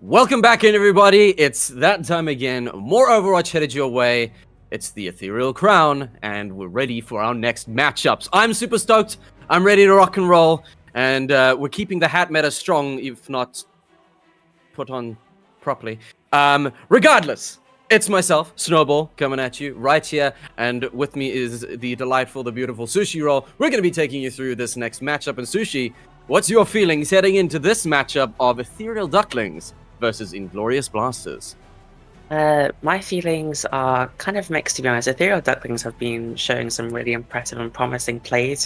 Welcome back in, everybody. It's that time again. More Overwatch headed your way. It's the Ethereal Crown, and we're ready for our next matchups. I'm super stoked. I'm ready to rock and roll, and we're keeping the hat meta strong, if not put on properly. Regardless, it's myself, Snowball, coming at you right here, and with me is the delightful, the beautiful Sushi Roll. We're going to be taking you through this next matchup, and Sushi, what's your feelings heading into this matchup of Ethereal Ducklings versus Inglorious Blasters? My feelings are kind of mixed, to be honest. Ethereal Ducklings have been showing some really impressive and promising plays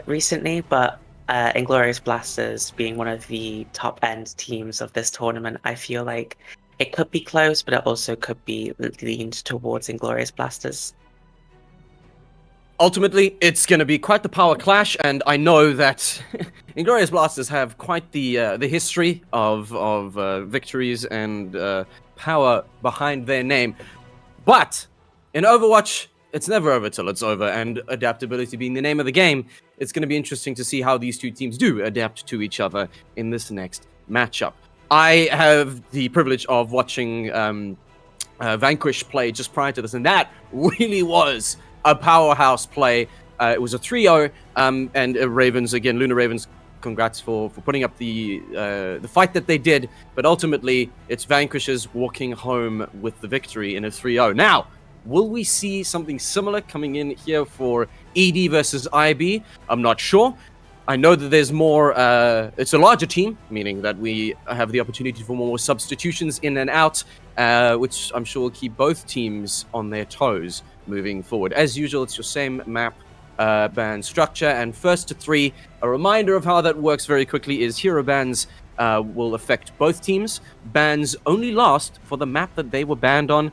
recently, but Inglorious Blasters being one of the top-end teams of this tournament, I feel like it could be close, but it also could be leaned towards Inglorious Blasters. Ultimately, it's going to be quite the power clash, and I know that Inglorious Blasters have quite the history of victories and power behind their name. But in Overwatch, it's never over till it's over, and adaptability being the name of the game, it's going to be interesting to see how these two teams do adapt to each other in this next matchup. I have the privilege of watching Vanquish play just prior to this, and that really was a powerhouse play. It was a 3-0, and Ravens, again, Luna Ravens, congrats for putting up the fight that they did, but ultimately, it's Vanquishers walking home with the victory in a 3-0. Now, will we see something similar coming in here for ED versus IB? I'm not sure. I know that there's more, it's a larger team, meaning that we have the opportunity for more substitutions in and out, which I'm sure will keep both teams on their toes moving forward. As usual, it's your same map ban structure, and first to three. A reminder of how that works very quickly is hero bans will affect both teams. Bans only last for the map that they were banned on,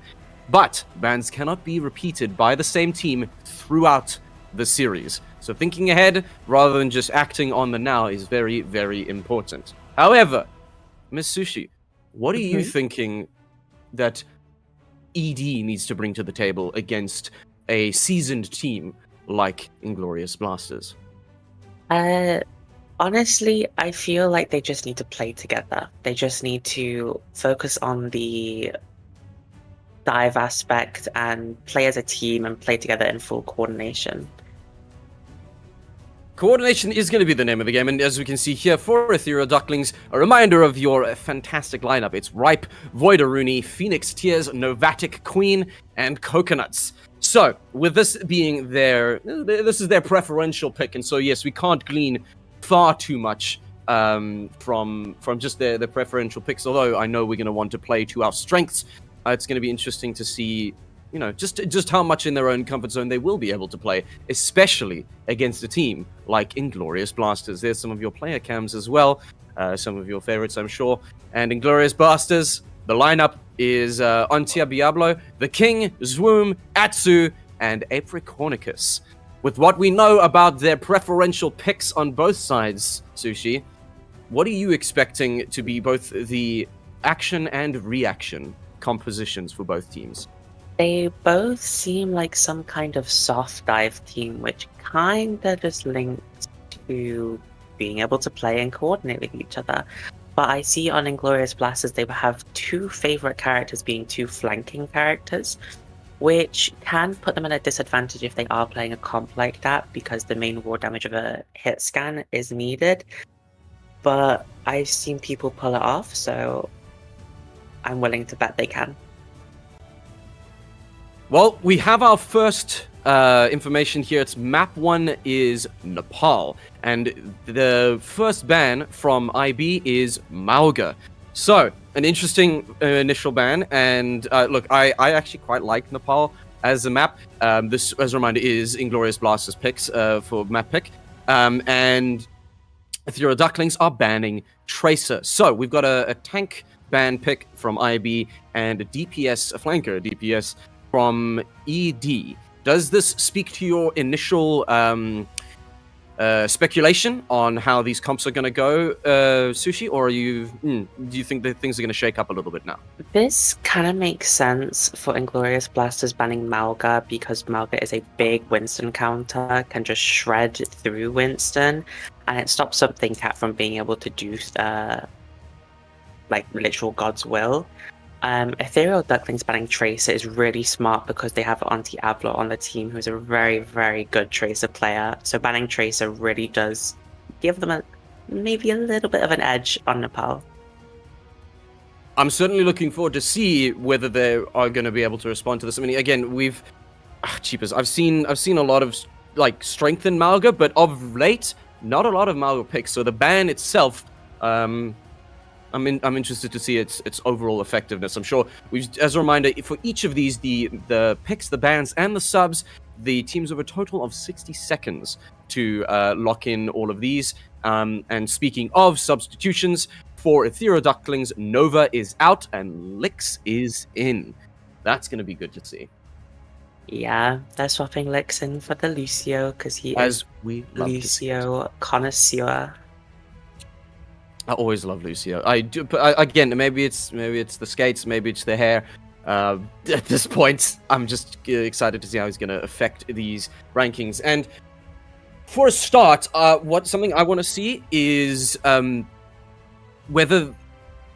but bans cannot be repeated by the same team throughout the series. So thinking ahead rather than just acting on the now is very, very important. However, Miss Sushi, what are you thinking that ED needs to bring to the table against a seasoned team like Inglorious Blasters? Honestly, I feel like they just need to play together. They just need to focus on the dive aspect and play as a team and play together in full coordination. Coordination is going to be the name of the game, and as we can see here for Ethereal Ducklings, a reminder of your fantastic lineup. It's Ripe, Voidaruni, Phoenix Tears, Novatic Queen, and Coconuts. So, with this being this is their preferential pick, and so yes, we can't glean far too much from just their preferential picks, although I know we're going to want to play to our strengths. It's going to be interesting to see, you know, just how much in their own comfort zone they will be able to play, especially against a team like Inglorious Blasters. There's some of your player cams as well, some of your favorites, I'm sure. And Inglorious Blasters, the lineup is Ontia Diablo, The King, Zwoom, Atsu, and Apricornicus. With what we know about their preferential picks on both sides, Sushi, what are you expecting to be both the action and reaction compositions for both teams? They both seem like some kind of soft dive team, which kind of just links to being able to play and coordinate with each other. But I see on Inglorious Blasters they have two favorite characters being two flanking characters, which can put them at a disadvantage if they are playing a comp like that, because the main raw damage of a hit scan is needed. But I've seen people pull it off, so I'm willing to bet they can. Well, we have our first information here. It's map 1 is Nepal, and the first ban from IB is Mauga. So, an interesting initial ban, and look, I actually quite like Nepal as a map. This, as a reminder, is Inglorious Blasters picks for map pick, and Ethereal Ducklings are banning Tracer. So, we've got a tank ban pick from IB and a DPS, a flanker DPS from ED. Does this speak to your initial speculation on how these comps are going to go, Sushi, or do you think that things are going to shake up a little bit now? This kind of makes sense for Inglorious Blasters banning Mauga, because Mauga is a big Winston counter, can just shred through Winston, and it stops something Cat from being able to do like literal God's will. Ethereal Ducklings banning Tracer is really smart because they have Auntie Abla on the team, who's a very, very good Tracer player. So banning Tracer really does give them maybe a little bit of an edge on Nepal. I'm certainly looking forward to see whether they are going to be able to respond to this. I mean, again, cheapers. I've seen a lot of like strength in Malga, but of late, not a lot of Malga picks. So the ban itself, I'm interested to see its overall effectiveness. I'm sure as a reminder, for each of these, the picks, the bans, and the subs, the teams have a total of 60 seconds to lock in all of these. And speaking of substitutions, for Ethereal Ducklings, Nova is out and Lix is in. That's going to be good to see. Yeah, they're swapping Lix in for the Lucio because he is Lucio connoisseur. I always love Lucio. I do, but again, maybe it's the skates, maybe it's the hair. At this point, I'm just excited to see how he's going to affect these rankings. And for a start, something I want to see is whether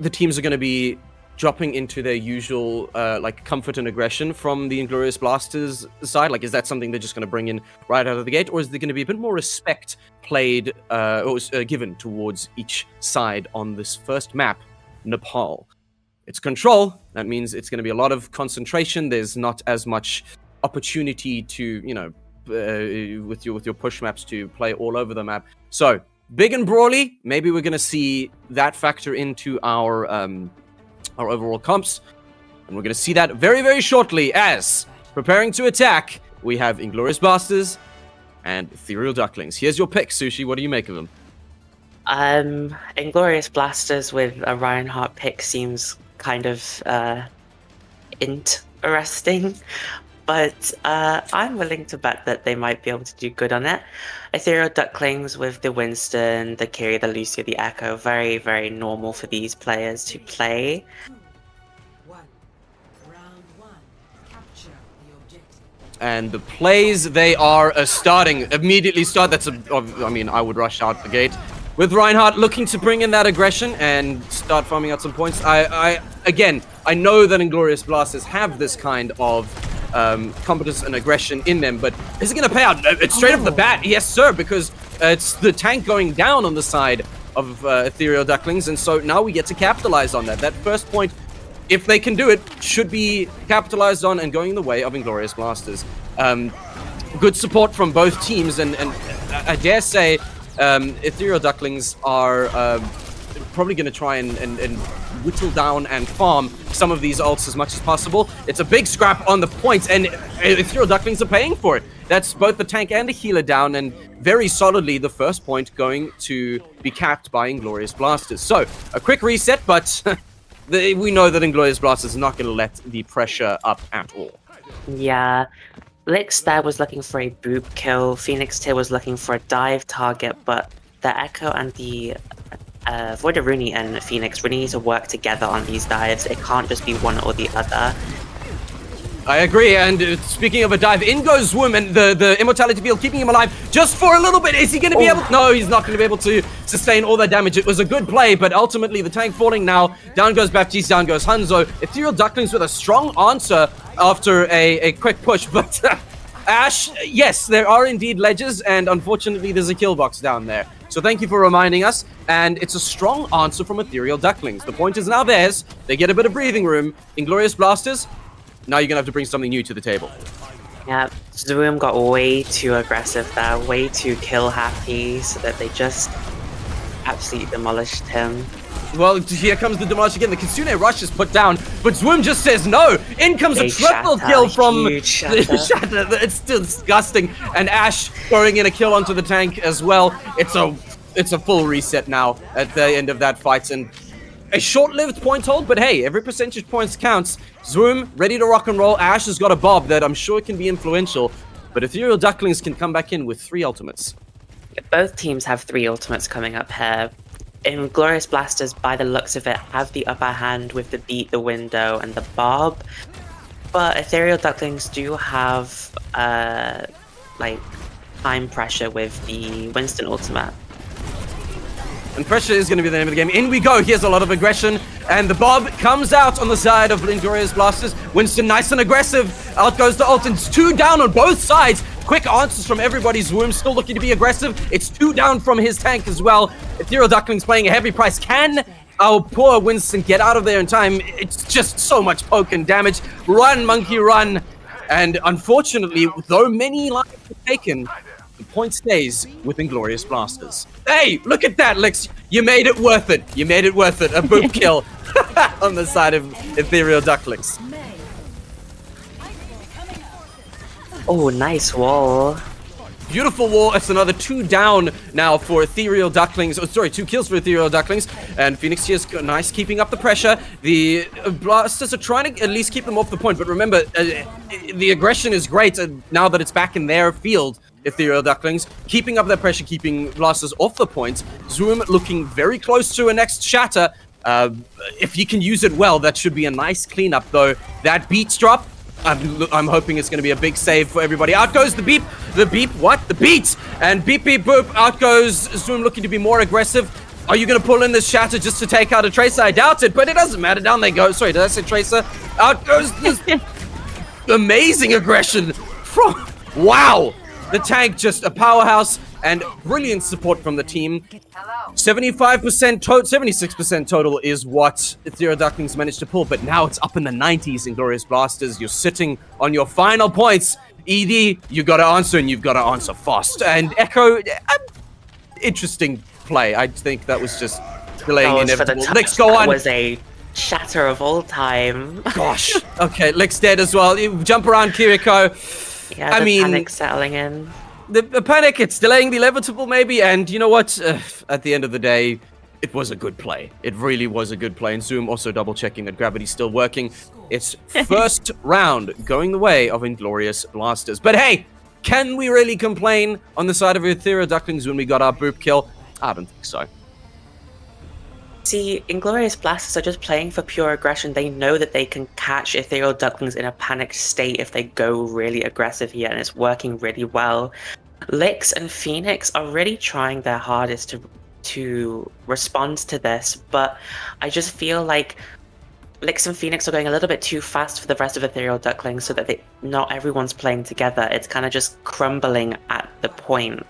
the teams are going to be dropping into their usual like comfort and aggression from the Inglorious Blasters side. Like, is that something they're just going to bring in right out of the gate, or is there going to be a bit more respect played or given towards each side on this first map, Nepal? It's control. That means it's going to be a lot of concentration. There's not as much opportunity to, with your push maps to play all over the map. So big and brawly. Maybe we're going to see that factor into our overall comps, and we're going to see that very, very shortly. As preparing to attack, we have Inglorious Blasters and Ethereal Ducklings. Here's your pick, Sushi. What do you make of them? Inglorious Blasters with a Reinhardt pick seems kind of interesting, but I'm willing to bet that they might be able to do good on it. Ethereal Ducklings with the Winston, the Kiri, the Lucio, the Echo, very, very normal for these players to play. And the plays, they are immediately start. I would rush out the gate with Reinhardt looking to bring in that aggression and start farming out some points. I know that Inglorious Blasters have this kind of competence and aggression in them, but is it going to pay out? It's straight off the bat, yes sir, because it's the tank going down on the side of Ethereal Ducklings, and so now we get to capitalize on that. That first point, if they can do it, should be capitalized on and going the way of Inglorious Blasters. Good support from both teams, and I dare say Ethereal Ducklings are probably going to try and whittle down and farm some of these ults as much as possible. It's a big scrap on the points, and Ethereal Ducklings are paying for it. That's both the tank and the healer down, and very solidly the first point going to be capped by Inglorious Blasters. So, a quick reset, but we know that Inglorious Blasters is not going to let the pressure up at all. Yeah. Lix there was looking for a boop kill, Phoenix Tier was looking for a dive target, but the Echo and the Voida Rooney and Phoenix really need to work together on these dives. It can't just be one or the other. I agree, and speaking of a dive, in goes Zwum, and the Immortality Field keeping him alive just for a little bit. Is he going to be able? No, he's not going to be able to sustain all that damage. It was a good play, but ultimately the tank falling now. Down goes Baptiste, down goes Hanzo. Ethereal Ducklings with a strong answer after a quick push, but Ash, yes, there are indeed ledges, and unfortunately there's a kill box down there. So thank you for reminding us, and it's a strong answer from Ethereal Ducklings. The point is now theirs. They get a bit of breathing room. Inglorious Blasters, now you're going to have to bring something new to the table. Yeah, Zoom got way too aggressive there, way too kill happy, so that they just absolutely demolished him. Well, here comes the demolish again. The Kitsune rush is put down, but Zwim just says no. In comes a triple kill from the Shatter. It's still disgusting. And Ash throwing in a kill onto the tank as well. It's a full reset now at the end of that fight. And a short-lived point hold, but hey, every percentage points counts. Zwim ready to rock and roll. Ash has got a bob that I'm sure can be influential, but Ethereal Ducklings can come back in with 3 ultimates. Both teams have 3 ultimates coming up here. Inglorious Blasters, by the looks of it, have the upper hand with the beat, the window, and the bob. But Ethereal Ducklings do have, like, time pressure with the Winston ultimate. And pressure is going to be the name of the game. In we go. Here's a lot of aggression. And the Bob comes out on the side of Inglorious Blasters. Winston nice and aggressive. Out goes the ult. And it's 2 down on both sides. Quick answers from everybody. Zoom still looking to be aggressive. It's 2 down from his tank as well. Ethereal Ducklings playing a heavy price. Can our poor Winston get out of there in time? It's just so much poke and damage. Run, monkey, run. And unfortunately, though many lives are taken, the point stays with Inglorious Blasters. Hey, look at that, Lix. You made it worth it. You made it worth it. A boop kill on the side of Ethereal Ducklings. Oh, nice wall. Beautiful wall. It's another 2 down now for Ethereal Ducklings. Oh, sorry, 2 kills for Ethereal Ducklings. And Phoenix here is nice, keeping up the pressure. The Blasters are trying to at least keep them off the point. But remember, the aggression is great now that it's back in their field. Ethereal Ducklings keeping up their pressure, keeping Blasters off the point. Zoom looking very close to a next shatter. If you can use it well, that should be a nice cleanup, though. That beats drop. I'm hoping it's going to be a big save for everybody. Out goes the beep. The beep, what? The beat! And beep, beep, boop. Out goes Zoom looking to be more aggressive. Are you going to pull in this shatter just to take out a Tracer? I doubt it, but it doesn't matter. Down they go. Sorry, did I say Tracer? Out goes this amazing aggression from... Wow! The tank, just a powerhouse and brilliant support from the team. 75% 76% total is what Ethereal Ducklings managed to pull, but now it's up in the 90s in Glorious Blasters. You're sitting on your final points. ED, you got to answer, and you've got to answer fast. And Echo, interesting play. I think that was just delaying inevitable. Let's go on. That was a shatter of all time. Gosh. Okay, Lick's dead as well. You jump around Kiriko. Yeah, the panic settling in. The panic, it's delaying the inevitable maybe, and you know what? At the end of the day, it was a good play. It really was a good play, and Zoom also double-checking that gravity's still working. It's first round going the way of Inglorious Blasters. But hey, can we really complain on the side of Ethereal Ducklings when we got our boop kill? I don't think so. See, Inglorious Blasters are just playing for pure aggression. They know that they can catch Ethereal Ducklings in a panicked state if they go really aggressive here, and it's working really well. Lix and Phoenix are really trying their hardest to respond to this, but I just feel like Lix and Phoenix are going a little bit too fast for the rest of Ethereal Ducklings, so that not everyone's playing together. It's kind of just crumbling at the point.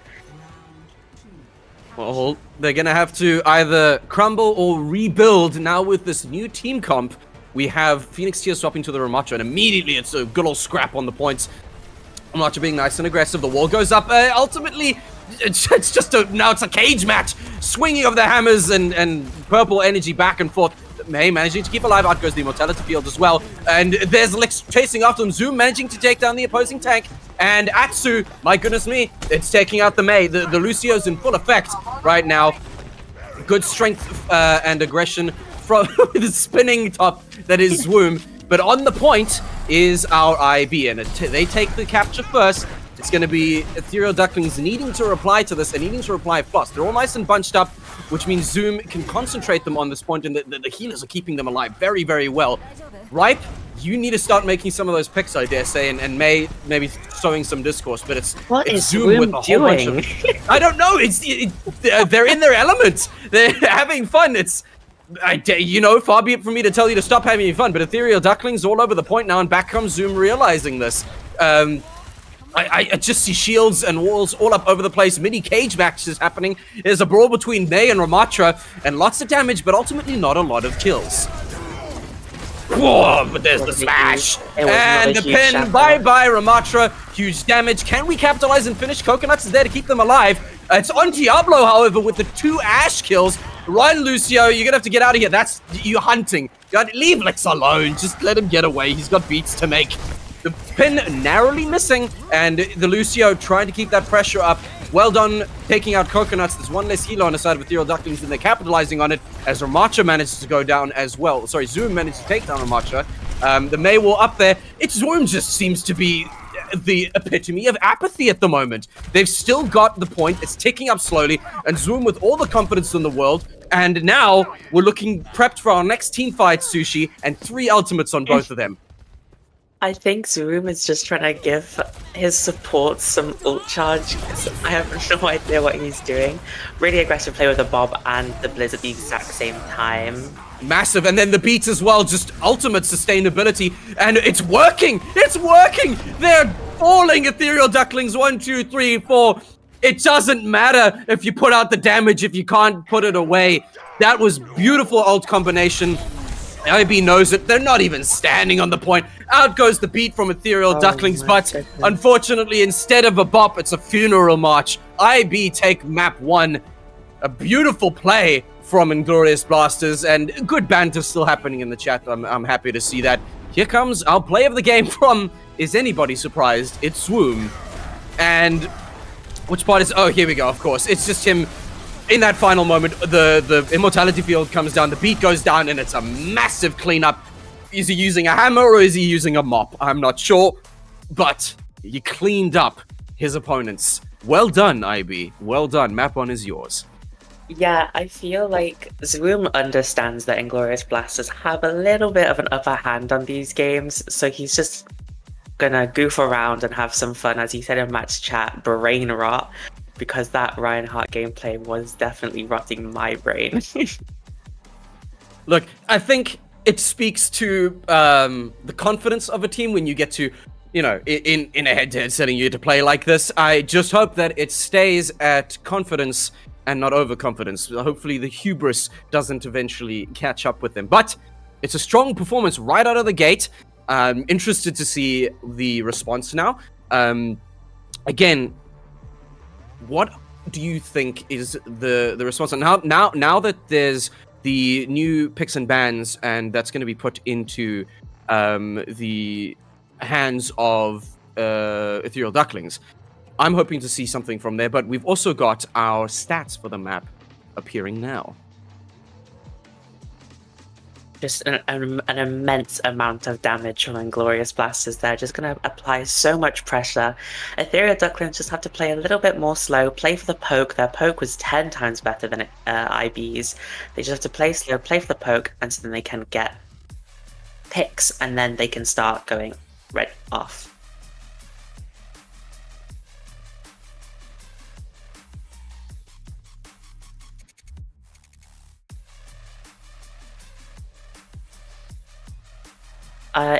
Well, they're going to have to either crumble or rebuild. Now with this new team comp, we have Phoenix Tear swapping to the Ramacho, and immediately it's a good old scrap on the points. Ramacho being nice and aggressive. The wall goes up. Ultimately, it's just now it's a cage match. Swinging of the hammers and purple energy back and forth. May managing to keep alive. Out goes the Immortality Field as well. And there's Lex chasing after him. Zoom managing to take down the opposing tank. And Atsu, my goodness me, it's taking out the May. The Lucio's in full effect right now. Good strength and aggression from the spinning top that is Swoom. But on the point is our IB, and they take the capture first. It's going to be Ethereal Ducklings needing to reply to this and needing to reply fast. They're all nice and bunched up, which means Zoom can concentrate them on this point, and the healers are keeping them alive very, very well. Ripe, you need to start making some of those picks, I dare say, and May maybe sowing some discourse, but it's Zoom with a whole bunch of... I don't know, they're in their element. They're having fun. Far be it from me to tell you to stop having fun, but Ethereal Ducklings all over the point now, and back comes Zoom realizing this. I just see shields and walls all up over the place. Mini cage matches happening. There's a brawl between May and Ramatra, and lots of damage, but ultimately not a lot of kills. Whoa, but there's the smash. And the pin. Bye-bye, Ramatra. Huge damage. Can we capitalize and finish? Coconuts is there to keep them alive. It's on Diablo, however, with the 2 Ash kills. Run, Lucio. You're going to have to get out of here. You're hunting. Leave Lex alone. Just let him get away. He's got beats to make. The pin narrowly missing, and the Lucio trying to keep that pressure up. Well done taking out Coconuts. There's one less healer on the side of Ethereal Ducklings, and they're capitalizing on it as Ramacha manages to go down as well. Sorry, Zoom managed to take down Ramacha. The May wall up there. Zoom just seems to be the epitome of apathy at the moment. They've still got the point. It's ticking up slowly, and Zoom with all the confidence in the world. And now we're looking prepped for our next team fight, Sushi, and 3 ultimates on both of them. I think Zoom is just trying to give his support some ult charge. 'Cause I have no idea what he's doing. Really aggressive play with the Bob and the Blizz at the exact same time. Massive, and then the beats as well, just ultimate sustainability, and it's working! It's working! They're falling, Ethereal Ducklings, 1, 2, 3, 4. It doesn't matter if you put out the damage, if you can't put it away. That was beautiful ult combination. IB knows it. They're not even standing on the point. Out goes the beat from Ethereal Ducklings, but goodness. unfortunately, instead of a bop, it's a funeral march. IB take map 1. A beautiful play from Inglorious Blasters, and good banter still happening in the chat. I'm happy to see that. Here comes our play of the game from, is anybody surprised? It's Swoom. And which part is, oh, here we go, of course. It's just him in that final moment. The immortality field comes down, the beat goes down, and it's a massive cleanup. Is he using a hammer or is he using a mop? I'm not sure, but he cleaned up his opponents. Well done, IB. Well done. Map 1 is yours. Yeah, I feel like Zoom understands that Inglorious Blasters have a little bit of an upper hand on these games, so he's just gonna goof around and have some fun, as he said in Matt's chat, brain rot, because that Reinhardt gameplay was definitely rotting my brain. Look, I think it speaks to the confidence of a team when you get to, you know, in a head-to-head setting, you get to play like this. I just hope that it stays at confidence and not overconfidence. Hopefully the hubris doesn't eventually catch up with them. But it's a strong performance right out of the gate. Interested to see the response now. Again, what do you think is the response? And now that there's the new picks and bans, and that's going to be put into the hands of Ethereal Ducklings, I'm hoping to see something from there, but we've also got our stats for the map appearing now. Just an immense amount of damage from Inglorious Blasters there. Just going to apply so much pressure. Ethereal Ducklings just have to play a little bit more slow, play for the poke. Their poke was 10 times better than IB's. They just have to play slow, play for the poke, and so then they can get picks, and then they can start going right off.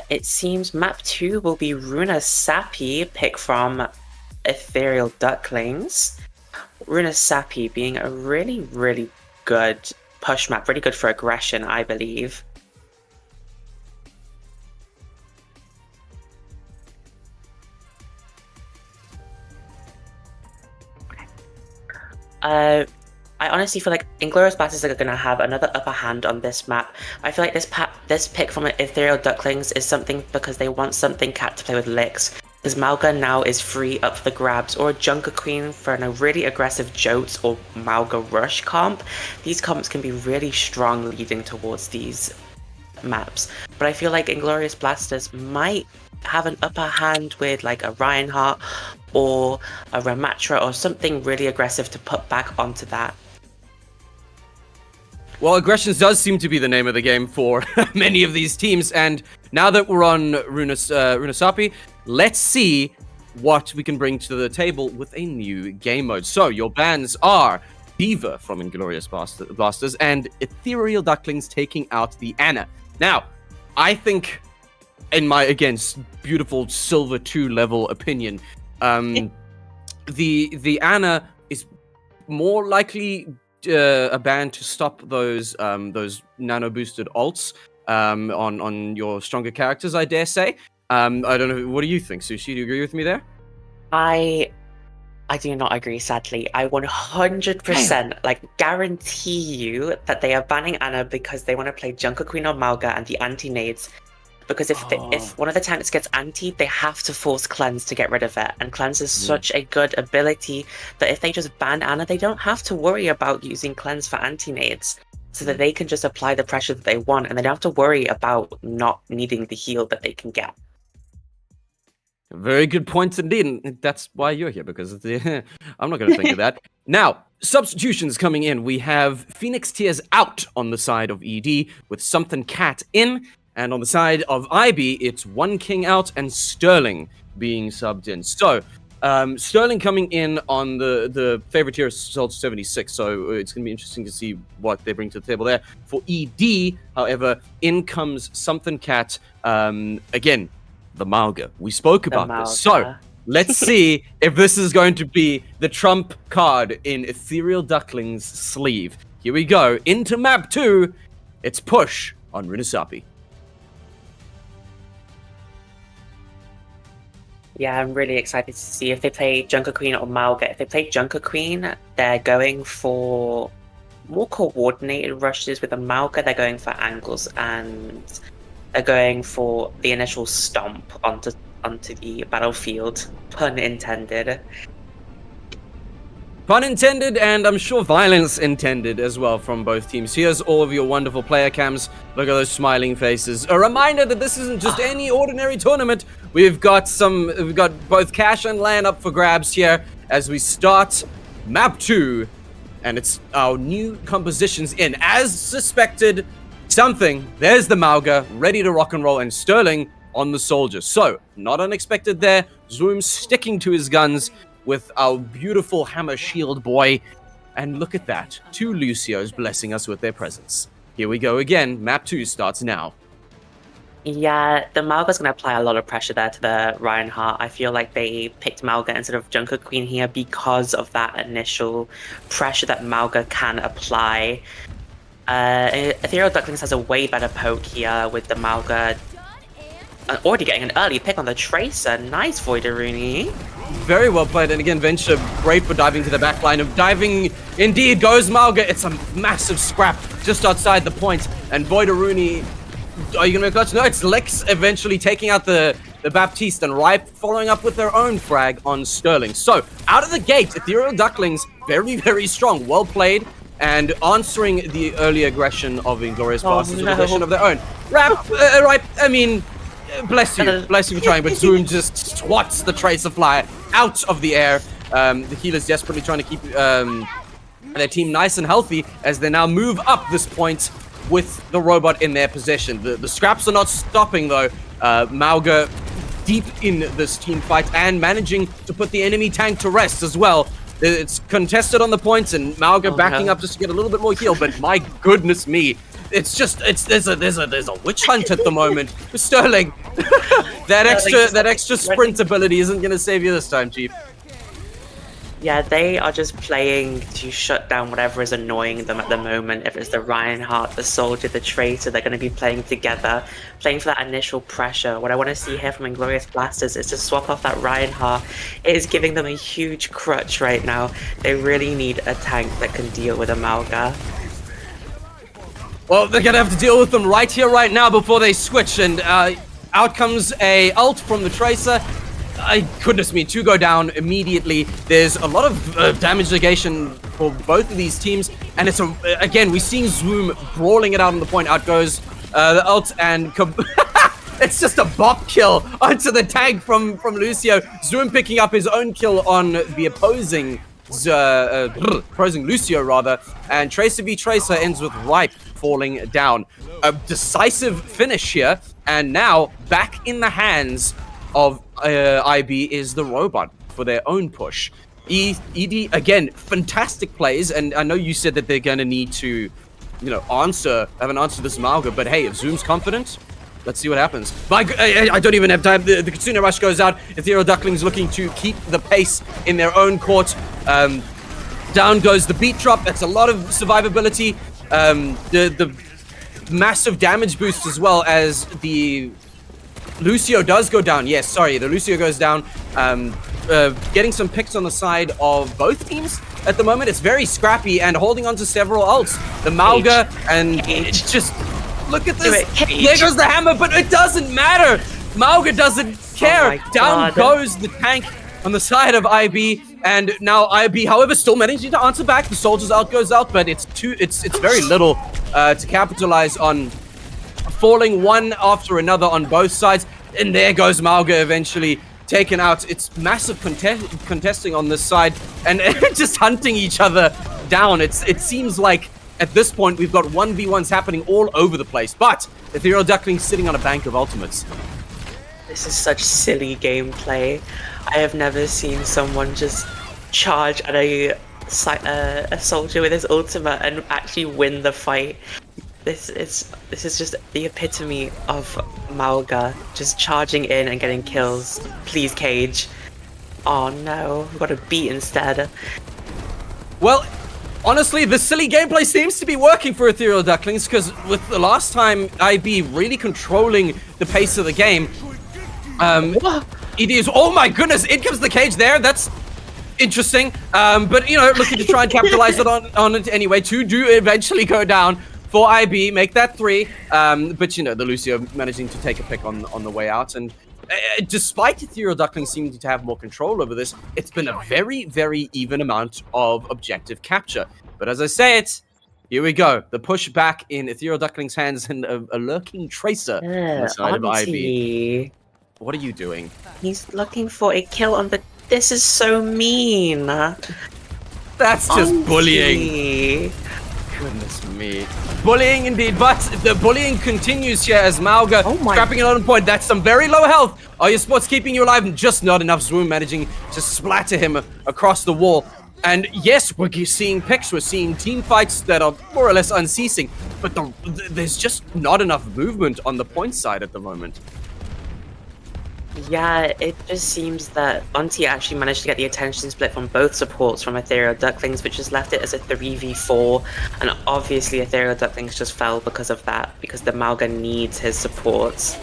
It seems map 2 will be Runa Sappy, pick from Ethereal Ducklings. Runa Sappy being a really, really good push map, really good for aggression, I believe. I honestly feel like Inglorious Blasters are going to have another upper hand on this map. I feel like this pick from Ethereal Ducklings is something because they want something cat to play with Licks. Because Malga now is free up for the grabs, or a Junker Queen for a really aggressive Jotes or Malga Rush comp. These comps can be really strong leading towards these maps. But I feel like Inglorious Blasters might have an upper hand with like a Reinhardt or a Ramatra or something really aggressive to put back onto that. Well, aggression does seem to be the name of the game for many of these teams, and now that we're on Runa Sappy, let's see what we can bring to the table with a new game mode. So, your bans are Diva from Inglorious Blasters and Ethereal Ducklings taking out the Ana. Now, I think, in my, again, beautiful Silver 2 level opinion, the Ana is more likely a ban to stop those nano boosted ults on your stronger characters, I dare say. I don't know. What do you think, Sushi? Do you agree with me there? I do not agree, sadly. I 100% guarantee you that they are banning Ana because they want to play Junker Queen or Malga and the anti-nades. Because if one of the tanks gets antied, they have to force Cleanse to get rid of it. And Cleanse is such a good ability that if they just ban Ana, they don't have to worry about using Cleanse for anti-nades. So that they can just apply the pressure that they want, and they don't have to worry about not needing the heal that they can get. Very good point indeed, and that's why you're here, because I'm not going to think of that. Now, substitutions coming in. We have Phoenix Tears out on the side of ED with Something Cat in, And on the side of IB, it's one king out and Sterling being subbed in. So, Sterling coming in on the favorite tier is Soldier 76, so it's going to be interesting to see what they bring to the table there. For ED, however, in comes Something Cat, again, the Mauga. We spoke about this. So, let's see if this is going to be the trump card in Ethereal Duckling's sleeve. Here we go, into map 2, it's push on Runasapi. Yeah, I'm really excited to see if they play Junker Queen or Mauga. If they play Junker Queen, they're going for more coordinated rushes. With the Mauga, they're going for angles and they're going for the initial stomp onto the battlefield. Pun intended. Pun intended, and I'm sure violence intended as well from both teams. Here's all of your wonderful player cams. Look at those smiling faces. A reminder that this isn't just any ordinary tournament. We've got both cash and land up for grabs here as we start map 2, and it's our new compositions in. As suspected, there's the Mauga, ready to rock and roll, and Sterling on the Soldier. So, not unexpected there. Zoom sticking to his guns with our beautiful hammer shield boy. And look at that. 2 Lucios blessing us with their presence. Here we go again. Map 2 starts now. Yeah, the Mauga's going to apply a lot of pressure there to the Reinhardt. I feel like they picked Mauga instead of Junker Queen here because of that initial pressure that Mauga can apply. Ethereal Ducklings has a way better poke here with the Mauga already getting an early pick on the Tracer. Nice Voidaruni. Very well played, and again, Venture, great for diving to the back line of diving. Indeed goes Mauga. It's a massive scrap just outside the point, and Voidaruni, are you going to make a clutch? No, it's Lex eventually taking out the Baptiste, and Ripe following up with their own frag on Sterling. So, out of the gate, Ethereal Ducklings, very, very strong. Well played, and answering the early aggression of Inglorious Blasters with aggression of their own. Ripe, I mean, bless you for trying, but Zoom just swats the Tracer Flyer out of the air. The healer's desperately trying to keep their team nice and healthy as they now move up this point with the robot in their possession. The scraps are not stopping though. Mauga deep in this team fight and managing to put the enemy tank to rest as well. It's contested on the points, and Mauga backing up just to get a little bit more heal, but my goodness me. It's just there's a witch hunt at the moment. Sterling, that extra sprint ability isn't gonna save you this time, Chief. Yeah, they are just playing to shut down whatever is annoying them at the moment. If it's the Reinhardt, the Soldier, the Tracer, they're going to be playing together, playing for that initial pressure. What I want to see here from Inglorious Blasters is to swap off that Reinhardt. It is giving them a huge crutch right now. They really need a tank that can deal with a Mauga. Well, they're going to have to deal with them right here, right now before they switch, and out comes a ult from the Tracer. Goodness me, 2 go down immediately. There's a lot of damage negation for both of these teams, and it's again, we're seeing Zoom brawling it out on the point. Out goes the ult, and it's just a bop kill onto the tank from Lucio. Zoom picking up his own kill on the opposing Lucio rather, and Tracer v Tracer ends with Ripe falling down. A decisive finish here, and now back in the hands of IB is the robot for their own push. ED, again, fantastic plays, and I know you said that they're going to need to, have an answer to this Mauga, but hey, if Zoom's confident, let's see what happens. I don't even have time. The Kitsune Rush goes out. Ethereal Ducklings looking to keep the pace in their own court. Down goes the beat drop. That's a lot of survivability. The massive damage boost as well as the Lucio does go down. Yes, sorry, the Lucio goes down. Getting some picks on the side of both teams at the moment. It's very scrappy and holding on to several ults. The Mauga and just look at this. There goes the hammer, but it doesn't matter. Mauga doesn't care. Down goes the tank on the side of IB, and now IB, however, still managing to answer back. The Soldier's out goes out, but it's very little to capitalize on. Falling one after another on both sides, and there goes Mauga eventually taken out. It's massive contesting on this side, and just hunting each other down. It seems like at this point, we've got 1v1s happening all over the place. But Ethereal Ducklings sitting on a bank of ultimates. This is such silly gameplay. I have never seen someone just charge at a soldier with his ultimate and actually win the fight. This is just the epitome of Mauga just charging in and getting kills. Please, Cage. Oh no, we got a beat instead. Well, honestly, the silly gameplay seems to be working for Ethereal Ducklings, because with the last time IB really controlling the pace of the game, it is, oh my goodness, in comes the Cage there. That's interesting. But, you know, looking to try and capitalize on it anyway. 2 do eventually go down for IB, make that 3. But, you know, the Lucio managing to take a pick on the way out. And despite Ethereal Ducklings seeming to have more control over this, it's been a very, very even amount of objective capture. But as I say it, here we go. The push back in Ethereal Ducklings' hands and a lurking Tracer on the side of IB. What are you doing? He's looking for a kill on the... This is so mean. That's just bullying. Goodness me. Bullying indeed, but the bullying continues here as Mauga trapping it on point. That's some very low health. Are your spots keeping you alive? And just not enough. Zoom managing to splatter him across the wall. And yes, we're seeing picks, we're seeing team fights that are more or less unceasing, but there's just not enough movement on the point side at the moment. Yeah, it just seems that Auntie actually managed to get the attention split from both supports from Ethereal Ducklings, which has left it as a 3v4, and obviously Ethereal Ducklings just fell because of that, because the Mauga needs his supports.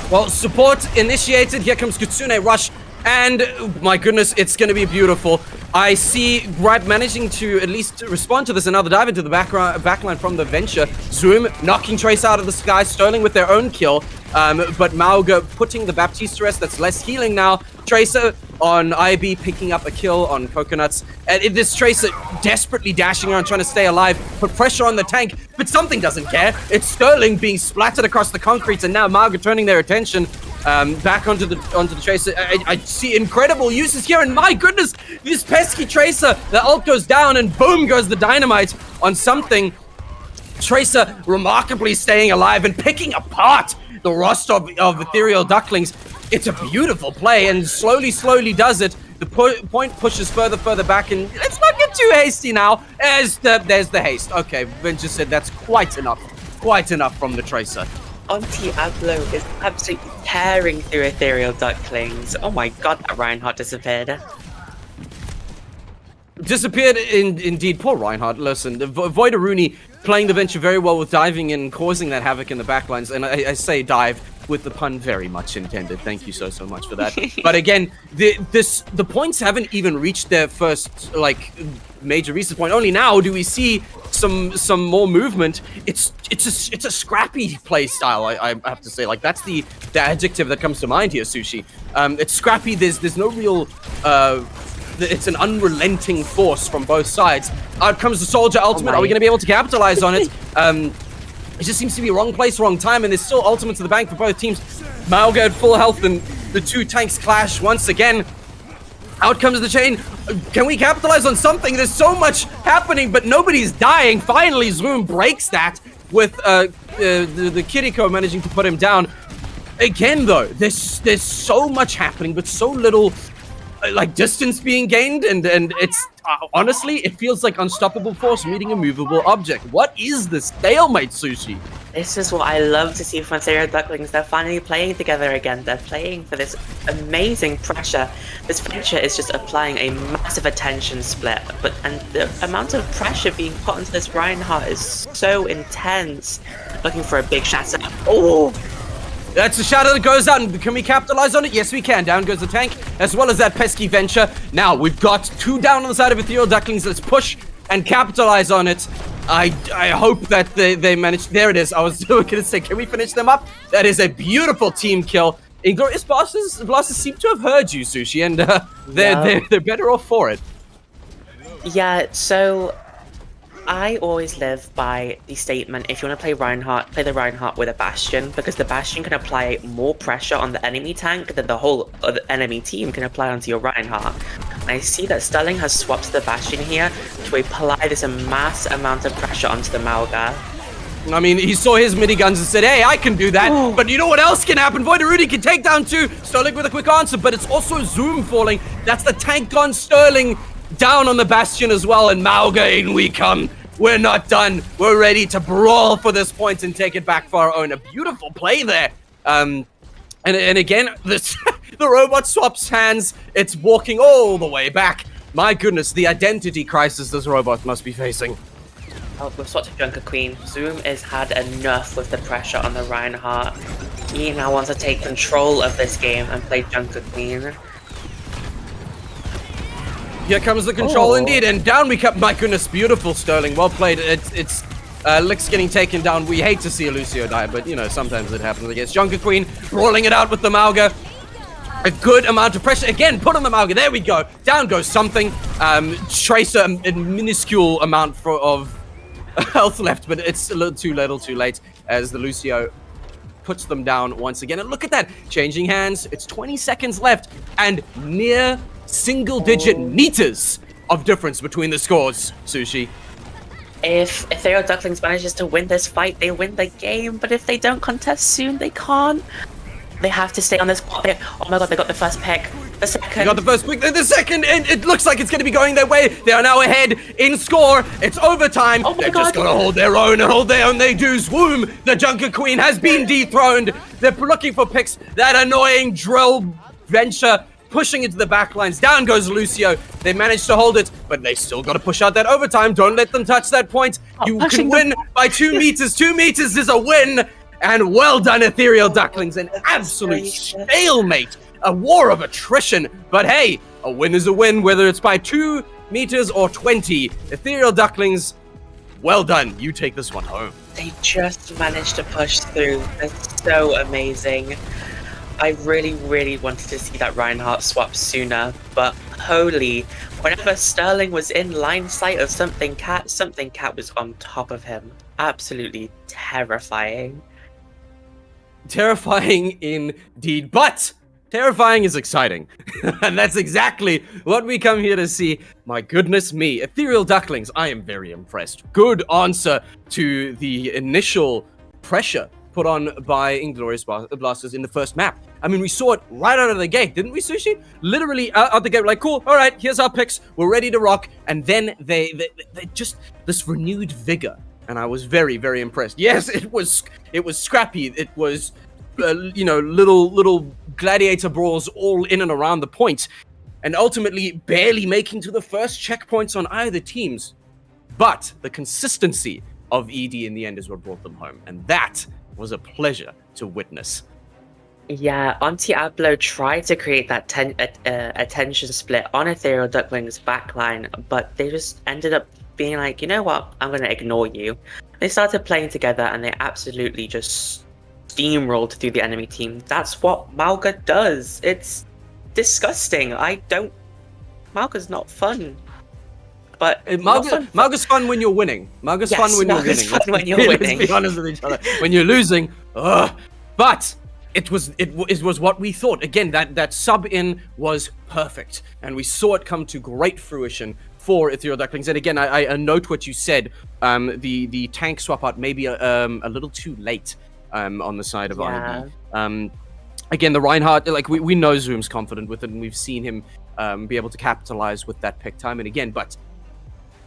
Well, support initiated, here comes Kitsune Rush, and my goodness, it's going to be beautiful. I see Gripe managing to at least respond to this. Another dive into the backline from the Venture. Zoom knocking Trace out of the sky, Sterling with their own kill. But Mauga putting the Baptiste to rest. That's less healing now. Tracer on IB picking up a kill on Coconuts. And this Tracer desperately dashing around, trying to stay alive, put pressure on the tank, but something doesn't care. It's Sterling being splattered across the concrete, and now Mauga turning their attention back onto the Tracer. I see incredible uses here, and my goodness, this pesky Tracer, the ult goes down, and boom goes the dynamite on something. Tracer remarkably staying alive and picking apart the roster of Ethereal Ducklings. It's a beautiful play, and slowly does it. The point pushes further back, and let's not get too hasty now. There's the haste. Okay, Venture said that's quite enough from the Tracer. Auntie Ablo is absolutely tearing through Ethereal Ducklings. Oh my god, that Reinhardt disappeared. Disappeared indeed. Poor Reinhardt. Listen, Voidaruni playing the Venture very well with diving in, causing that havoc in the backlines. And I say dive with the pun very much intended. Thank you so much for that. But again, the points haven't even reached their first major reset point. Only now do we see some more movement. It's a scrappy play style. I have to say, that's the adjective that comes to mind here, Sushi. It's scrappy. There's no real. It's an unrelenting force from both sides. Out comes the Soldier ultimate. Are we going to be able to capitalize on it? It just seems to be wrong place, wrong time, and there's still ultimate to the bank for both teams. Mauga at full health, and the two tanks clash once again. Out comes the chain. Can we capitalize on something? There's so much happening, but nobody's dying. Finally, Zoom breaks that with the Kiriko managing to put him down. Again, though, there's so much happening, but so little distance being gained, and it's honestly, it feels like unstoppable force meeting a movable object. What is this stalemate, Sushi? This is what I love to see from Ethereal Ducklings. They're finally playing together again. They're playing for this amazing pressure. This Venture is just applying a massive attention split, and the amount of pressure being put onto this Reinhardt is so intense. Looking for a big shatter. Oh! That's a shadow that goes out, and can we capitalize on it? Yes, we can. Down goes the tank, as well as that pesky Venture. Now, we've got 2 down on the side of Ethereal Ducklings. Let's push and capitalize on it. I hope that they manage. There it is. I was going to say, can we finish them up? That is a beautiful team kill. Inglorious Blasters seem to have heard you, Sushi, and they're better off for it. Yeah, so I always live by the statement, if you want to play Reinhardt, play the Reinhardt with a Bastion, because the Bastion can apply more pressure on the enemy tank than the whole enemy team can apply onto your Reinhardt. I see that Sterling has swapped the Bastion here to apply this mass amount of pressure onto the Malga. I mean, he saw his miniguns and said, hey, I can do that. Oh. But you know what else can happen? Voidarudi can take down 2. Sterling with a quick answer, but it's also Zoom falling. That's the tank on Sterling down on the Bastion as well. And Malga, in we come. We're not done. We're ready to brawl for this point and take it back for our own. A beautiful play there. And again, the robot swaps hands. It's walking all the way back. My goodness, the identity crisis this robot must be facing. Oh, we've swapped to Junker Queen. Zoom has had enough with the pressure on the Reinhardt. He now wants to take control of this game and play Junker Queen. Here comes the control indeed, and down we come. My goodness, beautiful Sterling. Well played. It's Lick's getting taken down. We hate to see a Lucio die, but you know, sometimes it happens against Junker Queen. Brawling it out with the Malga. A good amount of pressure. Again, put on the Malga. There we go. Down goes something. Tracer, a minuscule amount of health left, but it's a little too late as the Lucio puts them down once again. And look at that. Changing hands. It's 20 seconds left and near single-digit meters of difference between the scores, Sushi. If Ethereal Ducklings manages to win this fight, they win the game. But if they don't contest soon, they can't. They have to stay on this spot. Oh my god, they got the first pick. The second. They got the first pick. The second, and it looks like it's going to be going their way. They are now ahead in score. It's overtime. Oh my They've god. just got to hold their own and hold their own. They do. Swoom. The Junker Queen has been dethroned. They're looking for picks. That annoying drill venture pushing into the back lines. Down goes Lucio. They managed to hold it, but they still got to push out that overtime. Don't let them touch that point. You can win by 2 meters. 2 meters is a win. And well done, Ethereal Ducklings. An absolute stalemate. A war of attrition. But hey, a win is a win, whether it's by 2 meters or 20. Ethereal Ducklings, well done. You take this one home. They just managed to push through. That's so amazing. I really, really wanted to see that Reinhardt swap sooner, but holy, whenever Sterling was in line sight of something cat was on top of him. Absolutely terrifying. Terrifying indeed, but terrifying is exciting. And that's exactly what we come here to see. My goodness me. Ethereal Ducklings, I am very impressed. Good answer to the initial pressure put on by Inglorious Blasters in the first map. I mean, we saw it right out of the gate, didn't we, Sushi? Literally out the gate, like, cool, all right, here's our picks, we're ready to rock. And then they just, this renewed vigor. And I was very, very impressed. Yes, it was scrappy. It was, you know, little gladiator brawls all in and around the point. And ultimately barely making to the first checkpoints on either teams. But the consistency of ED in the end is what brought them home. And that was a pleasure to witness. Yeah, Anti-Ablo tried to create that attention split on Ethereal Ducklings' backline, but they just ended up being like, you know what, I'm going to ignore you. They started playing together and they absolutely just steamrolled through the enemy team. That's what Malga does. It's disgusting. Malga's not fun. But Malga's fun when you're winning. Malga's fun when you're winning. Fun when you're winning. Let's be honest with each other. When you're losing, but it was what we thought. Again, that sub-in was perfect, and we saw it come to great fruition for Ethereal Ducklings. And again, I note what you said. The tank swap out maybe a little too late on the side of IB. Again, the Reinhardt, like we know Zoom's confident with it, and we've seen him be able to capitalize with that pick time and again, but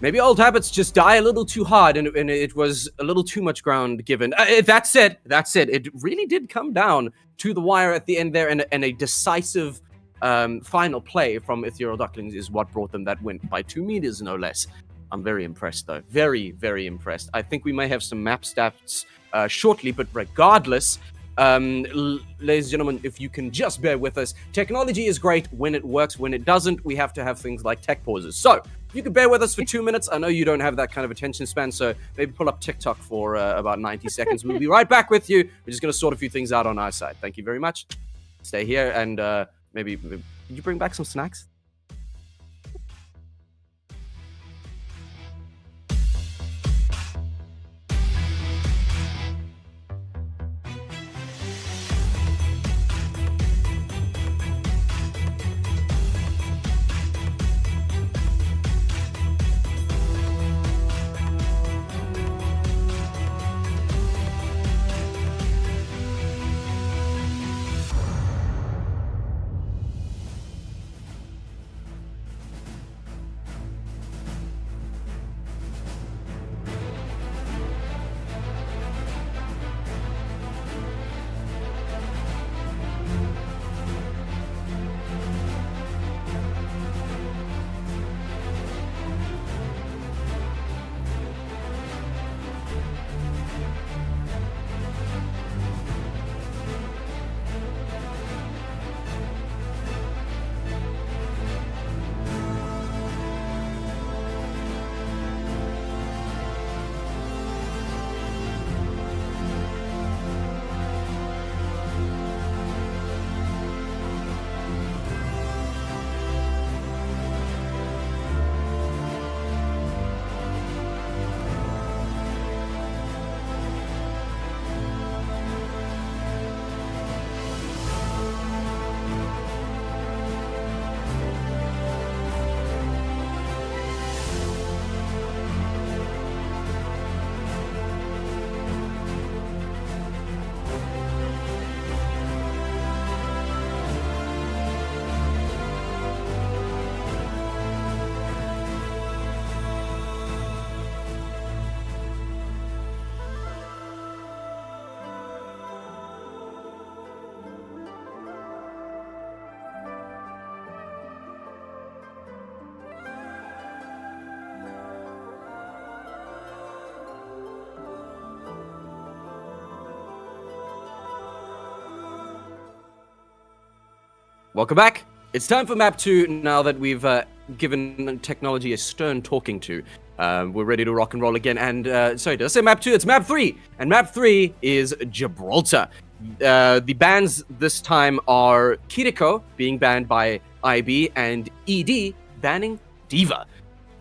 maybe old habits just die a little too hard, and it was a little too much ground given. That said, it really did come down to the wire at the end there, and a decisive final play from Ethereal Ducklings is what brought them that win by 2 meters, no less. I'm very impressed, though. Very, very impressed. I think we may have some map stats shortly, but regardless, ladies and gentlemen, if you can just bear with us, technology is great when it works. When it doesn't, we have to have things like tech pauses. So if you can bear with us for 2 minutes, I know you don't have that kind of attention span, so maybe pull up TikTok for about 90 seconds. We'll be right back with you. We're just going to sort a few things out on our side. Thank you very much. Stay here, and maybe did you bring back some snacks? Welcome back. It's time for map 2 now that we've given technology a stern talking to. We're ready to rock and roll again. And, sorry, did I say map 2? It's map 3. And map 3 is Gibraltar. The bans this time are Kiriko being banned by IB and ED banning D.Va,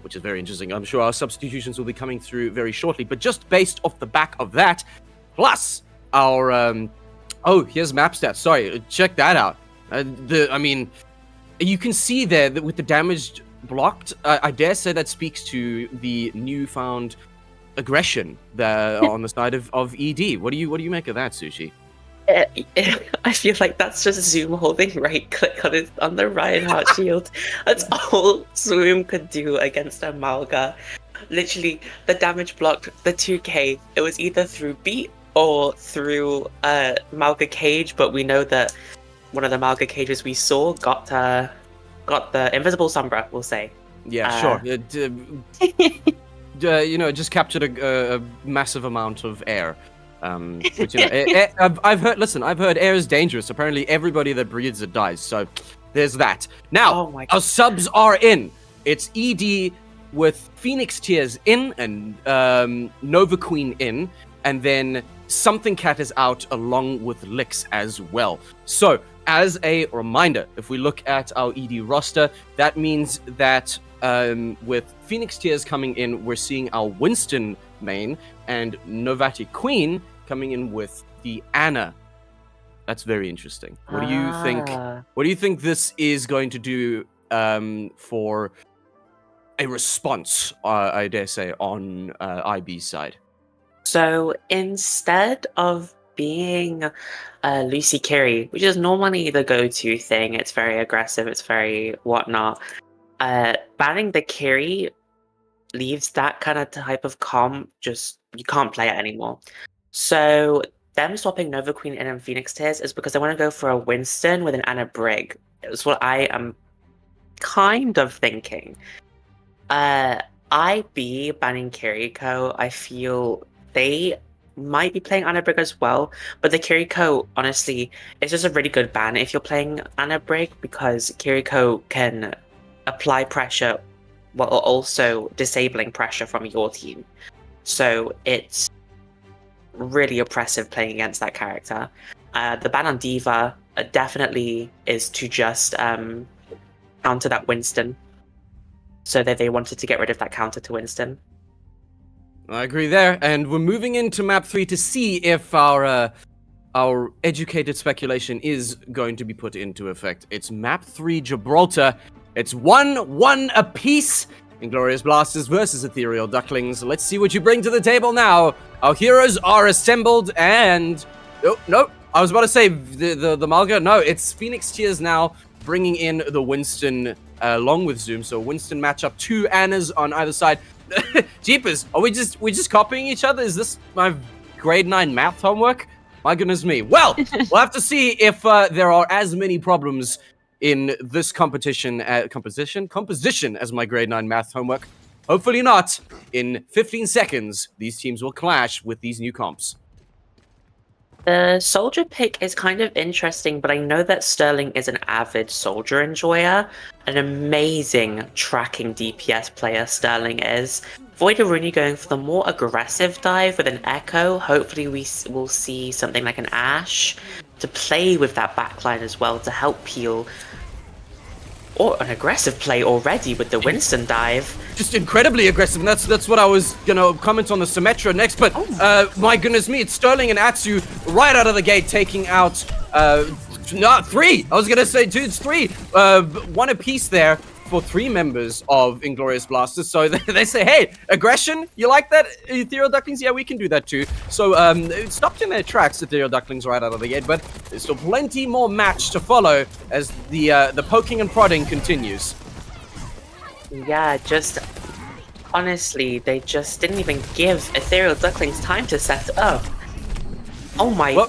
which is very interesting. I'm sure our substitutions will be coming through very shortly. But just based off the back of that, plus our... oh, here's map stats. Sorry, check that out. I mean, you can see there that with the damage blocked, I dare say that speaks to the newfound aggression there on the side of ED. What do you make of that, Sushi? I feel like that's just Zoom holding right click on the Reinhardt shield. That's all Zoom could do against a Malga. Literally, the damage blocked the 2k. It was either through beat or through Malga cage, but we know that one of the Malga cages we saw got the invisible Sombra, we'll say. Yeah, sure. Just captured a massive amount of air. Which, I've heard air is dangerous. Apparently, everybody that breathes it dies. So there's that. Now, our subs are in. It's ED with Phoenix Tears in and Nova Queen in, and then Something Cat is out along with Lix as well. So, as a reminder, if we look at our ED roster, that means that with Phoenix Tears coming in, we're seeing our Winston main and Novati Queen coming in with the Ana. That's very interesting. What do you think? What do you think this is going to do for a response? I dare say on IB's side. So instead of being Lucy Carey, which is normally the go-to thing, it's very aggressive, it's very whatnot. Banning the carry leaves that kind of type of comp just you can't play it anymore. So them swapping Nova Queen in and Phoenix Tears is because they want to go for a Winston with an Anna Brig. It's what I am kind of thinking. IB banning Kiriko, I feel they might be playing Anna Brig as well, but the Kiriko, honestly, is just a really good ban if you're playing Anna Brig because Kiriko can apply pressure while also disabling pressure from your team. So it's really oppressive playing against that character. The ban on D.Va definitely is to just counter that Winston. So that they wanted to get rid of that counter to Winston. I agree there, and we're moving into map 3 to see if our educated speculation is going to be put into effect. It's map 3 Gibraltar. It's 1-1 apiece. Inglorious Blasters versus Ethereal Ducklings. Let's see what you bring to the table now. Our heroes are assembled, and no, I was about to say the Malga. No, it's Phoenix Tears now bringing in the Winston along with Zoom. So Winston matchup, 2 Annas on either side. Jeepers, are we just copying each other? Is this my grade 9 math homework? My goodness me. Well, we'll have to see if there are as many problems in this composition as my grade 9 math homework. Hopefully not. In 15 seconds, these teams will clash with these new comps. The soldier pick is kind of interesting, but I know that Sterling is an avid soldier enjoyer. An amazing tracking DPS player Sterling is. Void Aruni going for the more aggressive dive with an Echo. Hopefully we will see something like an Ashe to play with that backline as well to help peel. Or an aggressive play already with the Winston dive. Just incredibly aggressive, and that's what I was gonna comment on the Symmetra next, but my goodness me, it's Sterling and Atsu right out of the gate taking out, not 3! I was gonna say, dude, it's 3! 1 apiece there for 3 members of Inglorious Blasters, so they say, hey, aggression, you like that, Ethereal Ducklings? Yeah, we can do that too. So, it stopped in their tracks, Ethereal Ducklings right out of the gate, but there's still plenty more match to follow as the poking and prodding continues. Yeah, just honestly, they just didn't even give Ethereal Ducklings time to set up. Oh my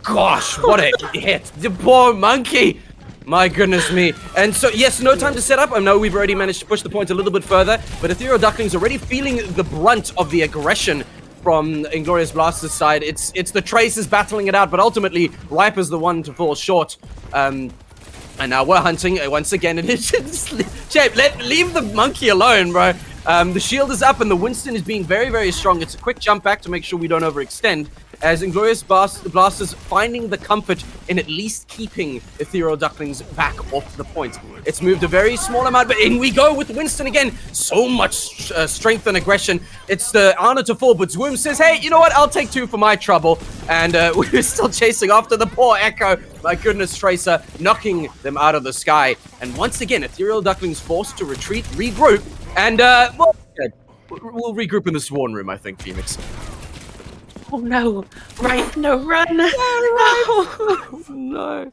gosh, what a hit. The poor monkey. My goodness me. And so, yes, no time to set up. I know we've already managed to push the point a little bit further, but Ethereal Ducklings already feeling the brunt of the aggression from Inglorious Blaster's side. It's the Traces battling it out, but ultimately, Riper's the one to fall short. And now we're hunting once again, and it's just leave the monkey alone, bro. The shield is up, and the Winston is being very, very strong. It's a quick jump back to make sure we don't overextend, as Inglorious Blasters finding the comfort in at least keeping Ethereal Ducklings back off the point. It's moved a very small amount, but in we go with Winston again. So much strength and aggression. It's the Ana to fall, but Zwoom says, hey, you know what? I'll take 2 for my trouble. And we're still chasing after the poor Echo. My goodness, Tracer knocking them out of the sky. And once again, Ethereal Ducklings forced to retreat, regroup, and well, we'll regroup in the Sworn Room, I think, Phoenix. Oh no! Right, no, run! No! No.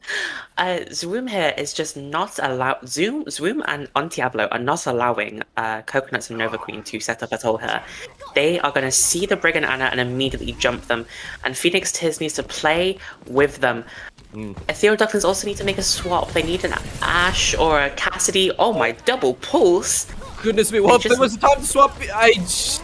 Zoom here is just not allowed. Zoom and Ontiablo are not allowing Coconuts and Nova Queen to set up at all here. They are going to see the Brig and Ana and immediately jump them. And Phoenix Tears needs to play with them. Ethereal Ducklings also need to make a swap. They need an Ashe or a Cassidy. Oh my, double pulse! Goodness me, well, there was a time to swap.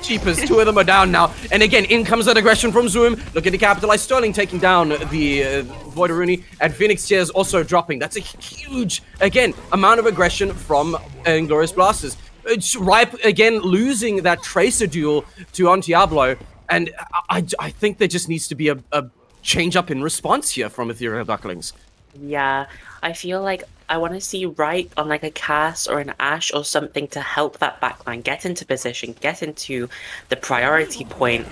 Cheapers, 2 of them are down now. And again, in comes that aggression from Zoom. Looking to capitalize. Sterling taking down the Voideruni, and Phoenix Tears also dropping. That's a huge, again, amount of aggression from Inglorious Blasters. It's Ripe, again, losing that Tracer duel to Ontiablo. And I think there just needs to be a change up in response here from Ethereal Ducklings. Yeah, I feel like I want to see Ripe on like a Cass or an Ashe or something to help that backline get into position, get into the priority point,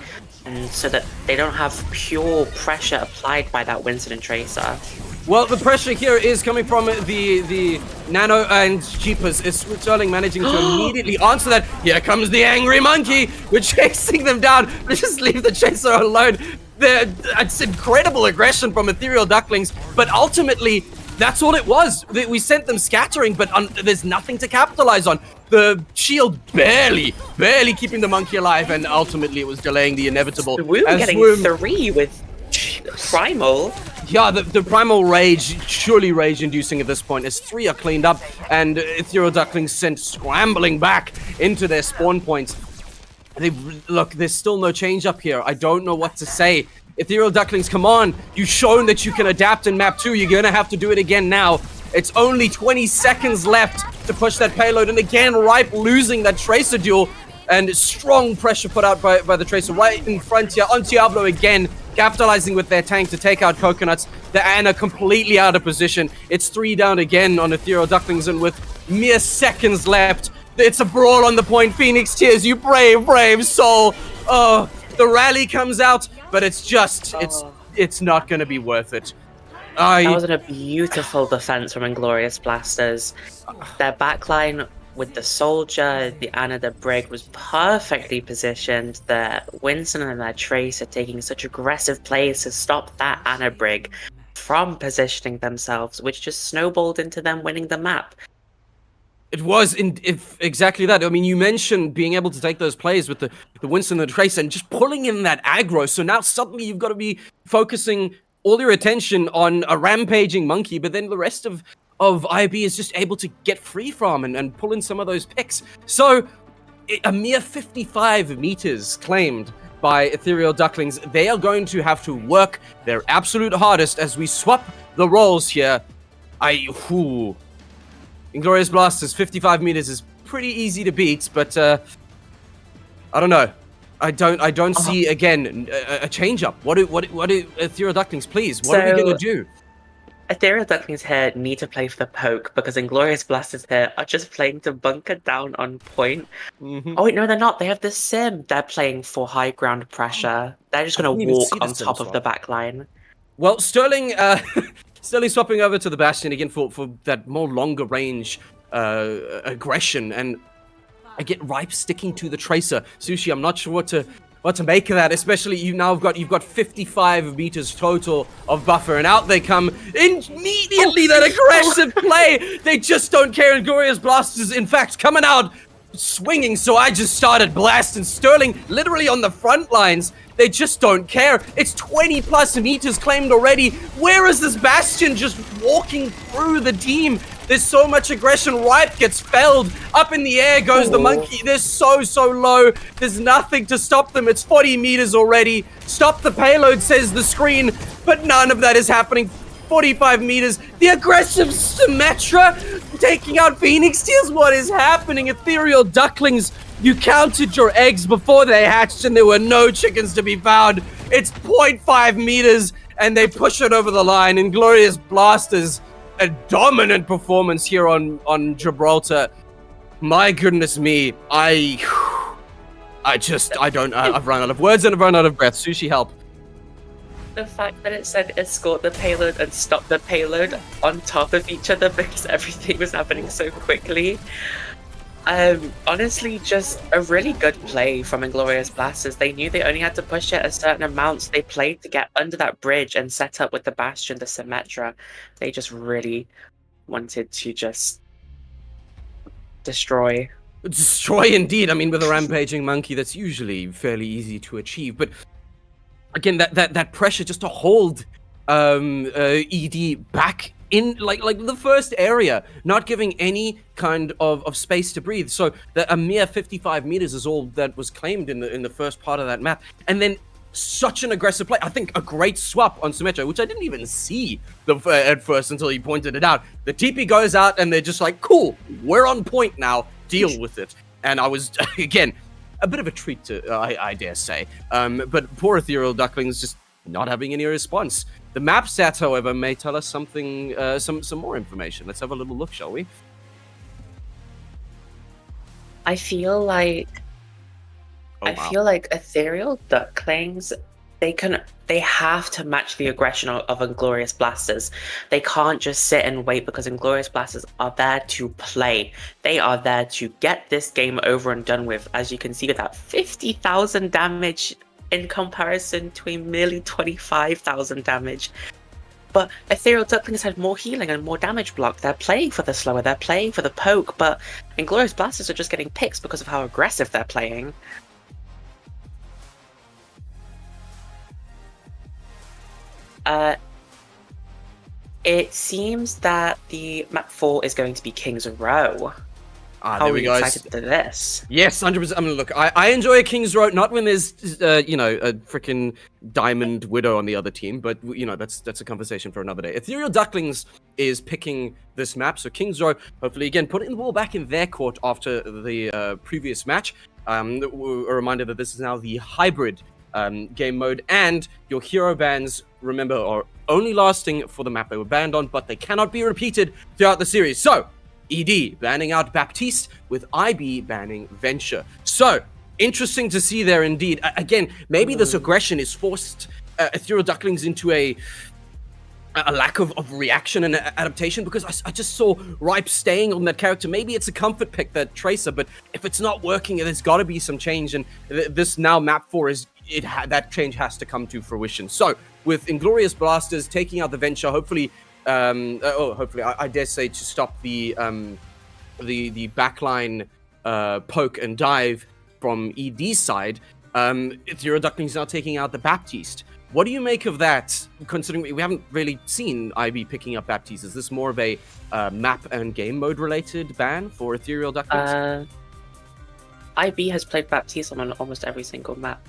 and so that they don't have pure pressure applied by that Winston and Tracer. Well, the pressure here is coming from the Nano and Jeepers. Is Sterling managing to immediately answer that? Here comes the angry monkey. We're chasing them down. Just leave the chaser alone. It's incredible aggression from Ethereal Ducklings, but ultimately, that's all it was. We sent them scattering, but there's nothing to capitalize on. The shield barely keeping the monkey alive, and ultimately it was delaying the inevitable. We're getting 3 with Primal. Yeah, the Primal Rage, surely rage-inducing at this point, as 3 are cleaned up, and Ethereal Ducklings sent scrambling back into their spawn points. Look, there's still no change up here. I don't know what to say. Ethereal Ducklings, come on. You've shown that you can adapt in map 2. You're going to have to do it again now. It's only 20 seconds left to push that payload. And again, Ripe losing that Tracer duel. And strong pressure put out by the Tracer right in front here. Ontiablo again, capitalizing with their tank to take out Coconuts. The Ana completely out of position. It's 3 down again on Ethereal Ducklings. And with mere seconds left, it's a brawl on the point. Phoenix Tears, you brave soul. Oh, the rally comes out, but it's just, it's not going to be worth it. That was a beautiful defense from Inglorious Blasters. Their backline with the Soldier, the Ana, the Brig was perfectly positioned. The Winston and their Tracer taking such aggressive plays to stop that Ana Brig from positioning themselves, which just snowballed into them winning the map. It was exactly that. I mean, you mentioned being able to take those plays with the Winston and the Tracer and just pulling in that aggro. So now suddenly you've got to be focusing all your attention on a rampaging monkey, but then the rest of IB is just able to get free from and pull in some of those picks. So a mere 55 meters claimed by Ethereal Ducklings. They are going to have to work their absolute hardest as we swap the roles here. Inglorious Blasters, 55 meters is pretty easy to beat, but I don't know. I don't see again a change up. What do Ethereal Ducklings, please? What are we gonna do? Ethereal Ducklings here need to play for the poke because Inglorious Blasters here are just playing to bunker down on point. Oh wait, no, they're not. They have the sim. They're playing for high ground pressure. They're just gonna walk on top of the backline. Well, Sterling. Sterling swapping over to the Bastion again for that more longer range aggression, and I get Ripe sticking to the Tracer. Sushi, I'm not sure what to make of that, especially you've got 55 meters total of buffer, and out they come immediately. That aggressive play, they just don't care. Inglorious Blasters, in fact, coming out swinging, so I just started blasting Sterling literally on the front lines. They just don't care. It's 20 plus meters claimed already. Where is this Bastion just walking through the team? There's so much aggression. Ripe gets felled. Up in the air goes the monkey. They're so low. There's nothing to stop them. It's 40 meters already. Stop the payload, says the screen, but none of that is happening. 45 meters. The aggressive Symmetra taking out Phoenix Tears. What is happening? Ethereal Ducklings, you counted your eggs before they hatched and there were no chickens to be found. It's 0.5 meters and they push it over the line. Inglorious Blasters, a dominant performance here on Gibraltar. My goodness me, I've run out of words and I've run out of breath. Sushi, help. The fact that it said escort the payload and stop the payload on top of each other because everything was happening so quickly. Honestly, just a really good play from Inglorious Blasters. They knew they only had to push it a certain amount, so they played to get under that bridge and set up with the Bastion, the Symmetra. They just really wanted to just destroy. Destroy indeed. I mean, with a rampaging monkey, that's usually fairly easy to achieve. But again, that pressure just to hold ED back in like the first area, not giving any kind of space to breathe. So a mere 55 meters is all that was claimed in the first part of that map, and then such an aggressive play. I think a great swap on Symmetra, which I didn't even see at first until he pointed it out. The TP goes out and they're just like, cool, we're on point now, deal with it. And I was, again, a bit of a treat to, I dare say. But poor Ethereal Ducklings just not having any response. The map stats, however, may tell us something, some more information. Let's have a little look, shall we? I feel like Ethereal Ducklings, they have to match the aggression of Inglorious Blasters. They can't just sit and wait because Inglorious Blasters are there to play. They are there to get this game over and done with. As you can see with that 50,000 damage in comparison to a merely 25,000 damage. But Ethereal Ducklings had more healing and more damage block. They're playing for the slower, they're playing for the poke, but Inglorious Blasters are just getting picks because of how aggressive they're playing. It seems that the map 4 is going to be King's Row. How there we go. Excited for this? Yes, 100%. I mean, look, I enjoy a King's Row, not when there's, a freaking Diamond Widow on the other team, but, that's a conversation for another day. Ethereal Ducklings is picking this map, so King's Row, hopefully, again, putting the ball back in their court after the previous match. A reminder that this is now the hybrid game mode, and your hero bans, remember, are only lasting for the map they were banned on, but they cannot be repeated throughout the series. So, ED banning out Baptiste, with IB banning Venture. So, interesting to see there indeed. Again, maybe this aggression is forced Ethereal Ducklings into a lack of reaction and adaptation, because I just saw Ripe staying on that character. Maybe it's a comfort pick, that Tracer, but if it's not working, there's got to be some change, and this now map 4 is that change has to come to fruition. So with Inglorious Blasters taking out the Venture, hopefully, I dare say, to stop the backline poke and dive from ED's side, Ethereal Ducklings now taking out the Baptiste. What do you make of that, considering we haven't really seen IB picking up Baptiste? Is this more of a map and game mode related ban for Ethereal Ducklings? IB has played Baptiste on almost every single map.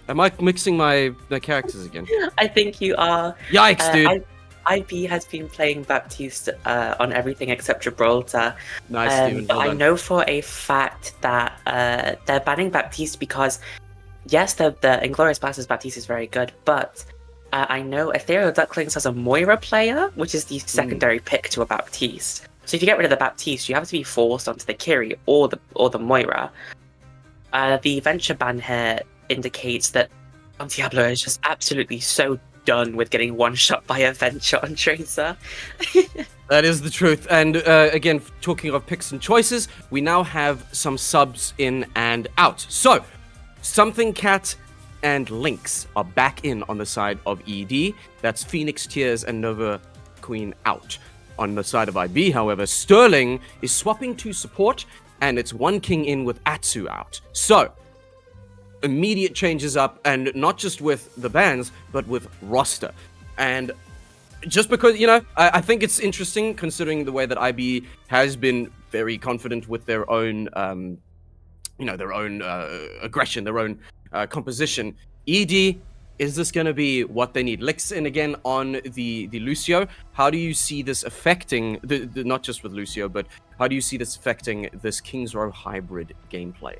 Am I mixing my characters again? I think you are. Yikes, dude. IB has been playing Baptiste on everything except Gibraltar. Nice, Steven. But I know for a fact that they're banning Baptiste because, yes, the Inglorious Blasters Baptiste is very good, but I know Ethereal Ducklings has a Moira player, which is the secondary pick to a Baptiste. So if you get rid of the Baptiste, you have to be forced onto the Kiri or the Moira. The Venture ban here indicates that Diablo is just absolutely so done with getting one shot by a Venture on Tracer. That is the truth. And again, talking of picks and choices, we now have some subs in and out. So, Something Cat and Lynx are back in on the side of ED. That's Phoenix Tears and Nova Queen out. On the side of IB, however, Sterling is swapping to support, and it's one king in with Atsu out. So, immediate changes up, and not just with the bans, but with roster. And just because, I think it's interesting, considering the way that IB has been very confident with their own, aggression, their own composition. ED Is this going to be what they need? Licks in again on the Lucio. How do you see this affecting, not just with Lucio, but how do you see this affecting this King's Row hybrid gameplay?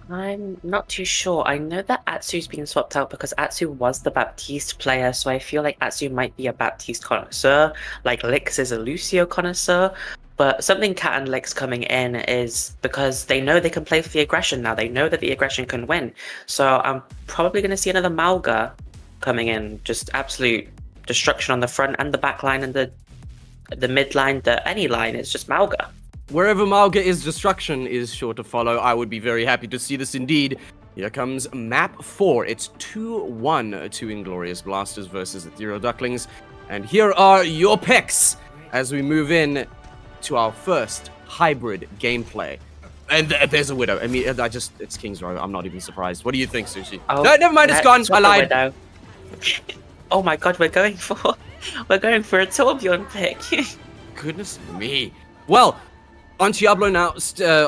I'm not too sure. I know that Atsu's been swapped out because Atsu was the Baptiste player, so I feel like Atsu might be a Baptiste connoisseur, like Lix is a Lucio connoisseur. But something Cat and Lix coming in is because they know they can play for the aggression now. They know that the aggression can win. So I'm probably going to see another Malga coming in. Just absolute destruction on the front and the back line and the mid line, any line. It's just Malga. Wherever Malga is, destruction is sure to follow. I would be very happy to see this indeed. Here comes map 4. It's 2-1 to Inglorious Blasters versus Ethereal Ducklings. And here are your picks as we move in to our first hybrid gameplay. And there's a Widow. I mean, it's King's Row. I'm not even surprised. What do you think, Sushi? Oh, no, never mind, it's gone. I lied. Widow. Oh my god, we're going for a Torbjorn pick. Goodness me. Well, on Diablo now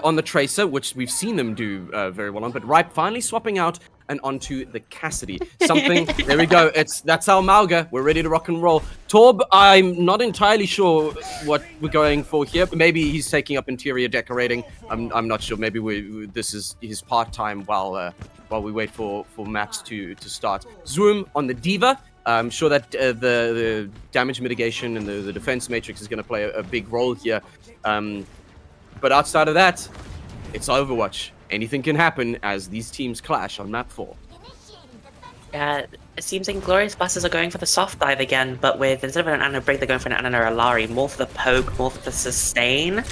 on the Tracer, which we've seen them do very well on, but Ripe finally swapping out and onto the Cassidy. Something, there we go, that's our Malga, we're ready to rock and roll. Torb, I'm not entirely sure what we're going for here, but maybe he's taking up interior decorating. I'm not sure, maybe this is his part-time while we wait for maps to start. Zoom on the Diva. I'm sure that the damage mitigation and the defense matrix is going to play a big role here. But outside of that, it's Overwatch. Anything can happen as these teams clash on map 4. Yeah, it seems Inglorious Blasters are going for the soft dive again, but instead of an Ana break, they're going for an Ana Alari. More for the poke, more for the sustain.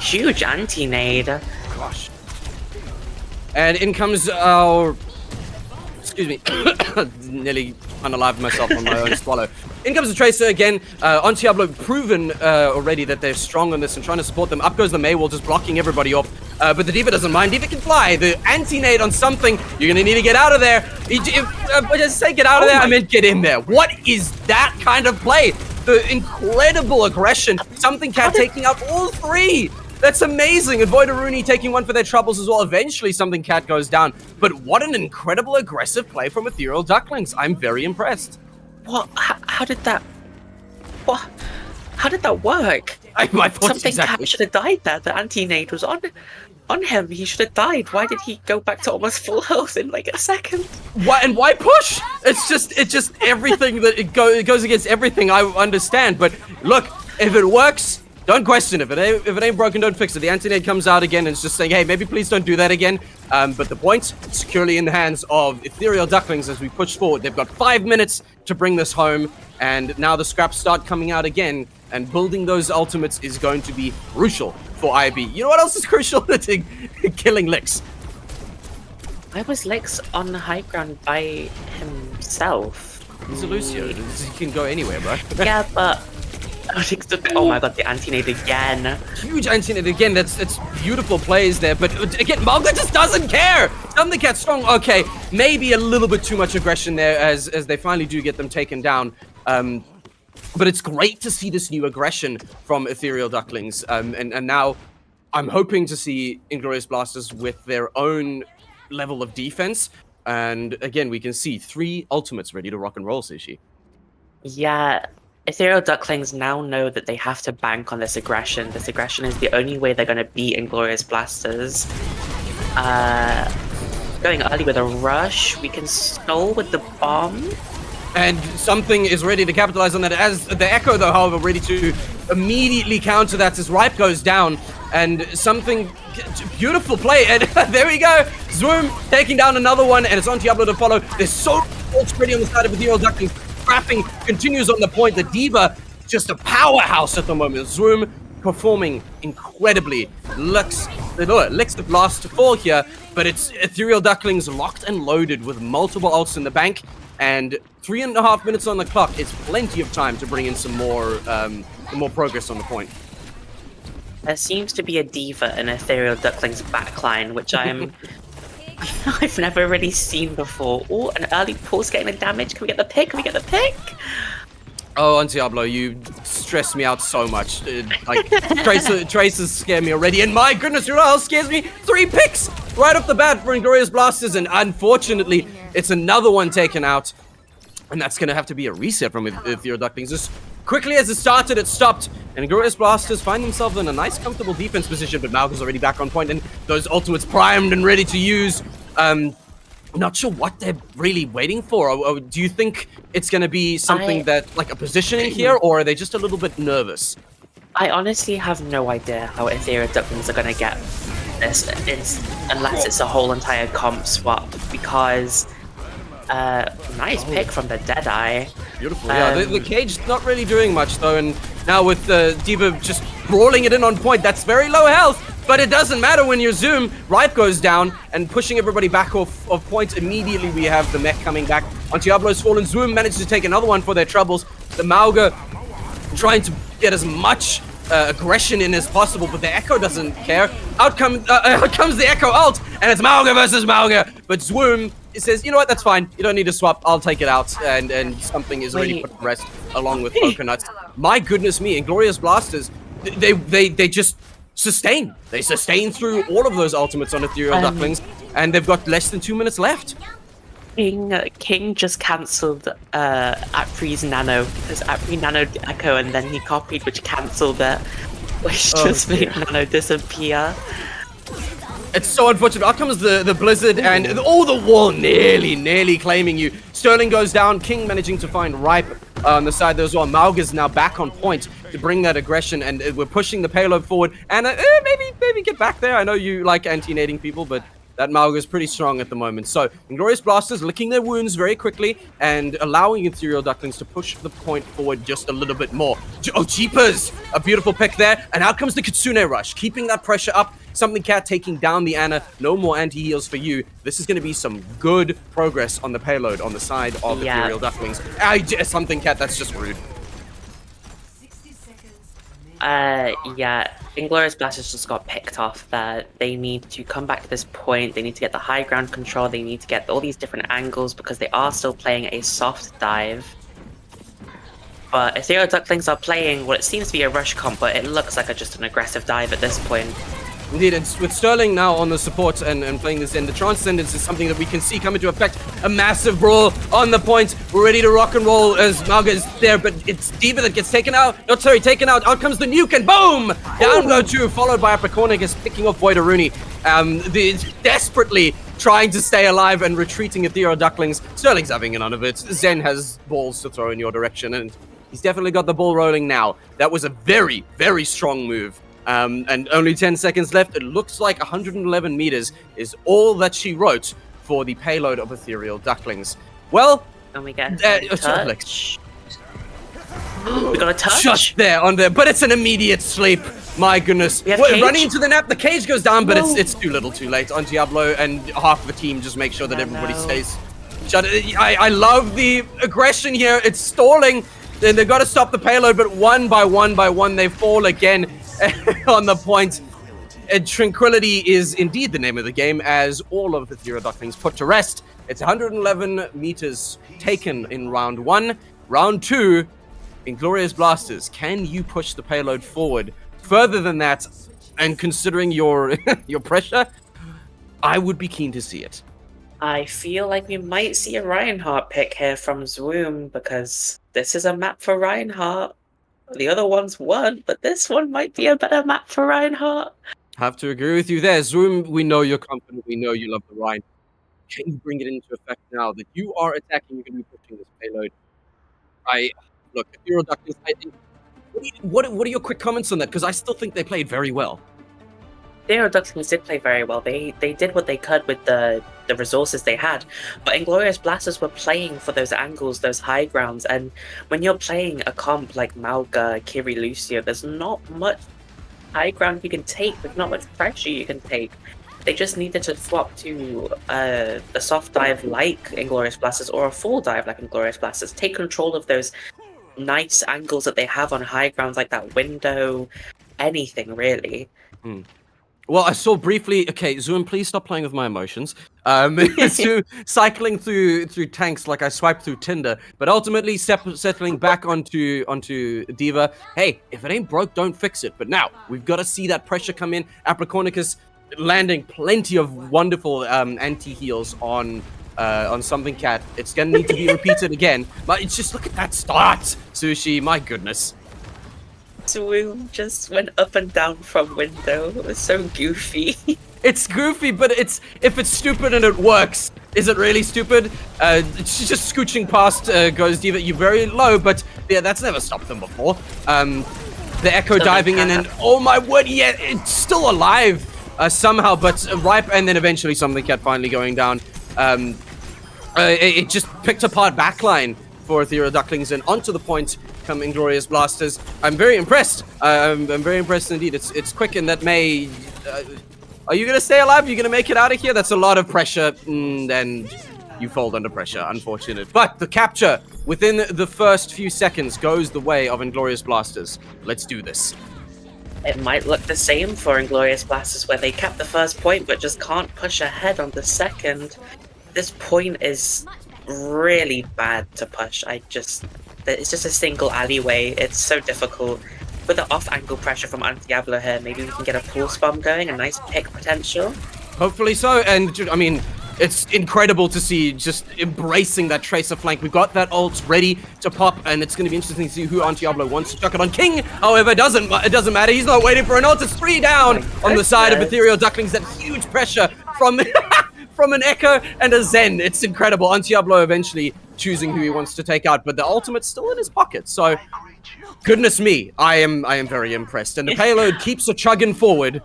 Huge anti-nade. Gosh. And in comes our... Excuse me. Nearly unalived myself on my own swallow. In comes the Tracer again. On Diablo, proven already that they're strong on this and trying to support them. Up goes the Maywall, just blocking everybody off. But the Diva doesn't mind. Diva can fly. The anti-nade on something. You're going to need to get out of there. Just say get out of there. I meant get in there. What is that kind of play? The incredible aggression. Something Cat taking out all three. That's amazing. And Voidaruni taking one for their troubles as well. Eventually, Something Cat goes down. But what an incredible aggressive play from Ethereal Ducklings. I'm very impressed. What? How did that... What? How did that work? My thoughts Something exactly. Cat should have died there. The anti-nade was on him. He should have died. Why did he go back to almost full health in like a second? Why push? It's just everything that it goes against everything I understand. But look, if it works, don't question it. If it ain't broken, don't fix it. The anti-nade comes out again and it's just saying, hey, maybe please don't do that again. But the points securely in the hands of Ethereal Ducklings as we push forward. They've got 5 minutes to bring this home, and now the scraps start coming out again. And building those ultimates is going to be crucial for IB. You know what else is crucial? Killing Lix. Why was Lix on the high ground by himself? He's a Lucio. He can go anywhere, bro. Yeah, but... Oh my god, the anti-nade again. Huge anti-nade again. That's beautiful plays there. But again, Malga just doesn't care. Something gets strong. Okay, maybe a little bit too much aggression there as they finally do get them taken down. But it's great to see this new aggression from Ethereal Ducklings. And now I'm hoping to see Inglorious Blasters with their own level of defense. And again, we can see 3 ultimates ready to rock and roll, Sushi. Yeah. Ethereal Ducklings now know that they have to bank on this aggression. This aggression is the only way they're going to beat Inglorious Blasters. Going early with a rush. We can stall with the bomb. And Something is ready to capitalize on that as the Echo, though, however, ready to immediately counter that as Ripe goes down. And Something... Beautiful play. And there we go. Zoom taking down another one. And it's on Diablo to follow. There's so much ready on the side of Ethereal Ducklings. Trapping continues on the point. The Diva, just a powerhouse at the moment. Zoom performing incredibly. Licks the blast to fall here, but it's Ethereal Ducklings locked and loaded with multiple ults in the bank, and 3.5 minutes on the clock is plenty of time to bring in some more progress on the point. There seems to be a Diva in Ethereal Ducklings backline, which I've never really seen before. Oh, an early pulse getting the damage. Can we get the pick? Can we get the pick? Oh, on Diablo, you stress me out so much. Tracers scare me already. And my goodness, you know what else scares me? 3 picks right off the bat for Inglorious Blasters. And unfortunately, It's another one taken out. And that's going to have to be a reset from Ethereal Ducklings. As quickly as it started, it stopped. And Glorious Blasters find themselves in a nice, comfortable defense position. But Malga's already back on point, and those ultimates primed and ready to use. Not sure what they're really waiting for. Or do you think it's going to be something that, like a positioning here, or are they just a little bit nervous? I honestly have no idea how Ethereal Ducklings are going to get this, unless it's a whole entire comp swap, because... nice pick from the Deadeye. Beautiful. Yeah, the cage not really doing much though, and now with Diva just brawling it in on point, that's very low health, but it doesn't matter when your Zoom. Ripe goes down and pushing everybody back off points. Immediately we have the mech coming back on Diablo's fallen. Zoom managed to take another one for their troubles. The Mauga trying to get as much aggression in as possible, but the Echo doesn't care. Out comes the Echo ult, and it's Mauga versus Mauga, but Zoom says, you know what, that's fine. You don't need to swap. I'll take it out. And something is already put to rest along with Coconuts. My goodness me, Inglorious Blasters, they just sustain. They sustain through all of those ultimates on Ethereal Ducklings, and they've got less than 2 minutes left. King just cancelled Apri's Nano, because Apri Nano Echo, and then he copied, which cancelled it, which just made Nano disappear. It's so unfortunate. Out comes the Blizzard, and the wall nearly claiming you. Sterling goes down. King managing to find Ripe on the side there as well. Mauga's now back on point to bring that aggression, and we're pushing the payload forward. And maybe get back there. I know you like anti-nading people, but that Mauga's pretty strong at the moment. So, Inglorious Blasters licking their wounds very quickly and allowing Ethereal Ducklings to push the point forward just a little bit more. Oh, Jeepers! A beautiful pick there. And out comes the Kitsune Rush, keeping that pressure up. Something Cat taking down the Ana. No more anti-heals for you. This is going to be some good progress on the payload on the side of Ethereal Ducklings. Something Cat, that's just rude. Yeah, Inglorious Blasters just got picked off that they need to come back to this point, they need to get the high ground control, they need to get all these different angles because they are still playing a soft dive. But Ethereal Ducklings are playing what it seems to be a rush comp, but it looks like just an aggressive dive at this point. Indeed, and with Sterling now on the support and playing this in, the Transcendence is something that we can see come into effect. A massive brawl on the point. We're ready to rock and roll as Mauga is there, but it's Diva that gets taken out. Not sorry, taken out. Out comes the nuke, and boom! Down go two, followed by Apricornicus picking off Voidaruni. Desperately trying to stay alive and retreating Ethereal Ducklings. Sterling's having none of it. Zen has balls to throw in your direction, and he's definitely got the ball rolling now. That was a very, very strong move. And only 10 seconds left. It looks like 111 meters is all that she wrote for the payload of Ethereal Ducklings. Well, and we get touch. We got a touch. Just there on there, but it's an immediate sleep. My goodness. Running into the nap, the cage goes down, but it's too little too late on Diablo, and half the team just make sure that everybody stays shut. I love the aggression here. It's stalling. They've got to stop the payload, but one by one, they fall again on the point. And tranquility is indeed the name of the game, as all of the Ethereal Ducklings put to rest. It's 111 meters taken in round one. Round two, Inglorious Blasters, can you push the payload forward further than that? And considering your your pressure, I would be keen to see it. I feel like we might see a Reinhardt pick here from Zoom, because this is a map for Reinhardt. The other ones weren't, but this one might be a better map for Reinhardt. Have to agree with you there. Zoom, we know you're confident, we know you love the Rhine. Can you bring it into effect now that you are attacking, you're going to be pushing this payload? Look, Ethereal Ducklings, what are your quick comments on that? Because I still think they played very well. Ethereal Ducklings did play very well. They did what they could with the resources they had. But Inglorious Blasters were playing for those angles, those high grounds. And when you're playing a comp like Mauga, Kiri, Lucio, there's not much high ground you can take. There's not much pressure you can take. They just needed to swap to a soft dive like Inglorious Blasters or a full dive like Inglorious Blasters. Take control of those nice angles that they have on high grounds like that window, anything really. Well, I saw briefly. Okay, Zoom, please stop playing with my emotions. Cycling through tanks like I swiped through Tinder, but ultimately settling back onto Diva. Hey, if it ain't broke, don't fix it. But now we've got to see that pressure come in. Apricornicus landing plenty of wonderful anti-heals on on something cat. It's gonna need to be repeated again. But it's just, look at that start, Sushi. My goodness. Swoon just went up and down from window. It was so goofy. It's goofy, but if it's stupid and it works, is it really stupid? It's just scooching past goes Diva. You're very low, but yeah, that's never stopped them before. The Echo diving in, and oh my word, yeah, it's still alive somehow, but Ripe, and then eventually Something Cat finally going down. It just picked apart backline for Ethereal Ducklings, and onto the point come Inglorious Blasters. I'm very impressed. I'm very impressed indeed. It's quick, and that may... are you gonna stay alive? Are you gonna make it out of here? That's a lot of pressure, and you fold under pressure, unfortunate. But the capture within the first few seconds goes the way of Inglorious Blasters. Let's do this. It might look the same for Inglorious Blasters, where they kept the first point but just can't push ahead on the second. This point is really bad to push. It's just a single alleyway. It's so difficult. With the off-angle pressure from Antiablo here, maybe we can get a pulse bomb going, a nice pick potential. Hopefully so, and I mean, it's incredible to see just embracing that Tracer flank. We've got that ult ready to pop, and it's going to be interesting to see who Antiablo wants to chuck it on. King, however, it doesn't matter. He's not waiting for an ult. It's 3 down on the side of Ethereal Ducklings. That huge pressure from from an Echo and a Zen. It's incredible. Antiablo eventually choosing who he wants to take out, but the ultimate's still in his pocket. So, goodness me, I am very impressed. And the payload keeps a chugging forward.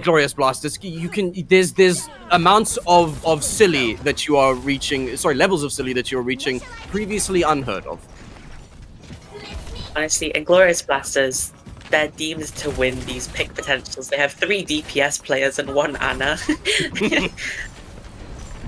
Glorious Blasters, there's amounts of silly that you are reaching, sorry, levels of silly that you're reaching previously unheard of. Honestly, Inglorious Blasters, they're deemed to win these pick potentials. They have 3 DPS players and 1 Ana.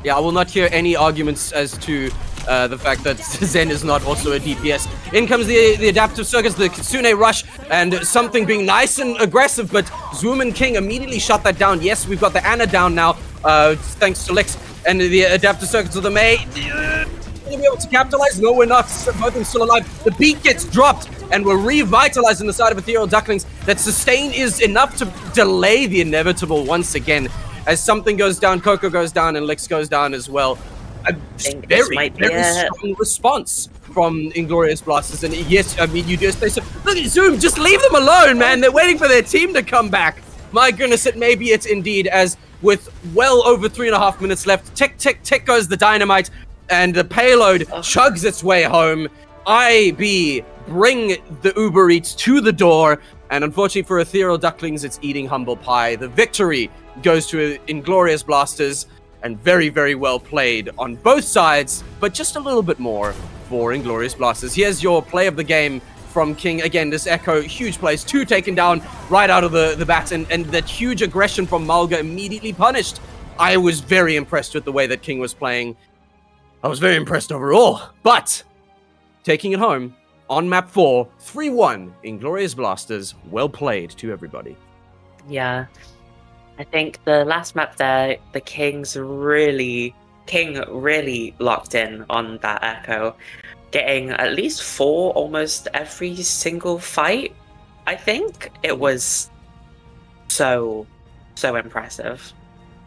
Yeah, I will not hear any arguments as to the fact that Zen is not also a DPS. In comes the adaptive circuits, the Kitsune rush, and something being nice and aggressive, but Zoom and King immediately shut that down. Yes, we've got the Ana down now, thanks to Lex, and the adaptive circuits of the May. Will be able to capitalize? No, we're not. Both of them still alive. The beat gets dropped, and we're revitalizing the side of Ethereal Ducklings. That sustain is enough to delay the inevitable once again. As something goes down, Coco goes down, and Lex goes down as well. A very strong response from Inglorious Blasters. And yes, I mean, you just say so. Look at Zoom, just leave them alone, man. They're waiting for their team to come back. My goodness, maybe it's indeed, as with well over 3.5 minutes left, tick, tick, tick goes the dynamite, and the payload chugs its way home. IB bring the Uber Eats to the door, and unfortunately for Ethereal Ducklings, it's eating humble pie. The victory goes to Inglorious Blasters, and very, very well played on both sides, but just a little bit more for Inglorious Blasters. Here's your play of the game from King. Again, this Echo, huge plays, 2 taken down right out of the bat, and that huge aggression from Malga immediately punished. I was very impressed with the way that King was playing. I was very impressed overall, but taking it home on map 4, 3-1, Inglorious Blasters. Well played to everybody. Yeah. I think the last map there, the King really locked in on that Echo, getting at least 4 almost every single fight. I think it was so impressive.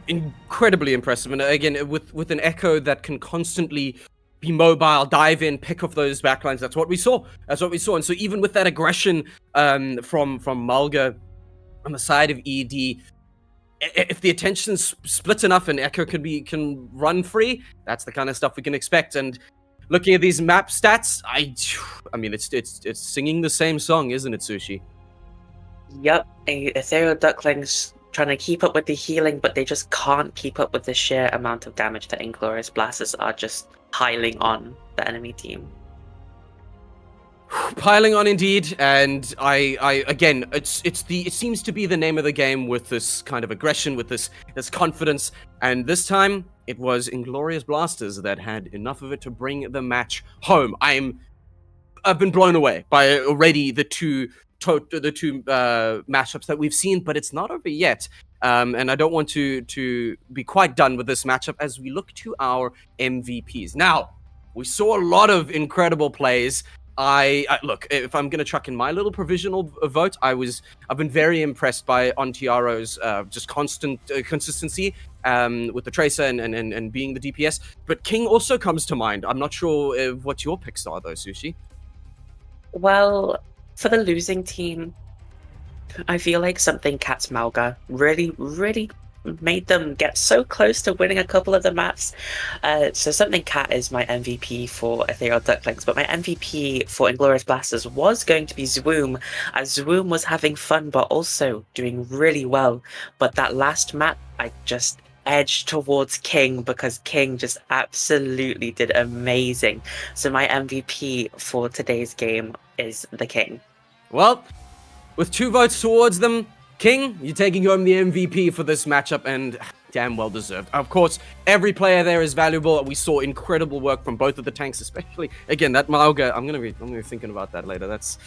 Incredibly impressive, and again, with an Echo that can constantly be mobile, dive in, pick off those backlines. That's what we saw. And so even with that aggression from Malga on the side of ED, if the attention's split enough and Echo can run free, that's the kind of stuff we can expect. And looking at these map stats, I mean, it's singing the same song, isn't it, Sushi? Yep, Ethereal Ducklings trying to keep up with the healing, but they just can't keep up with the sheer amount of damage that Inglorious Blasters are just piling on the enemy team. Piling on indeed, and I again, it seems to be the name of the game with this kind of aggression, with this confidence, and this time it was Inglorious Blasters that had enough of it to bring the match home. I've been blown away by already the two matchups that we've seen, but it's not over yet. And I don't want to be quite done with this matchup as we look to our MVPs. Now, we saw a lot of incredible plays. I look, if I'm gonna chuck in my little provisional vote, I've been very impressed by Ontiaro's just constant consistency with the Tracer and being the DPS. But King also comes to mind. I'm not sure what your picks are though, Sushi. Well, for the losing team, I feel like something Cat's Malga really, really made them get so close to winning a couple of the maps. So something Cat is my MVP for Ethereal Ducklings, but my MVP for Inglorious Blasters was going to be Zwoom, as Zwoom was having fun but also doing really well. But that last map, I just edged towards King because King just absolutely did amazing. So my MVP for today's game is the King. Well, with 2 votes towards them, King, you're taking home the MVP for this matchup, and damn well deserved. Of course, every player there is valuable. We saw incredible work from both of the tanks, especially, again, that Mauga. I'm gonna be thinking about that later. That's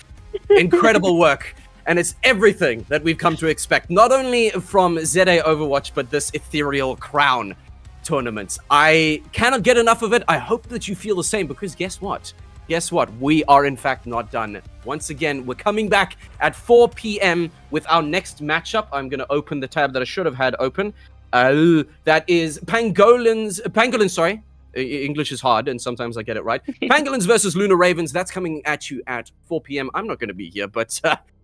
incredible work. And it's everything that we've come to expect, not only from ZA Overwatch, but this Ethereal Crown tournament. I cannot get enough of it. I hope that you feel the same, because guess what? Guess what? We are in fact not done. Once again, we're coming back at 4 p.m. with our next matchup. I'm going to open the tab that I should have had open. That is Pangolins, sorry. English is hard, and sometimes I get it right. Pangolins versus Lunar Ravens. That's coming at you at 4 p.m. I'm not going to be here, but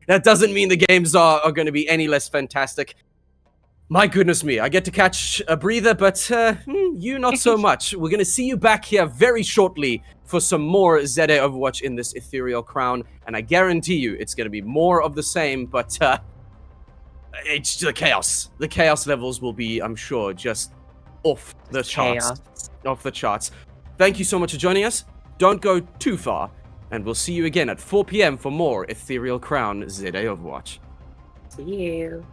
that doesn't mean the games are going to be any less fantastic. My goodness me, I get to catch a breather, but you not so much. We're going to see you back here very shortly for some more ZA Overwatch in this Ethereal Crown, and I guarantee you it's going to be more of the same, but it's the chaos. The chaos levels will be, I'm sure, just off the charts. Off the charts. Thank you so much for joining us. Don't go too far, and we'll see you again at 4 p.m. for more Ethereal Crown ZA Overwatch. See you.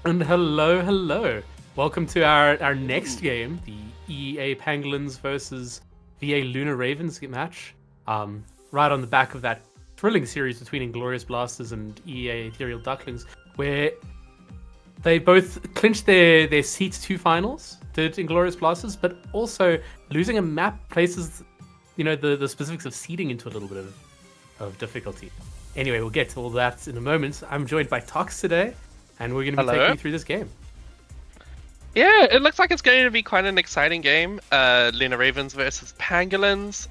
And hello. Welcome to our next game, the EA Pangolins versus VA Lunar Ravens match. Right on the back of that thrilling series between Inglorious Blasters and EA Ethereal Ducklings, where they both clinched their seats to finals, did Inglorious Blasters, but also losing a map places, the specifics of seeding into a little bit of difficulty. Anyway, we'll get to all that in a moment. I'm joined by Tox today, and we're going to be taking you through this game. Yeah, it looks like it's going to be quite an exciting game. Lunar Ravens versus Pangolins.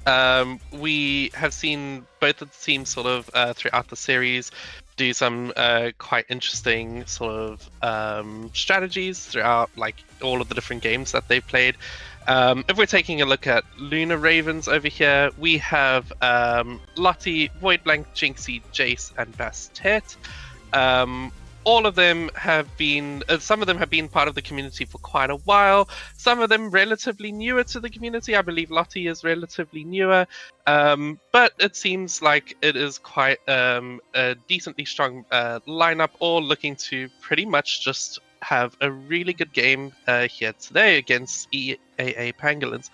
We have seen both of the teams sort of throughout the series do some quite interesting sort of strategies throughout like all of the different games that they've played. If we're taking a look at Lunar Ravens over here, we have Lottie, Voidblank, Jinxie, Jace, and Bastet. All of them have been, some of them have been part of the community for quite a while. Some of them relatively newer to the community. I believe Lottie is relatively newer. But it seems like it is quite a decently strong lineup, all looking to pretty much just have a really good game here today against EAA Pangolins.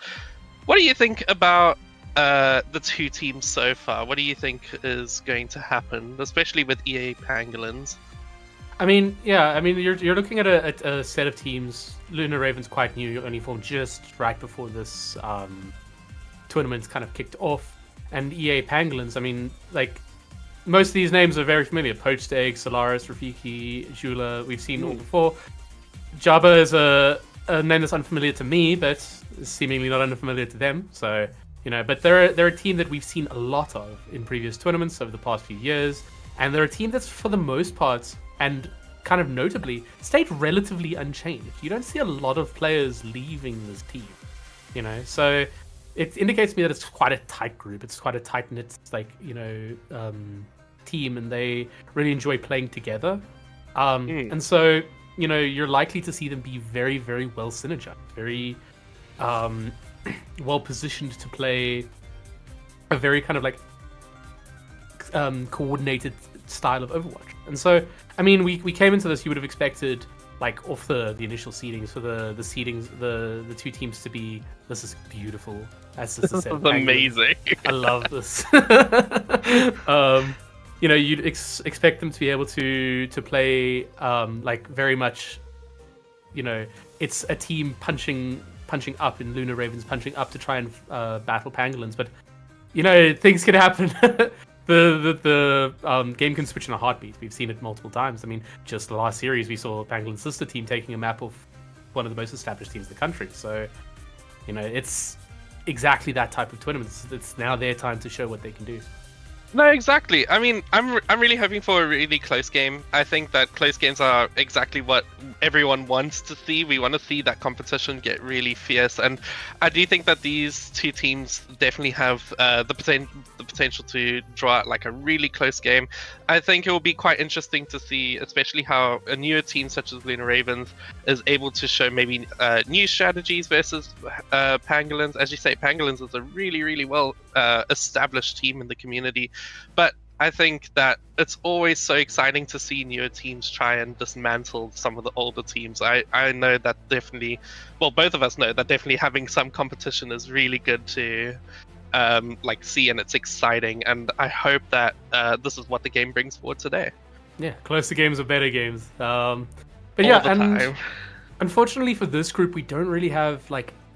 What do you think about the two teams so far? What do you think is going to happen, especially with EA Pangolins? You're looking at a set of teams. Lunar Ravens quite new, only formed just right before this tournament kind of kicked off. And EA Pangolins, most of these names are very familiar. Poached Egg, Solaris, Rafiki, Jula, we've seen all before. Jabba is a name that's unfamiliar to me, but seemingly not unfamiliar to them. So, but they're a team that we've seen a lot of in previous tournaments over the past few years. And they're a team that's, for the most part, and kind of notably, stayed relatively unchanged. You don't see a lot of players leaving this team, So it indicates to me that it's quite a tight group. It's quite a tight-knit, team, and they really enjoy playing together. And so, you're likely to see them be very, very well synergized, very well positioned to play a very kind of coordinated style of Overwatch. And so, we came into this, you would have expected, off the initial seedings for the seedings, the two teams to be, this is beautiful. As this is amazing. I love this. You'd expect them to be able to play very much, it's a team punching up, in Lunar Ravens punching up to try and battle Pangolins, but things can happen. The game can switch in a heartbeat. We've seen it multiple times. Just the last series we saw Pangolin's sister team taking a map off one of the most established teams in the country. So, it's exactly that type of tournament. It's now their time to show what they can do. No, exactly. I'm really hoping for a really close game. I think that close games are exactly what everyone wants to see. We want to see that competition get really fierce, and I do think that these two teams definitely have the potential to draw out a really close game. I think it will be quite interesting to see, especially how a newer team such as Lunar Ravens is able to show maybe new strategies versus Pangolins. As you say, Pangolins is a really, really well established team in the community. But I think that it's always so exciting to see newer teams try and dismantle some of the older teams. I know that definitely, well, both of us know that definitely having some competition is really good to see, and it's exciting. And I hope that this is what the game brings forward today. Yeah, closer games are better games. And unfortunately for this group, we don't really have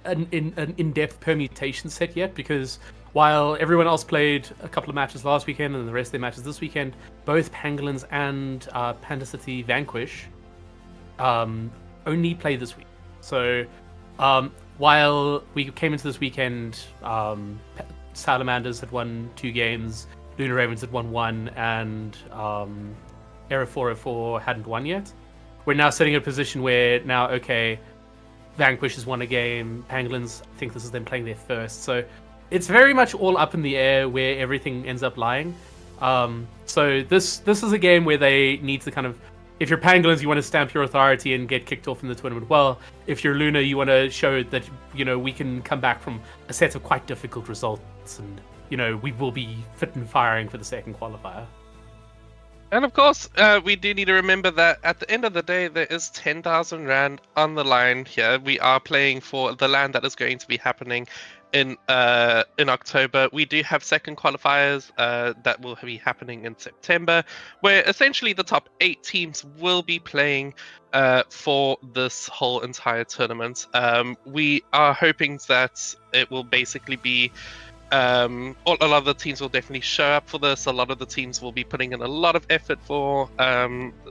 an in-depth permutation set yet, because while everyone else played a couple of matches last weekend and the rest of their matches this weekend, both Pangolins and Panda City Vanquish only play this week. So while we came into this weekend, Salamanders had won 2 games, Lunar Ravens had won 1, and Era 404 hadn't won yet. We're now sitting in a position where Vanquish has won a game, Pangolins, I think this is them playing their first. So it's very much all up in the air where everything ends up lying. So this is a game where they need to kind of, if you're Pangolins, you want to stamp your authority and get kicked off in the tournament. Well, if you're Luna, you want to show that we can come back from a set of quite difficult results, and we will be fit and firing for the second qualifier. And of course, we do need to remember that at the end of the day, there is 10,000 Rand on the line here. We are playing for the LAN that is going to be happening in October. We do have second qualifiers that will be happening in September, where essentially the top 8 teams will be playing for this whole entire tournament. We are hoping that it will basically be a lot of the teams will definitely show up for this. A lot of the teams will be putting in a lot of effort for,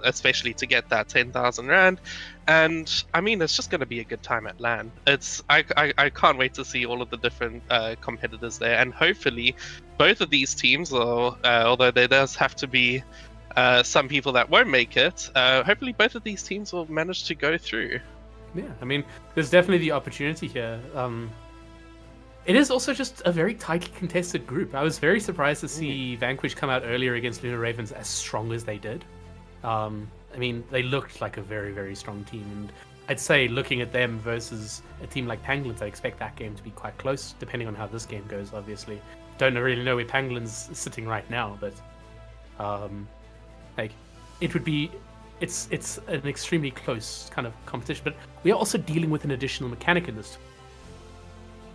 especially to get that 10,000 Rand. And I mean, it's just going to be a good time at LAN. I can't wait to see all of the different competitors there. And hopefully, both of these teams, although there does have to be some people that won't make it, hopefully both of these teams will manage to go through. Yeah, I mean, there's definitely the opportunity here. It is also just a very tightly contested group. I was very surprised to see Vanquish come out earlier against Lunar Ravens as strong as they did. I mean, they looked like a very, very strong team. And I'd say looking at them versus a team like Pangolins, I expect that game to be quite close, depending on how this game goes, obviously. Don't really know where Pangolins is sitting right now, but like, it would be... It's an extremely close kind of competition, but we are also dealing with an additional mechanic in this.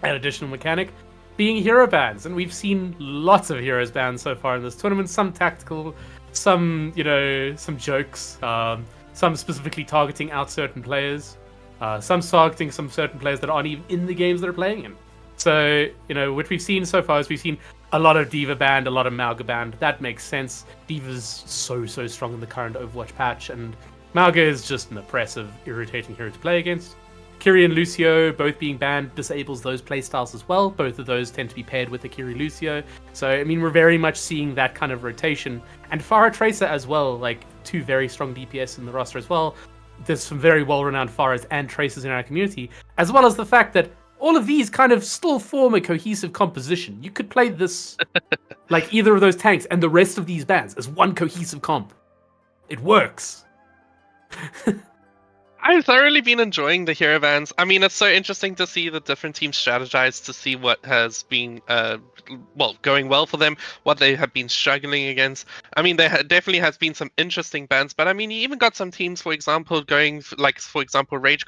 An additional mechanic being hero bans, and we've seen lots of heroes banned so far in this tournament. Some tactical, some some jokes, some specifically targeting out certain players, some targeting some certain players that aren't even in the games that are playing in. So what we've seen so far is we've seen a lot of Diva banned, a lot of Mauga banned. That makes sense. Diva's so strong in the current Overwatch patch, and Mauga is just an oppressive, irritating hero to play against. Kiri and Lucio both being banned disables those playstyles as well. Both of those tend to be paired with the Kiri Lucio. So, I mean, we're very much seeing that kind of rotation. And Pharah Tracer as well, like 2 very strong DPS in the roster as well. There's some very well-renowned Pharahs and Tracers in our community, as well as the fact that all of these kind of still form a cohesive composition. You could play this like either of those tanks and the rest of these bans as one cohesive comp. It works. I've thoroughly been enjoying the hero bans. I mean, it's so interesting to see the different teams strategize, to see what has been, going well for them, what they have been struggling against. I mean, there definitely has been some interesting bans, but I mean, you even got some teams, for example, for example, Rage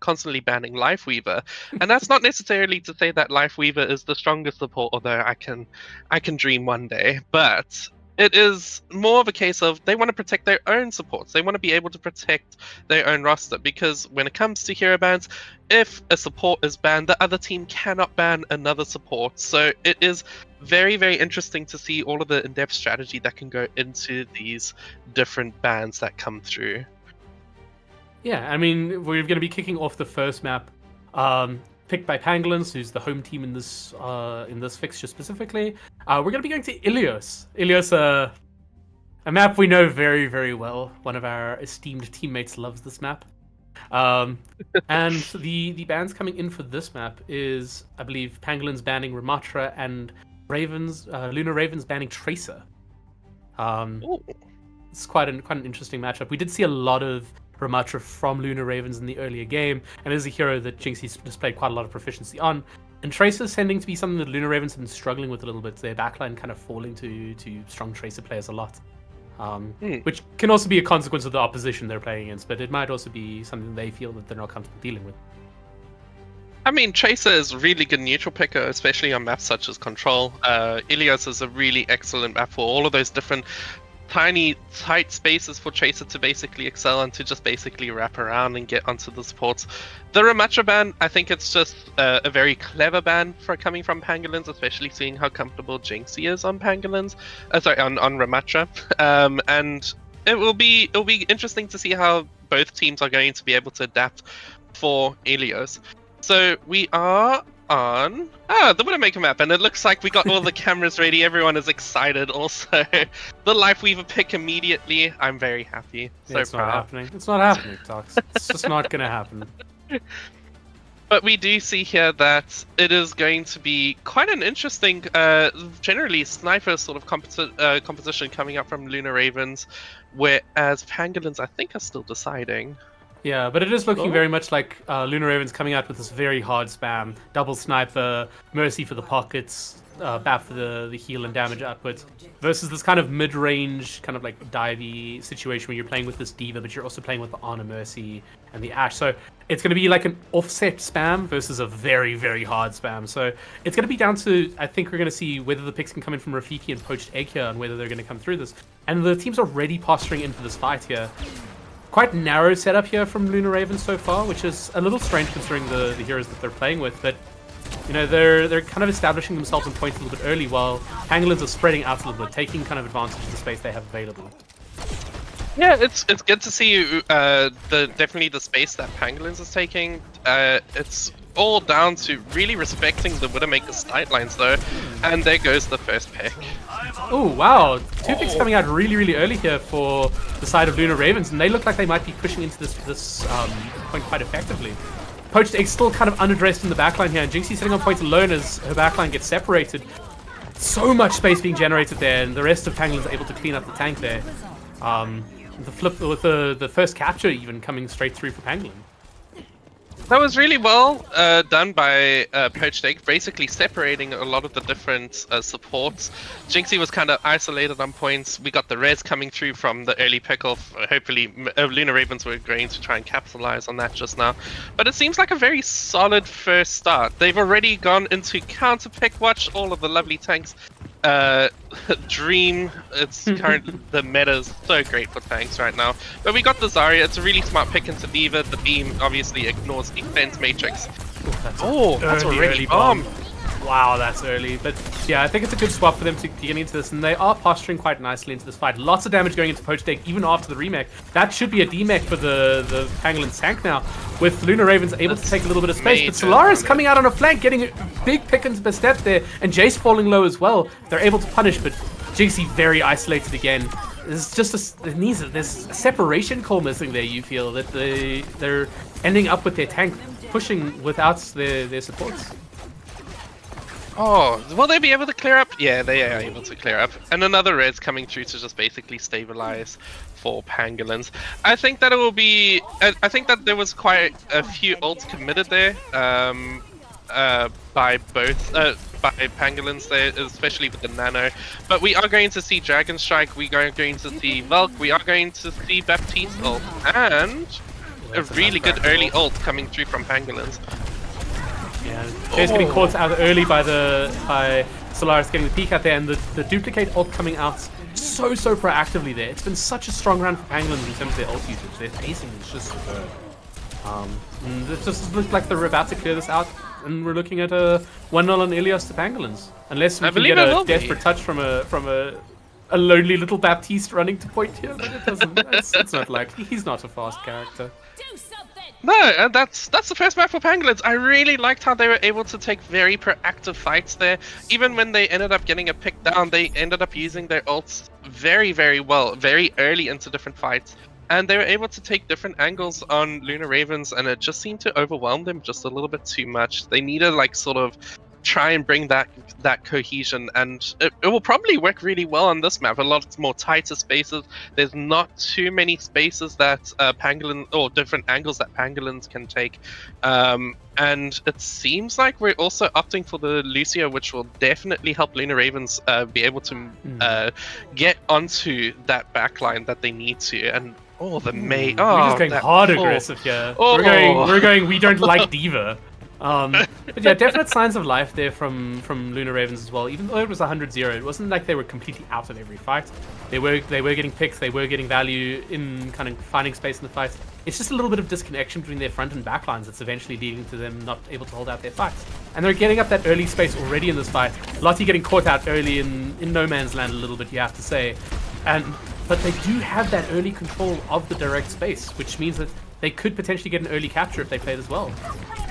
constantly banning Lifeweaver, and that's not necessarily to say that Lifeweaver is the strongest support, although I can dream one day, but it is more of a case of they want to protect their own supports. They want to be able to protect their own roster, because when it comes to hero bans, if a support is banned, the other team cannot ban another support. So it is very, very interesting to see all of the in-depth strategy that can go into these different bans that come through. Yeah, I mean, we're going to be kicking off the first map. Picked by Pangolins, who's the home team in this fixture specifically. We're going to be going to Ilios. Ilios, a map we know very, very well. One of our esteemed teammates loves this map. And the bans coming in for this map is, I believe, Pangolins banning Ramatra and Lunar Ravens banning Tracer. It's quite an interesting matchup. We did see a lot of Ramatra from Lunar Ravens in the earlier game, and is a hero that Jinxie's displayed quite a lot of proficiency on. And Tracer's tending to be something that Lunar Ravens have been struggling with a little bit. Their backline kind of falling to strong Tracer players a lot. Which can also be a consequence of the opposition they're playing against, but it might also be something they feel that they're not comfortable dealing with. I mean, Tracer is a really good neutral picker, especially on maps such as Control. Ilios is a really excellent map for all of those different tiny, tight spaces for Tracer to basically excel and to just basically wrap around and get onto the supports. The Ramatra ban, I think it's just a very clever ban for coming from Pangolins, especially seeing how comfortable Jinxie is on Pangolins. On Ramatra. And it will be interesting to see how both teams are going to be able to adapt for Ilios. So we are on the Widowmaker map, and it looks like we got all the cameras ready. Everyone is excited. Also, the Lifeweaver pick immediately. I'm very happy. So it's proud. not happening. It's not happening, Tox. It's just not going to happen. But we do see here that it is going to be quite an interesting, generally sniper sort of composition coming up from Lunar Ravens, whereas Pangolins, I think, are still deciding. Yeah, but it is looking very much like Lunar Ravens coming out with this very hard spam. Double sniper, Mercy for the pockets, BAP for the heal and damage output. Versus this kind of mid-range, kind of like divey situation where you're playing with this D.Va, but you're also playing with the Honor Mercy and the Ashe. So it's going to be like an offset spam versus a very, very hard spam. So it's going to be down to, I think we're going to see whether the picks can come in from Rafiki and Poached Egg here and whether they're going to come through this. And the team's already posturing into this fight here. Quite narrow setup here from Lunar Ravens so far, which is a little strange considering the heroes that they're playing with. But you know, they're kind of establishing themselves on points a little bit early, while Pangolins are spreading out a little bit, taking kind of advantage of the space they have available. Yeah, it's good to see definitely the space that Pangolins is taking. It's all down to really respecting the Widowmaker's sidelines though, and there goes the first pick. Oh wow, 2 picks coming out really, really early here for the side of Lunar Ravens, and they look like they might be pushing into this point quite effectively. Poached Egg still kind of unaddressed in the backline here, and Jinxie sitting on point alone as her backline gets separated. So much space being generated there, and the rest of Pangolins are able to clean up the tank there. The flip with the first capture even coming straight through for Pangolin. That was really well done by Poached Egg, basically separating a lot of the different supports. Jinxie was kind of isolated on points. We got the res coming through from the early pick-off. Hopefully, Lunar Ravens were going to try and capitalize on that just now. But it seems like a very solid first start. They've already gone into counter-pick. Watch all of the lovely tanks. Dream, it's current. The meta is so great for tanks right now. But we got the Zarya. It's a really smart pick into D.Va. The beam obviously ignores defense matrix. That's already bomb. Wow, that's early. But yeah, I think it's a good swap for them to get into this, and they are posturing quite nicely into this fight. Lots of damage going into Poached Egg even after the remake. That should be a demech for the Pangolin's tank now, with Lunar Ravens able to take a little bit of space. But Solaris coming out on a flank, getting a big pick into the step there, and Jace falling low as well. They're able to punish, but Jinxie very isolated again. There's just there's a separation call missing there. You feel that they're ending up with their tank pushing without their supports. Oh, will they be able to clear up? Yeah, they are able to clear up. And another res coming through to just basically stabilize for Pangolins. I think that it will be... I think that there was quite a few ults committed there by both... by Pangolins there, especially with the Nano. But we are going to see Dragon Strike, we are going to see Valk, we are going to see Baptiste ult, and a really good early ult coming through from Pangolins. Yeah, Jay's getting caught out early by Solaris getting the peek out there, and the duplicate ult coming out so proactively there. It's been such a strong round for Pangolins in terms of their ult usage. Their pacing is just superb. And it just looks like they're about to clear this out, and we're looking at a 1-0 on Ilios to Pangolins. Unless we can get a desperate touch from a lonely little Baptiste running to point here, but it doesn't. It's not likely. He's not a fast character. No, and that's the first map for Pangolins. I really liked how they were able to take very proactive fights there. Even when they ended up getting a pick down, they ended up using their ults very well, very early into different fights. And they were able to take different angles on Lunar Ravens, and it just seemed to overwhelm them just a little bit too much. They needed like sort of try and bring that cohesion, and it will probably work really well on this map. A lot more tighter spaces. There's not too many spaces that Pangolin, or different angles that Pangolins can take, and it seems like we're also opting for the Lucio, which will definitely help Lunar Ravens be able to get onto that backline that they need to. And the Mei. We're just going hard aggressive here. We're going. We don't like D.Va. But yeah, definite signs of life there from Lunar Ravens as well. Even though it was 100-0, it wasn't like they were completely out of every fight. They were getting picks, they were getting value in kind of finding space in the fights. It's just a little bit of disconnection between their front and back lines that's eventually leading to them not able to hold out their fights. And they're getting up that early space already in this fight. Lottie getting caught out early in no man's land a little bit, you have to say. But they do have that early control of the direct space, which means that they could potentially get an early capture if they play this well.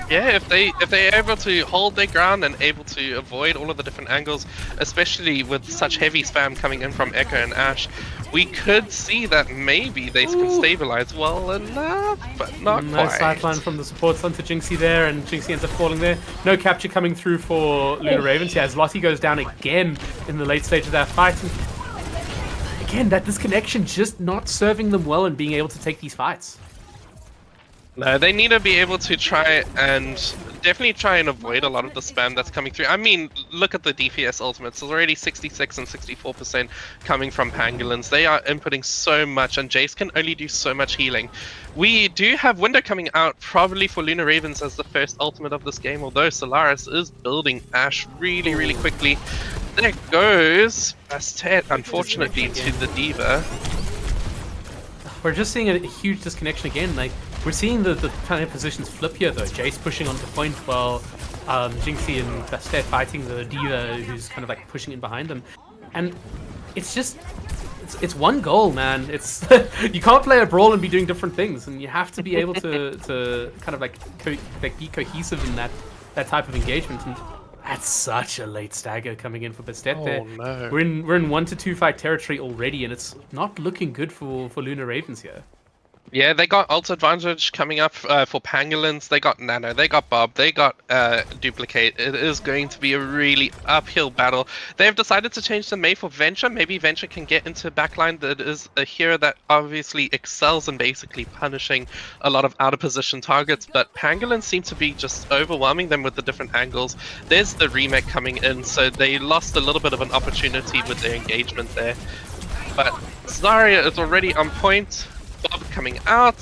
Yeah, if they're able to hold their ground and able to avoid all of the different angles, especially with such heavy spam coming in from Echo and Ashe, we could see that maybe they can stabilize well enough, but not quite. Nice sideline from the supports onto Jinxie there, and Jinxie ends up falling there. No capture coming through for Lunar Ravens. Yeah, as Lottie goes down again in the late stage of that fight. And again, that disconnection just not serving them well and being able to take these fights. No, they need to be able to try and definitely try and avoid a lot of the spam that's coming through. I mean, look at the DPS ultimates. There's already 66 and 64% coming from Pangolins. They are inputting so much, and Jace can only do so much healing. We do have Window coming out, probably for Lunar Ravens as the first ultimate of this game, although Solaris is building Ashe really, really quickly. There goes Bastet, unfortunately, to the D.Va. We're just seeing a huge disconnection again. Like, we're seeing the kind of positions flip here, though. Jace pushing onto point while Jinxie and Bastet fighting the D.Va, who's kind of like pushing in behind them. And it's just... It's one goal, man. It's you can't play a brawl and be doing different things, and you have to be able to kind of like be cohesive in that type of engagement. And that's such a late stagger coming in for Bastet there. No. We're in 1 to 2 fight territory already, and it's not looking good for Lunar Ravens here. Yeah, they got ult advantage coming up for Pangolins. They got Nano, they got Bob, they got Duplicate. It is going to be a really uphill battle. They have decided to change the Mei for Venture. Maybe Venture can get into backline. That is a hero that obviously excels in basically punishing a lot of out of position targets, but Pangolins seem to be just overwhelming them with the different angles. There's the remake coming in, so they lost a little bit of an opportunity with their engagement there. But Zarya is already on point. Bob coming out.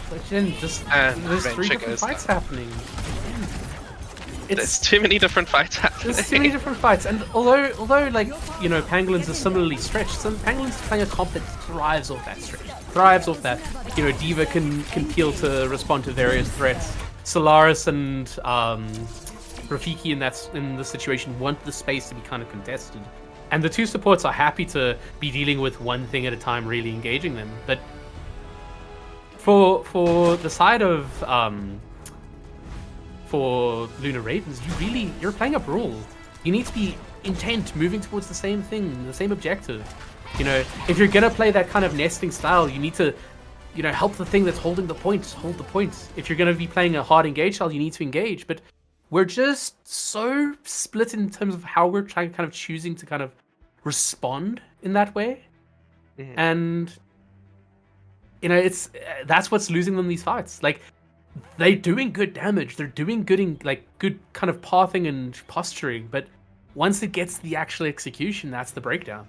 But then there's Venture 3 different goes fights down. happening. There's too many different fights happening. There's too many different fights, and although like, you know, Pangolins are similarly stretched, some Pangolins are playing a comp that thrives off that stretch, thrives off that. You know, D.Va can peel to respond to various threats. Solaris and Rafiki in the situation want the space to be kind of contested, and the two supports are happy to be dealing with one thing at a time, really engaging them. But for the side of for Lunar Ravens, you're playing a brawl. You need to be intent, moving towards the same thing, the same objective. You know, if you're gonna play that kind of nesting style, you need to, you know, help the thing that's holding the point, hold the point. If you're gonna be playing a hard engage style, you need to engage. But we're just so split in terms of how we're trying, kind of choosing to kind of respond in that way. Mhm. And, you know, that's what's losing them these fights. Like, they're doing good damage, they're doing good kind of pathing and posturing, but once it gets the actual execution, that's the breakdown.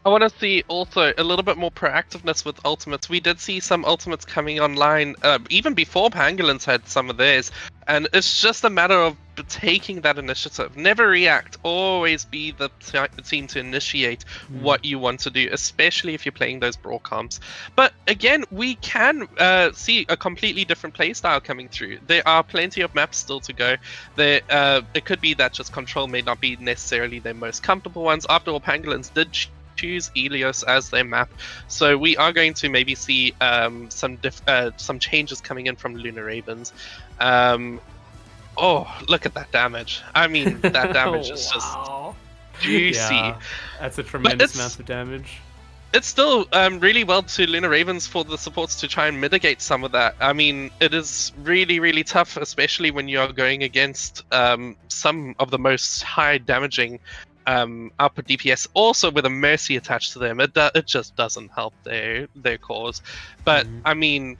I want to see also a little bit more proactiveness with ultimates. We did see some ultimates coming online even before Pangolins had some of theirs, and it's just a matter of taking that initiative. Never react, always be the team to initiate what you want to do, especially if you're playing those brawl comps. But again, we can see a completely different playstyle coming through. There are plenty of maps still to go. It could be that just Control may not be necessarily their most comfortable ones. After all, Pangolins did choose Elios as their map, so we are going to maybe see some changes coming in from Lunar Ravens. Oh, look at that damage! I mean, that damage is just juicy. Yeah, that's a tremendous amount of damage. It's still really well to Lunar Ravens for the supports to try and mitigate some of that. I mean, it is really, really tough, especially when you are going against some of the most high damaging output DPS, also with a Mercy attached to them. It just doesn't help their cause. But I mean,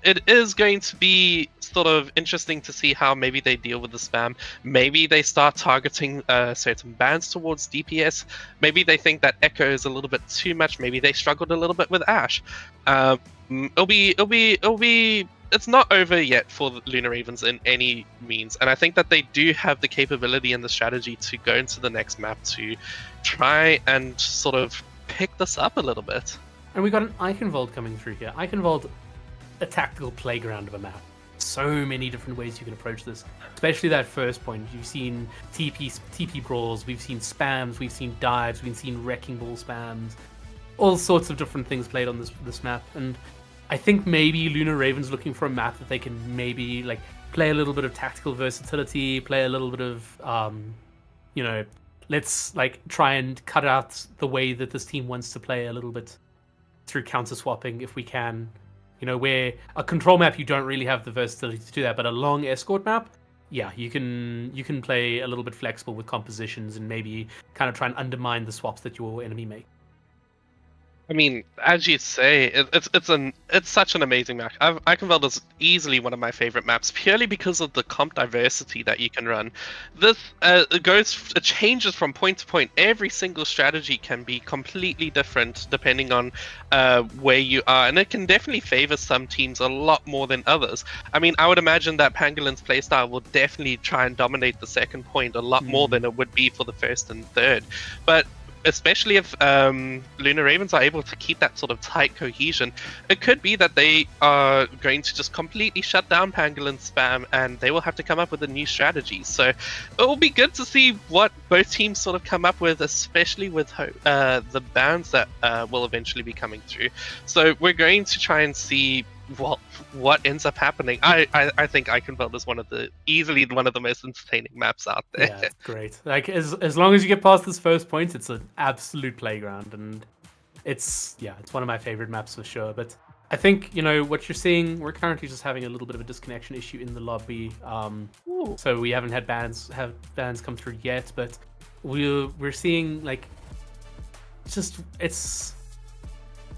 it is going to be sort of interesting to see how maybe they deal with the spam. Maybe they start targeting certain bans towards DPS. Maybe they think that Echo is a little bit too much. Maybe they struggled a little bit with Ashe. It'll be. It's not over yet for the Lunar Ravens in any means, and I think that they do have the capability and the strategy to go into the next map to try and sort of pick this up a little bit. And we got an Eichenwald coming through here. Eichenwald, a tactical playground of a map. So many different ways you can approach this, especially that first point. You've seen TP brawls, we've seen spams, we've seen dives, we've seen wrecking ball spams, all sorts of different things played on this map. And I think maybe Lunar Ravens looking for a map that they can maybe like play a little bit of tactical versatility, play a little bit of you know, let's like try and cut out the way that this team wants to play a little bit through counter swapping if we can. You know, where a control map you don't really have the versatility to do that, but a long escort map, yeah, you can play a little bit flexible with compositions and maybe kind of try and undermine the swaps that your enemy make. I mean, as you say, it's such an amazing map. Eichenfeld is easily one of my favorite maps purely because of the comp diversity that you can run. This it changes from point to point. Every single strategy can be completely different depending on where you are, and it can definitely favor some teams a lot more than others. I mean, I would imagine that Pangolin's playstyle will definitely try and dominate the second point a lot more than it would be for the first and third, but especially if Lunar Ravens are able to keep that sort of tight cohesion, it could be that they are going to just completely shut down Pangolin spam, and they will have to come up with a new strategy. So it will be good to see what both teams sort of come up with, especially with the bans that will eventually be coming through. So we're going to try and see what ends up happening. I think Eichenfeld is easily one of the most entertaining maps out there. Yeah, it's great. Like as long as you get past this first point, it's an absolute playground, and it's one of my favorite maps for sure. But I think what you're seeing, we're currently just having a little bit of a disconnection issue in the lobby. So we haven't had bans come through yet, but we're seeing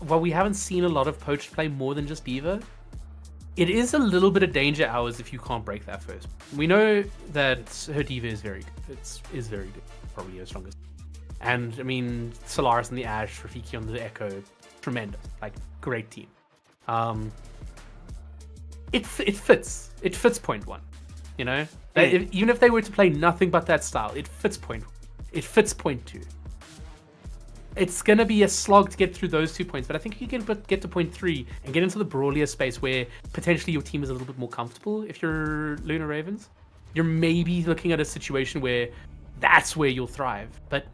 while we haven't seen a lot of poached play more than just D.Va, it is a little bit of danger hours if you can't break that first. We know that her D.Va is very good. Is very good, probably her strongest. And I mean, Solaris on the Ashe, Rafiki on the Echo, tremendous, great team. It fits. It fits point one. Even if they were to play nothing but that style, it fits point. It fits point two. It's going to be a slog to get through those 2 points, but I think you can get to point 3 and get into the brawlier space where potentially your team is a little bit more comfortable if you're Lunar Ravens. You're maybe looking at a situation where that's where you'll thrive, but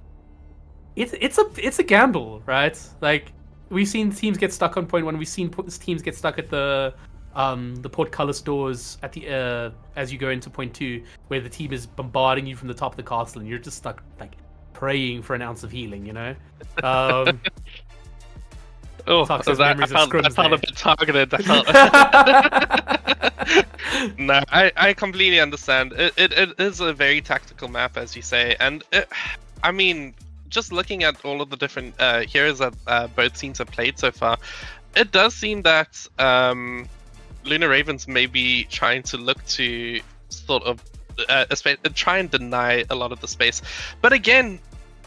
it's a gamble, right? We've seen teams get stuck on point 1. We've seen teams get stuck at the portcullis doors at the as you go into point 2, where the team is bombarding you from the top of the castle and you're just stuck praying for an ounce of healing, Oh, I felt a bit targeted. No, I completely understand. It is a very tactical map, as you say, and I mean, just looking at all of the different heroes that both teams have played so far, it does seem that Lunar Ravens may be trying to look to sort of try and deny a lot of the space. But again,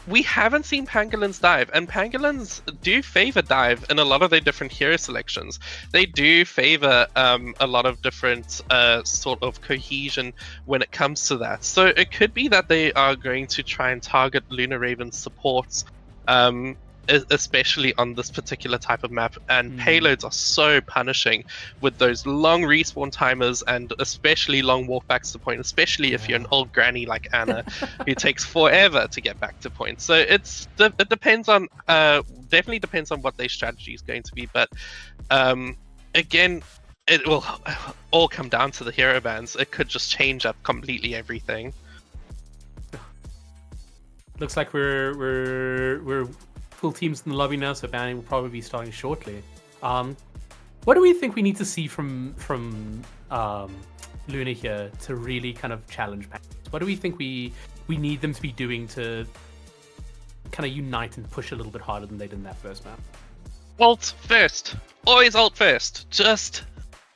we haven't seen Pangolins dive, and Pangolins do favor dive in a lot of their different hero selections. They do favor a lot of different sort of cohesion when it comes to that. So it could be that they are going to try and target Lunar Raven's supports, especially on this particular type of map, and payloads are so punishing with those long respawn timers and especially long walkbacks to point, especially if you're an old granny like Anna who takes forever to get back to point. So it depends on definitely depends on what their strategy is going to be, but again, it will all come down to the hero bans. It could just change up completely everything. Looks like we're full teams in the lobby now, so banning will probably be starting shortly. What do we think we need to see from Luna here to really kind of challenge Pangs? What do we think we need them to be doing to kind of unite and push a little bit harder than they did in that first map? Ult first. Always ult first. Just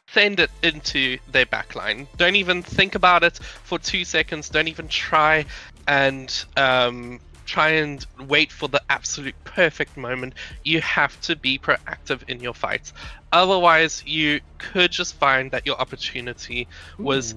send it into their backline. Don't even think about it for 2 seconds. Don't even try and wait for the absolute perfect moment. You have to be proactive in your fights. Otherwise, you could just find that your opportunity is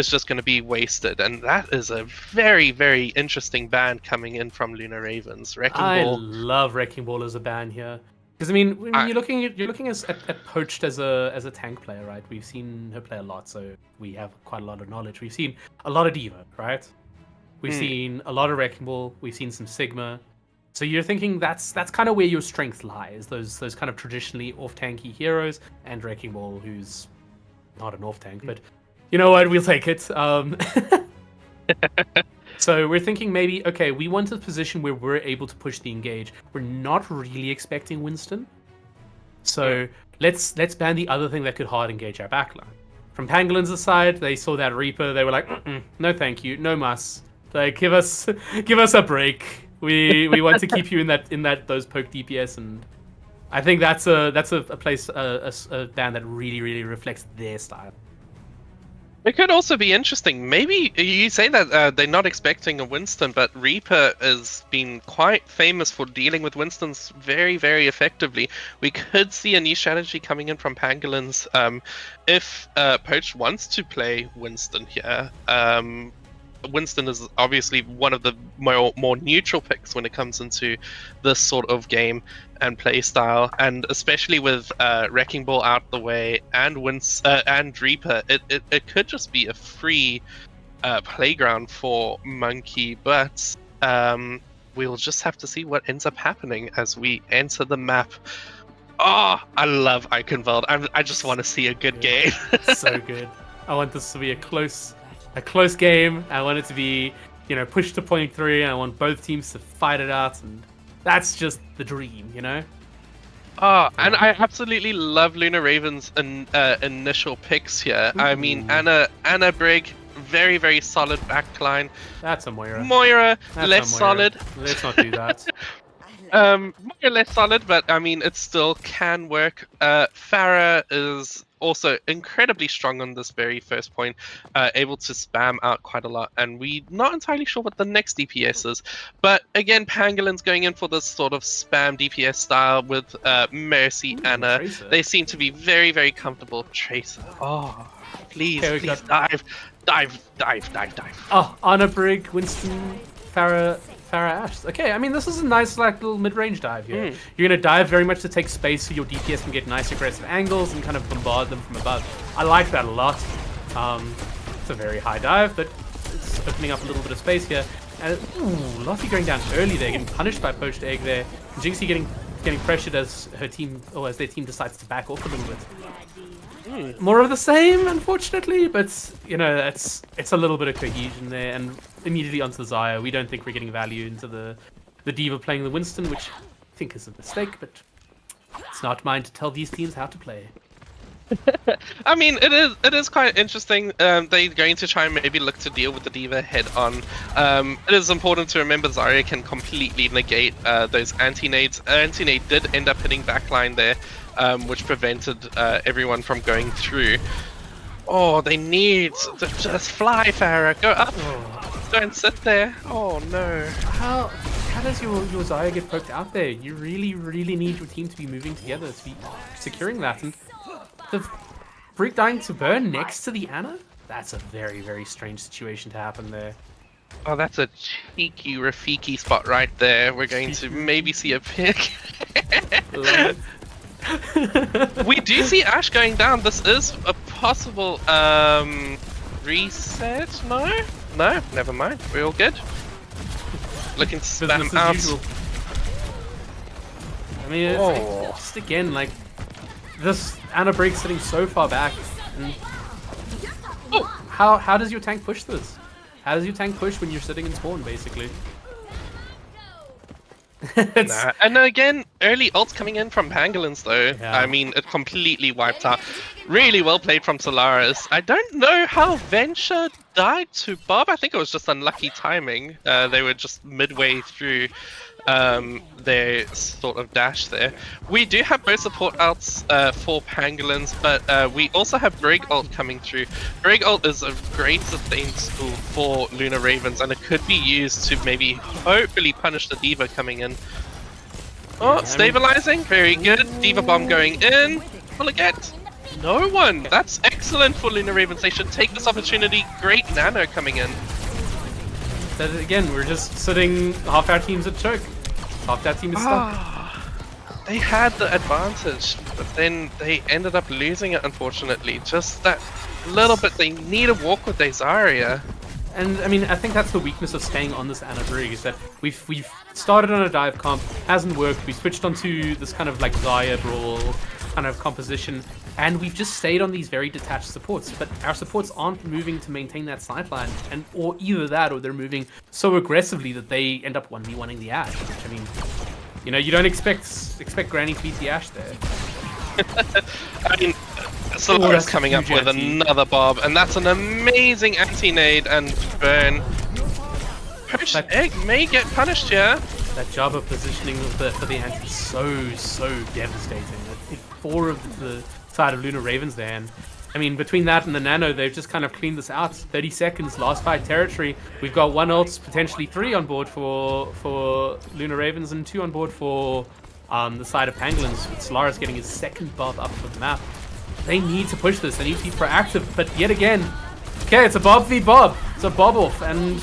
just going to be wasted. And that is a very, very interesting ban coming in from Lunar Ravens. Wrecking Ball. I love Wrecking Ball as a ban here. Because I mean, when you're looking at Poached as a tank player, right? We've seen her play a lot, so we have quite a lot of knowledge. We've seen a lot of D.Va, right? We've seen a lot of Wrecking Ball. We've seen some Sigma. So you're thinking that's kind of where your strength lies. Those kind of traditionally off-tanky heroes, and Wrecking Ball, who's not an off-tank, but you know what? We'll take it. So we're thinking maybe, okay, we want a position where we're able to push the engage. We're not really expecting Winston. So let's ban the other thing that could hard engage our backline. From Pangolin's side, they saw that Reaper. They were like, no, thank you, no muss. Like, give us a break. We want to keep you in those poke DPS, and I think that's a place a band that really reflects their style. It could also be interesting. Maybe you say that they're not expecting a Winston, but Reaper has been quite famous for dealing with Winstons very effectively. We could see a new strategy coming in from Pangolins if Poach wants to play Winston here. Winston is obviously one of the more neutral picks when it comes into this sort of game and play style, and especially with Wrecking Ball out the way and Reaper, it could just be a free playground for Monkey. But we'll just have to see what ends up happening as we enter the map. Oh, I love Eichenwald. I just want to see a good game. So good. I want this to be a close game. I want it to be, pushed to point 3. I want both teams to fight it out, and that's just the dream, Oh, and I absolutely love Luna Raven's initial picks here. I mean, Anna Brig, very solid backline. That's a Moira. Moira, That's less a Moira. solid. Let's not do that. Moira less solid, but I mean, it still can work. Farah is also incredibly strong on this very first point, able to spam out quite a lot, and we're not entirely sure what the next DPS is. But again, Pangolin's going in for this sort of spam DPS style with Mercy, Anna. Tracer. They seem to be very comfortable. Tracer, oh, please dive. Oh, Anna Brig, Winston, Farah Ashe. Okay, I mean, this is a nice little mid-range dive here. You're going to dive very much to take space so your DPS can get nice aggressive angles and kind of bombard them from above. I like that a lot. It's a very high dive, but it's opening up a little bit of space here. And Lottie going down early there, getting punished by Poached Egg there. Jinxie getting pressured as their team decides to back off a little bit. More of the same, unfortunately, but it's a little bit of cohesion there, and immediately onto the Xayah. We don't think we're getting value into the D.Va playing the Winston, which I think is a mistake, but it's not mine to tell these teams how to play. I mean, it is quite interesting. They're going to try and maybe look to deal with the D.Va head on. It is important to remember Zarya can completely negate those anti-nades. Anti-nade did end up hitting backline there, which prevented everyone from going through. Oh, they need to just fly, Farah. Go up. Don't sit there. Oh no. How does your Xayah get poked out there? You really need your team to be moving together to be securing that. And the Freak dying to burn next to the Anna? That's a very strange situation to happen there. Oh, that's a cheeky Rafiki spot right there. We're going to maybe see a pick. We do see Ashe going down. This is a possible reset. No, never mind. We're all good. Looking to spam out. Usual. I mean, it's like, just again, like this Anna Brig sitting so far back. And how does your tank push this? How does your tank push when you're sitting in spawn, basically? Nah. And again, early ults coming in from Pangolins though. Yeah. I mean, it completely wiped out. Really well played from Solaris. I don't know how Venture died to Bob. I think it was just unlucky timing. They were just midway through their sort of dash there. We do have both support ults for Pangolins, but we also have Brig ult coming through. Brig ult is a great sustain tool for Luna Ravens, and it could be used to maybe hopefully punish the D.Va coming in. Oh, stabilizing, very good. D.Va bomb going in. Will it get? No one. That's excellent for Luna Ravens. They should take this opportunity. Great nano coming in. That again, we're just sitting half our team's at choke. Half that team is stuck. They had the advantage, but then they ended up losing it, unfortunately. Just that little bit. They need to walk with their Zarya. And I mean, I think that's the weakness of staying on this Anna Brig, is that we've started on a dive comp, hasn't worked. We switched onto this kind of like Xayah brawl kind of composition, and we've just stayed on these very detached supports. But our supports aren't moving to maintain that sideline, and or either that, or they're moving so aggressively that they end up 1v1ing the Ashe. Which, I mean, you don't expect Granny to beat the Ashe there. I mean, Solaris coming up with another Bob, and that's an amazing anti-nade and burn. Poached Egg may get punished here. that job of positioning for the ant is so devastating. It 4 of the side of Lunar Ravens there, and I mean, between that and the Nano, they've just kind of cleaned this out. 30 seconds, last fight territory. We've got 1 ult, potentially 3 on board for Lunar Ravens, and 2 on board for the side of Pangolins, with Solaris getting his 2nd buff up for the map. They need to push this. They need to be proactive, but yet again, okay, it's a Bob v Bob. It's a Bob off, and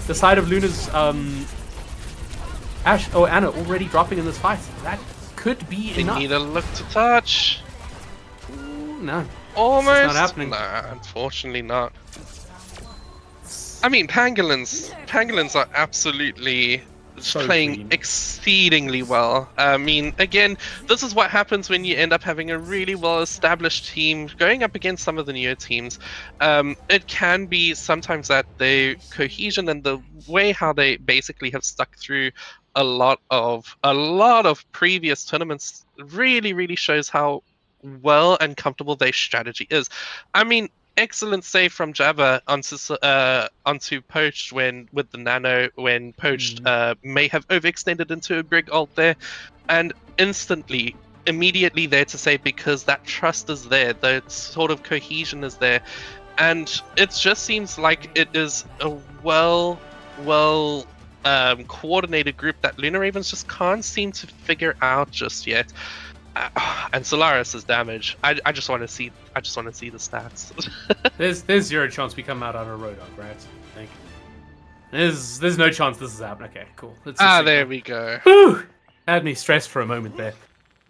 the side of Luna's Anna already dropping in this fight. That could be They enough. need a look to touch. No. Almost. not happening. Nah, unfortunately not. I mean, Pangolins are absolutely So playing green. exceedingly well. I mean, again, this is what happens when you end up having a really well-established team going up against some of the newer teams. It can be sometimes that the cohesion and the way how they basically have stuck through a lot of previous tournaments really shows how well and comfortable their strategy is. I mean, excellent save from Jabba onto Poached with the Nano when Poached may have overextended into a Brig ult there, and immediately there to save because that trust is there, the sort of cohesion is there, and it just seems like it is a well coordinated group that Lunar Ravens just can't seem to figure out just yet. And Solaris' damage. I just want to see the stats. There's 0 chance we come out on a Roadhog, right? I think. There's no chance this is happening. Okay, cool. There we go. Whew! Had me stressed for a moment there.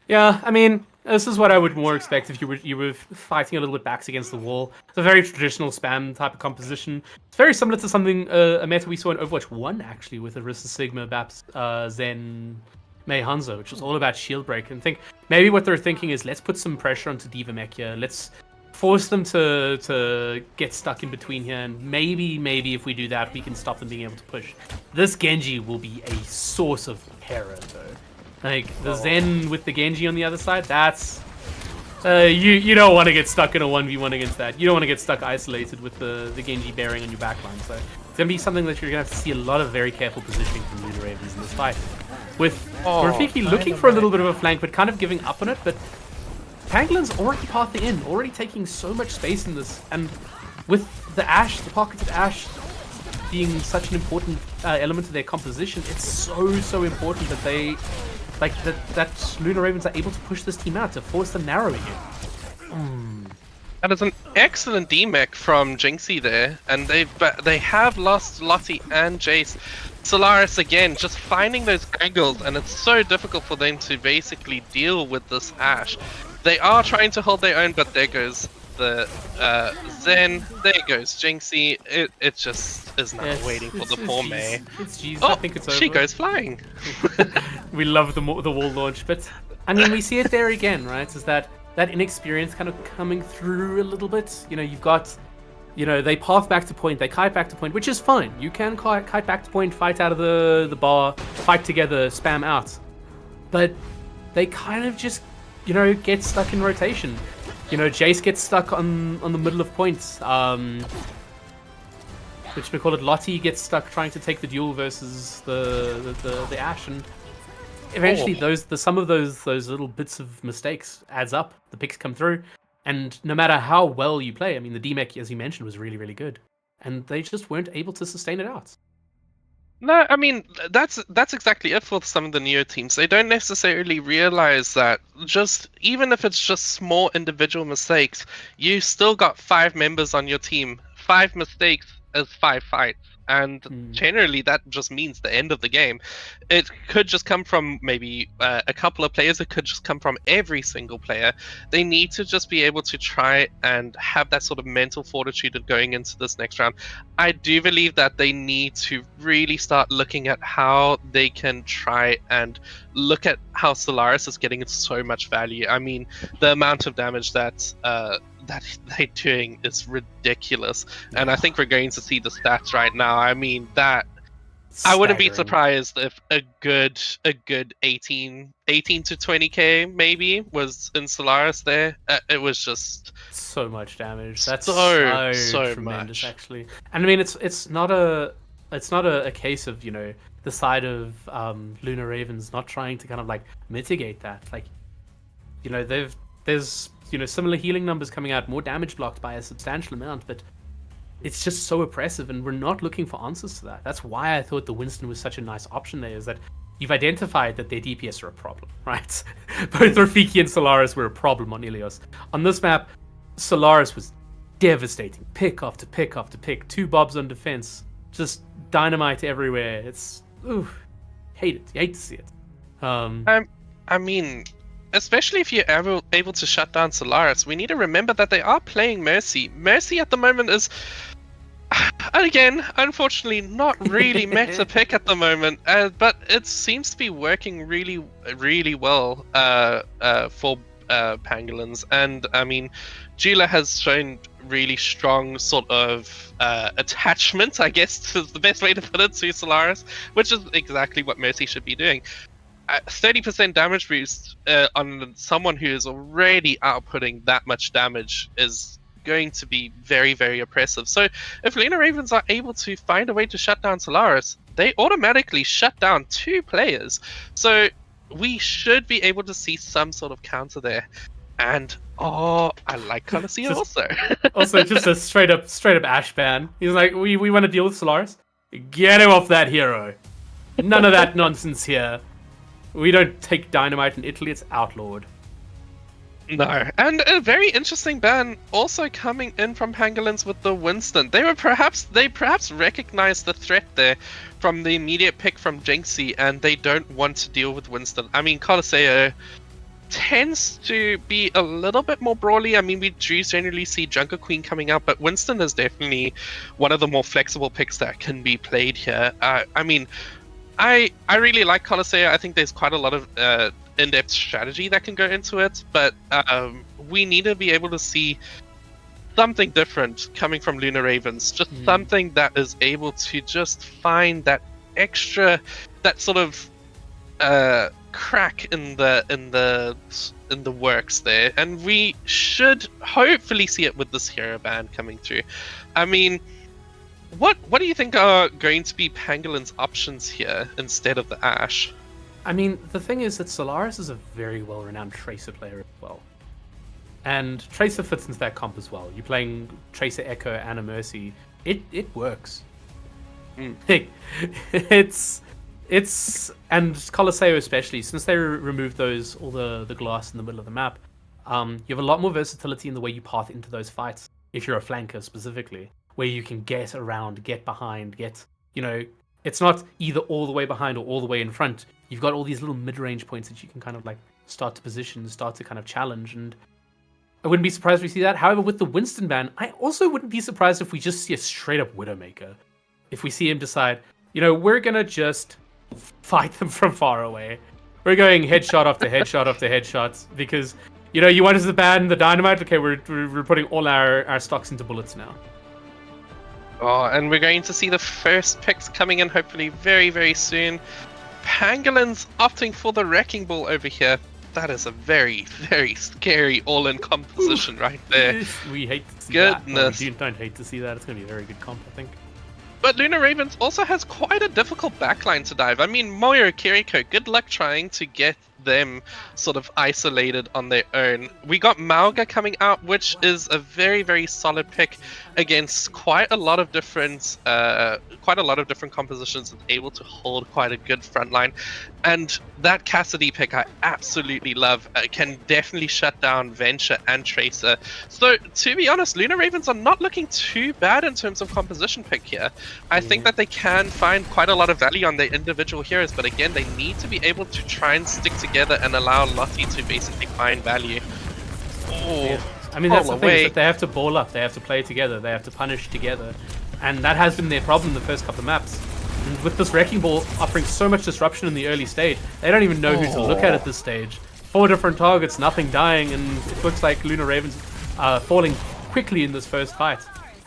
Yeah, I mean, this is what I would more expect if you were fighting a little bit backs against the wall. It's a very traditional spam type of composition. It's very similar to something a meta we saw in Overwatch 1 actually, with Arista Sigma, Baps, Zen, Mei Hanzo, which was all about shield break. And think maybe what they're thinking is, let's put some pressure onto Diva Mech here. Let's force them to get stuck in between here, and maybe if we do that, we can stop them being able to push. This Genji will be a source of terror, though. Like the Zen with the Genji on the other side, that's you don't want to get stuck in a 1v1 against that. You don't want to get stuck isolated with the Genji bearing on your backline. So it's gonna be something that you're gonna have to see a lot of very careful positioning from Lunar Ravens in this fight. With Rafiki looking for a little bit of a flank, but kind of giving up on it. But Pangolin's already pathing in, already taking so much space in this, and with the Ashe, the pocketed Ashe, being such an important element of their composition, it's so important that they, that Lunar Ravens are able to push this team out to force them narrowing it. That is an excellent DMech from Jinxie there, and they have lost Lottie and Jace. Solaris again, just finding those angles, and it's so difficult for them to basically deal with this Ashe. They are trying to hold their own, but there goes the Zen, there goes Jinxie. It just is not waiting for the poor Mei. It's G's. Oh, I think it's over. she goes flying. We love the wall launch, but I mean, we see it there again, right? Is that inexperience kind of coming through a little bit? You know, you've got, you know, they path back to point, they kite back to point, which is fine. You can kite back to point, fight out of the bar, fight together, spam out. But they kind of just, you know, get stuck in rotation. You know, Jace gets stuck on the middle of points. Which we call it. Lottie gets stuck trying to take the duel versus the Ashe, and eventually some of those little bits of mistakes adds up. The picks come through, and no matter how well you play, I mean, the DMech, as you mentioned, was really good, and they just weren't able to sustain it out. No, I mean, that's exactly it for some of the newer teams. They don't necessarily realize that even if it's just small individual mistakes, you still got 5 members on your team. 5 mistakes is 5 fights. And generally that just means the end of the game. It could just come from maybe a couple of players. It could just come from every single player. They need to just be able to try and have that sort of mental fortitude of going into this next round. I do believe that they need to really start looking at how they can try and look at how Solaris is getting so much value. I mean, the amount of damage that they're doing is ridiculous, and I think we're going to see the stats right now. I mean, that I wouldn't be surprised if a good 18 to 20k maybe was in Solaris there. It was just so much damage. That's so tremendous, much actually. And I mean, it's not a case of, you know, the side of Luna Ravens not trying to kind of like mitigate that. Like, you know, there's similar healing numbers coming out, more damage blocked by a substantial amount, but it's just so oppressive, and we're not looking for answers to that. That's why I thought the Winston was such a nice option there, is that you've identified that their DPS are a problem, right? Both Rafiki and Solaris were a problem on Ilios. On this map, Solaris was devastating. Pick after pick after pick. 2 bobs on defense. Just dynamite everywhere. It's... ooh, hate it. You hate to see it. I mean, especially if you're able to shut down Solaris, we need to remember that they are playing Mercy. Mercy at the moment is, again, unfortunately, not really meta pick at the moment, but it seems to be working really, really well for Pangolins. And I mean, Jula has shown really strong sort of attachment, I guess is the best way to put it, to Solaris, which is exactly what Mercy should be doing. 30% damage boost on someone who is already outputting that much damage is going to be very, very oppressive. So if Luna Ravens are able to find a way to shut down Solaris, they automatically shut down 2 players. So we should be able to see some sort of counter there. And I like Colossia also. Also, just a straight up Ash ban. He's like, we want to deal with Solaris. Get him off that hero. None of that nonsense here. We don't take dynamite in Italy, it's outlawed. No, and a very interesting ban also coming in from Pangolins with the Winston. They perhaps recognized the threat there from the immediate pick from Jinxie, and they don't want to deal with Winston. I mean, Colosseo tends to be a little bit more brawly. I mean, we do generally see Junker Queen coming out, but Winston is definitely one of the more flexible picks that can be played here. I mean, I really like Colosseo. I think there's quite a lot of in-depth strategy that can go into it, but we need to be able to see something different coming from Luna Ravens. Just something that is able to just find that extra, that sort of crack in the works there, and we should hopefully see it with this hero ban coming through. I mean, what do you think are going to be Pangolin's options here instead of the Ashe? I mean, the thing is that Solaris is a very well-renowned Tracer player as well. And Tracer fits into that comp as well. You're playing Tracer, Echo, and a Mercy. It works. It's and Colosseo especially, since they removed all the glass in the middle of the map, you have a lot more versatility in the way you path into those fights, if you're a flanker specifically, where you can get around, get behind, it's not either all the way behind or all the way in front. You've got all these little mid-range points that you can kind of like start to position, start to kind of challenge, and I wouldn't be surprised if we see that. However, with the Winston ban, I also wouldn't be surprised if we just see a straight-up Widowmaker. If we see him decide, we're gonna just fight them from far away. We're going headshot after headshot after headshots because, you want us to ban the dynamite? Okay, we're putting all our stocks into bullets now. Oh, and we're going to see the first picks coming in hopefully very, very soon. Pangolins opting for the Wrecking Ball over here. That is a very, very scary all-in composition right there. We hate to see Goodness. that. We don't hate to see that. It's going to be a very good comp, I think. But Luna Ravens also has quite a difficult backline to dive. I mean, Moyo, Kiriko, good luck trying to get them sort of isolated on their own. We got Mauga coming out, which is a very, very solid pick against quite a lot of different compositions, and able to hold quite a good front line. And that Cassidy pick I absolutely love. Can definitely shut down Venture and Tracer. So to be honest, Luna Ravens are not looking too bad in terms of composition pick here. I think that they can find quite a lot of value on their individual heroes, but again, they need to be able to try and stick together and allow Lottie to basically find value. Oh, yeah. I mean, that's the thing, is that they have to ball up, they have to play together, they have to punish together, and that has been their problem the first couple of maps. And with this Wrecking Ball offering so much disruption in the early stage, they don't even know who to look at this stage. 4 different targets, nothing dying, and it looks like Luna Ravens falling quickly in this first fight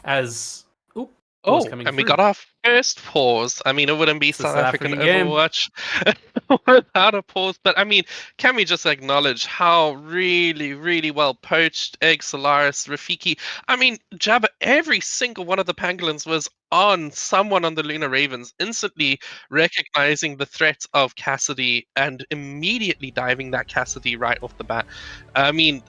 as Pause Oh, coming and we through. got our first pause. I mean, it wouldn't be It's a South South African African game. Overwatch without a pause. But I mean, can we just acknowledge how really, really well poached Egg, Solaris, Rafiki? I mean, Jabba, every single one of the pangolins was on someone on the Lunar Ravens, instantly recognizing the threat of Cassidy and immediately diving that Cassidy right off the bat. I mean,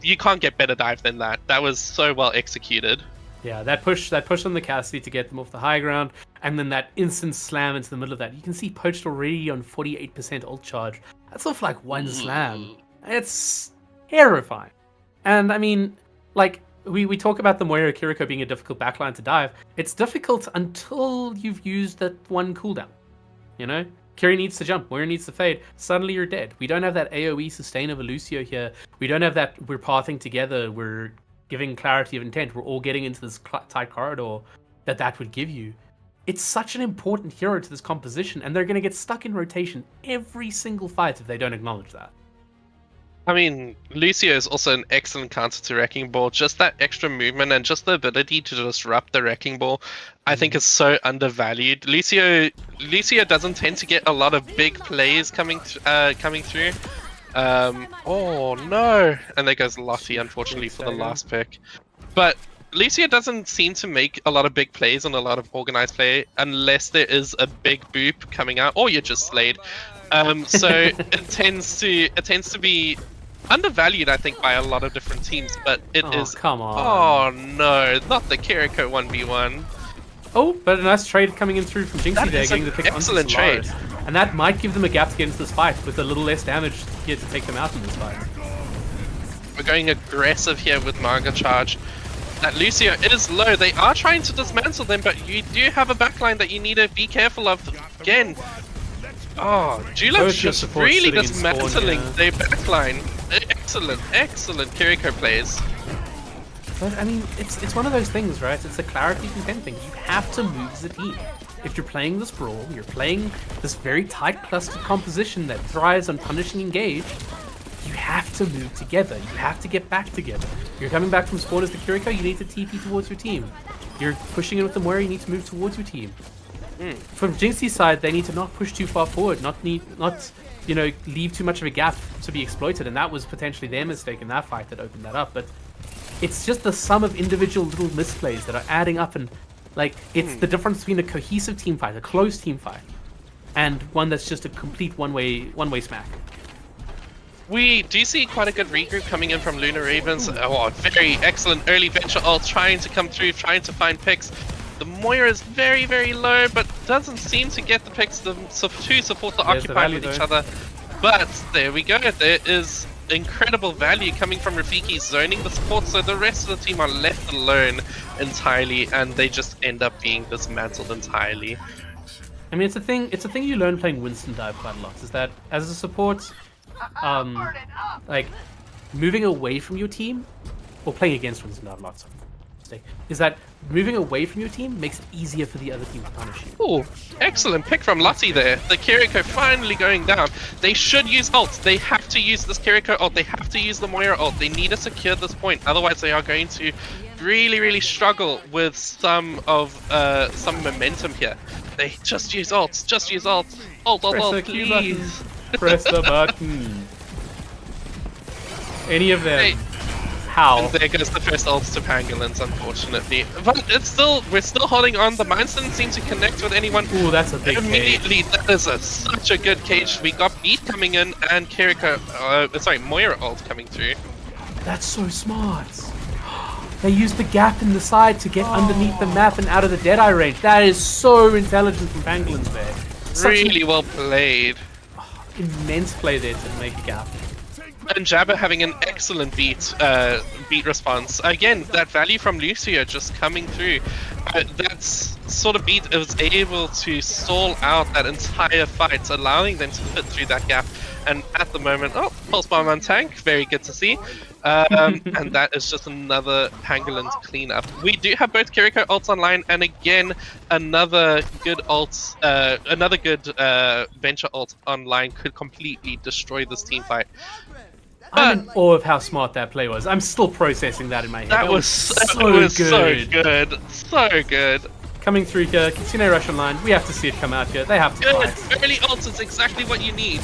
you can't get better dive than that. That was so well executed. Yeah, that push on the Cassidy to get them off the high ground, and then that instant slam into the middle of that. You can see Poached already on 48% ult charge. That's off like one slam. It's terrifying. And I mean, like, we talk about the Moira Kiriko being a difficult backline to dive. It's difficult until you've used that one cooldown. You know? Kiri needs to jump, Moira needs to fade. Suddenly you're dead. We don't have that AoE sustain of a Lucio here. We don't have that we're pathing together, we're giving clarity of intent, we're all getting into this tight corridor that would give you. It's such an important hero to this composition, and they're going to get stuck in rotation every single fight if they don't acknowledge that. I mean, Lucio is also an excellent counter to Wrecking Ball. Just that extra movement and just the ability to disrupt the Wrecking Ball, I think is so undervalued. Lucio doesn't tend to get a lot of big plays coming through. Oh no! And there goes Lottie, unfortunately, for the last pick. But Lucio doesn't seem to make a lot of big plays and a lot of organized play unless there is a big boop coming out, or you're just slayed. So it tends to be undervalued, I think, by a lot of different teams. But it is. Come on! Oh no! Not the Kiriko 1v1. Oh, but a nice trade coming in through from Jinxie That there, is getting an the pick excellent onto trade. Solaris. And that might give them a gap to get into this fight with a little less damage here to take them out in this fight. We're going aggressive here with Manga Charge. That Lucio, it is low. They are trying to dismantle them, but you do have a backline that you need to be careful of. Again, oh, Julap's just really dismantling their backline. Excellent Kiriko plays. But I mean, it's one of those things, right? It's a clarity of intent thing. You have to move as a team. If you're playing this brawl, you're playing this very tight clustered composition that thrives on punishing engage, you have to move together. You have to get back together. You're coming back from spawn as the Kiriko, you need to TP towards your team. You're pushing in with the Moira, you need to move towards your team. From Jinxie's side, they need to not push too far forward, not leave too much of a gap to be exploited, and that was potentially their mistake in that fight that opened that up. But it's just the sum of individual little misplays that are adding up, and like it's the difference between a cohesive team fight, a close team fight, and one that's just a complete one-way smack. We do see quite a good regroup coming in from Lunar Ravens. Oh, very excellent early venture ult trying to come through, trying to find picks. The Moira is very, very low, but doesn't seem to get the picks to support the Occupy with each other. But there we go. There is incredible value coming from Rafiki zoning the support, so the rest of the team are left alone entirely, and they just end up being dismantled entirely. I mean, it's a thing you learn playing Winston Dive quite a lot, is that as a support, like moving away from your team, or playing against Winston Dive a lot, is that moving away from your team makes it easier for the other team to punish you. Oh, excellent pick from Lottie there. The Kiriko finally going down. They should use ult. They have to use this Kiriko ult. They have to use the Moira ult. They need to secure this point. Otherwise, they are going to really, really struggle with some momentum here. They just use ults. Just use ult. Ult, please. Press the button. Any of them. Hey. How? And there goes the first ults to Pangolins, unfortunately. But we're still holding on. The mines didn't seem to connect with anyone. Ooh, that's a big immediately, cage. That is such a good cage. We got Beat coming in and Kiriko, Moira ult coming through. That's so smart. They used the gap in the side to get underneath the map and out of the Deadeye range. That is so intelligent from Pangolins there. Really well played. Immense play there to make a gap. And Jabba having an excellent beat response. Again, that value from Lucio just coming through. That sort of beat was able to stall out that entire fight, allowing them to fit through that gap. And at the moment, Pulse Bomb on tank, very good to see. And that is just another Pangolins cleanup. We do have both Kiriko ults online, and again, another good Venture ult online could completely destroy this team fight. I'm in awe of how smart that play was. I'm still processing that in my head. That was so good. So good. Coming through here, Kitsune Rush online. We have to see it come out here. They have to Good. fight. Early ult is exactly what you need.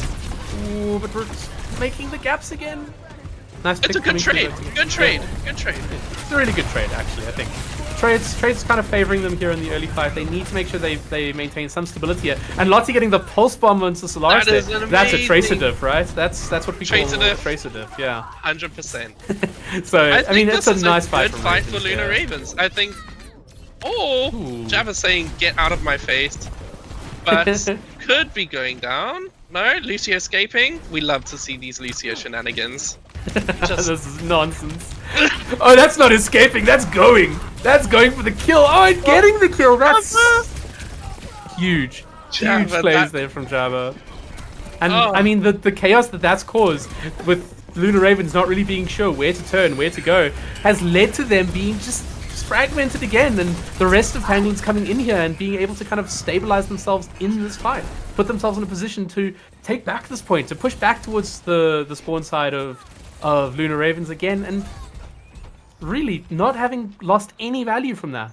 Ooh, but we're making the gaps again. Nice It's a good trade. Good trade. Good trade. It's a really good trade, actually, I think. Trade's kind of favoring them here in the early fight. They need to make sure they maintain some stability here. And Lottie getting the pulse bomb onto Solaris That is there. an That's a amazing- tracer diff, right? That's what we call Tracer diff. tracer diff, yeah. 100%. So, I mean, this it's a is nice a fight good from fight Ravens, for Luna yeah. Ravens. I think. Oh, Ooh. Java saying get out of my face, but could be going down. No, Lucio escaping. We love to see these Lucio shenanigans. This is nonsense. Oh, that's not escaping. That's going. That's going for the kill. Oh, and getting the kill. That's huge. Java, Huge plays that- there from Java. And Oh. I mean, the chaos that's caused with Luna Ravens not really being sure where to turn, where to go, has led to them being just fragmented again, and the rest of Pangolins coming in here and being able to kind of stabilize themselves in this fight, put themselves in a position to take back this point, to push back towards the spawn side of Luna Ravens again, and really not having lost any value from that.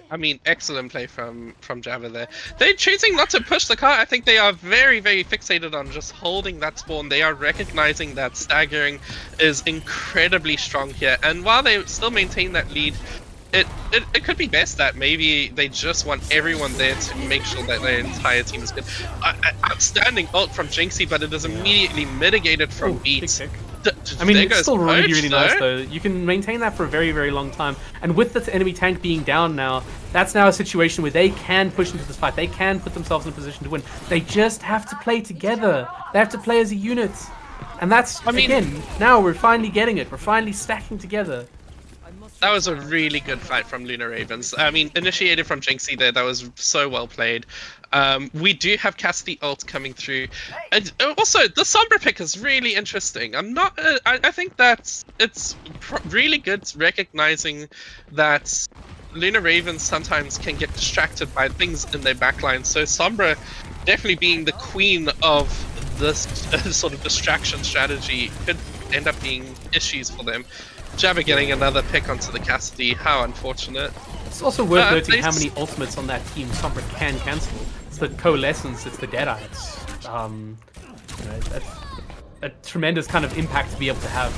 I mean, excellent play from Java there. They're choosing not to push the car. I think they are very, very fixated on just holding that spawn. They are recognizing that staggering is incredibly strong here. And while they still maintain that lead, it could be best that maybe they just want everyone there to make sure that their entire team is good. Outstanding ult from Jinxie, but it is immediately mitigated from Ooh, big Beats. pick. I mean, There it's goes still really, Poach, really nice though. You can maintain that for a very, very long time. And with the enemy tank being down now, that's now a situation where they can push into this fight. They can put themselves in a position to win. They just have to play together. They have to play as a unit. And that's, again, now we're finally getting it. We're finally stacking together. That was a really good fight from Luna Ravens. I mean, initiated from Jinxie there. That was so well played. We do have Cassidy ult coming through. And also, the Sombra pick is really interesting. I think that it's really good recognizing that Luna Ravens sometimes can get distracted by things in their backline. So Sombra definitely being the queen of this sort of distraction strategy could end up being issues for them. Jabba getting another pick onto the Cassidy. How unfortunate. It's also worth noting how many ultimates on that team Sombra can cancel. It's the Coalescence, it's the Deadeye. It's that's a tremendous kind of impact to be able to have.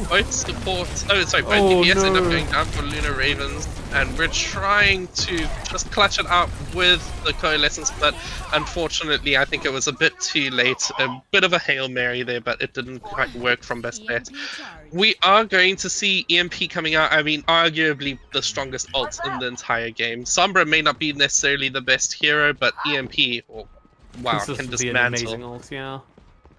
Both supports, both Oh, DPS end up no. going down for Luna Ravens, and we're trying to just clutch it out with the Coalescence, but unfortunately I think it was a bit too late. A bit of a Hail Mary there, but it didn't quite work from best bet. We are going to see EMP coming out. I mean, arguably the strongest ult in the entire game. Sombra may not be necessarily the best hero, but EMP, wow, can Consistently an amazing dismantle. ult, yeah.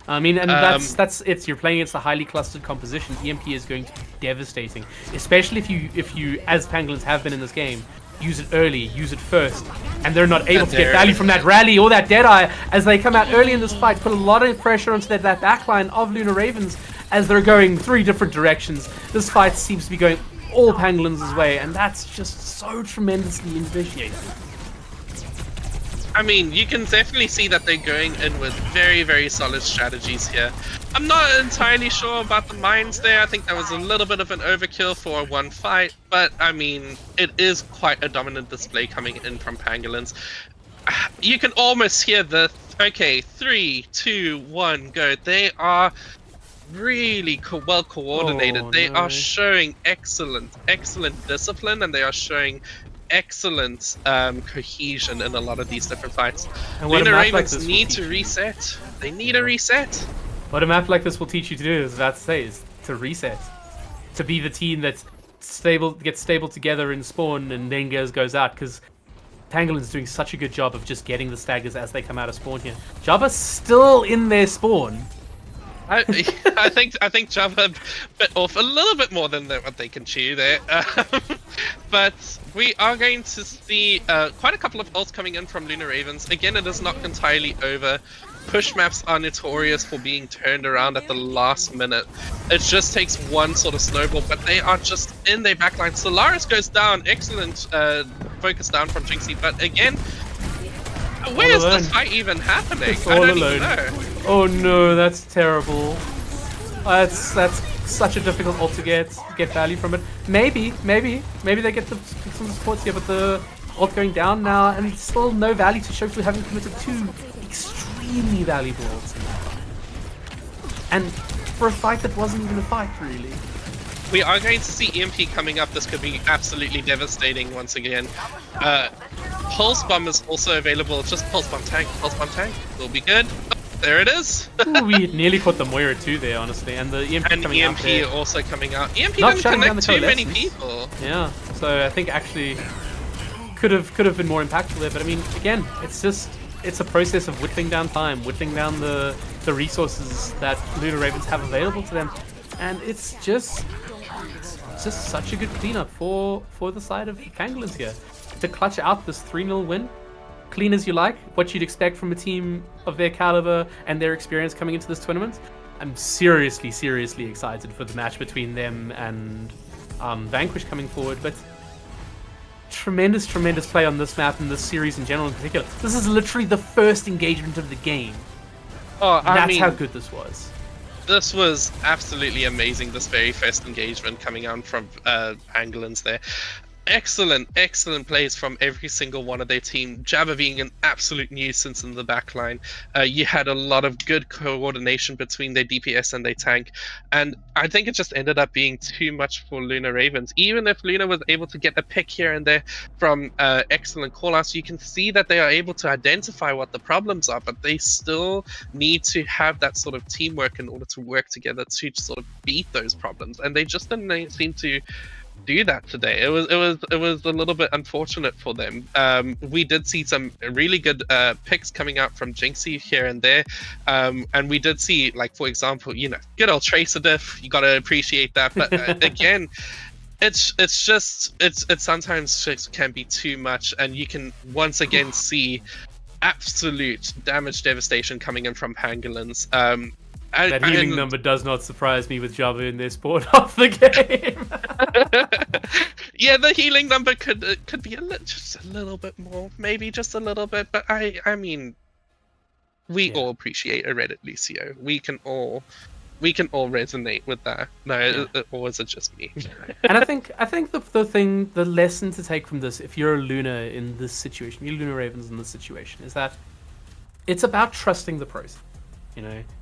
I mean, and that's it. You're playing against a highly clustered composition. EMP is going to be devastating, especially if you, as Pangolins have been in this game, use it early, use it first, and they're not able to get value from that rally or that Deadeye as they come out early in this fight. Put a lot of pressure onto that backline of Luna Ravens as they're going 3 different directions. This fight seems to be going all Pangolins' way, and that's just so tremendously initiated. I mean, you can definitely see that they're going in with very, very solid strategies here. I'm not entirely sure about the mines there. I think that was a little bit of an overkill for one fight, but I mean, it is quite a dominant display coming in from Pangolins. You can almost hear the, okay, 3, 2, 1, go. They are really well coordinated. Oh, they no. are showing excellent discipline, and they are showing excellent cohesion in a lot of these different fights. And what a Luna map like Ravens this will need teach to you. reset. They need a reset. What a map like this will teach you to do, is about to say, is to reset. To be the team that's gets stable together in spawn and then goes out, because Pangolin's doing such a good job of just getting the staggers as they come out of spawn here. Jabba's still in their spawn. I think Java bit off a little bit more than what they can chew there. But we are going to see quite a couple of ults coming in from Luna Ravens. Again, it is not entirely over. Push maps are notorious for being turned around at the last minute. It just takes one sort of snowball, but they are just in their backline. Solaris goes down, excellent focus down from Jinxie, but again, Where is alone. this fight even happening? It's I all don't alone. even know. Oh no, that's terrible. That's such a difficult ult to get value from it. Maybe they get some supports here, but the ult going down now, and still no value to Shofu having committed 2 extremely valuable ults in that. And for a fight that wasn't even a fight, really. We are going to see EMP coming up. This could be absolutely devastating once again. Pulse Bomb is also available. Just Pulse Bomb tank. Pulse Bomb tank will be good. Oh, there it is. Ooh, we nearly caught the Moira too there, honestly, and the EMP And coming out EMP there. also coming out. EMP Not didn't shutting down connect the too many coalescence. people. Yeah, so I think actually could have been more impactful there. But I mean, again, it's a process of whittling down time, whittling down the resources that Lunar Ravens have available to them, and it's just such a good cleanup for the side of Pangolins here to clutch out this 3-0 win. Clean as you like, what you'd expect from a team of their caliber and their experience coming into this tournament. I'm seriously excited for the match between them and Vanquish coming forward, but tremendous play on this map and this series in general in particular. This is literally the first engagement of the game. Oh, I mean, That's how good this was. this was absolutely amazing, this very first engagement coming out from Pangolins there. Excellent plays from every single one of their team. Jabba being an absolute nuisance in the backline. You had a lot of good coordination between their DPS and their tank, and I think it just ended up being too much for Lunar Ravens. Even if Luna was able to get a pick here and there from excellent callouts, you can see that they are able to identify what the problems are, but they still need to have that sort of teamwork in order to work together to sort of beat those problems, and they just didn't seem to do that today. It was a little bit unfortunate for them. We did see some really good picks coming out from Jinxie here and there, and we did see, like, for example, good old Tracer diff. You gotta appreciate that. But again, it's sometimes just can be too much, and you can once again see absolute damage devastation coming in from Pangolins. That healing number does not surprise me with Java in their sport of the game. Yeah, the healing number could be just a little bit more, maybe just a little bit. But I mean, we all appreciate a Reddit Lucio. We can all resonate with that. No, or is it just me? And I think the lesson to take from this, if you're a Luna in this situation, you Luna Ravens in this situation, is that it's about trusting the process.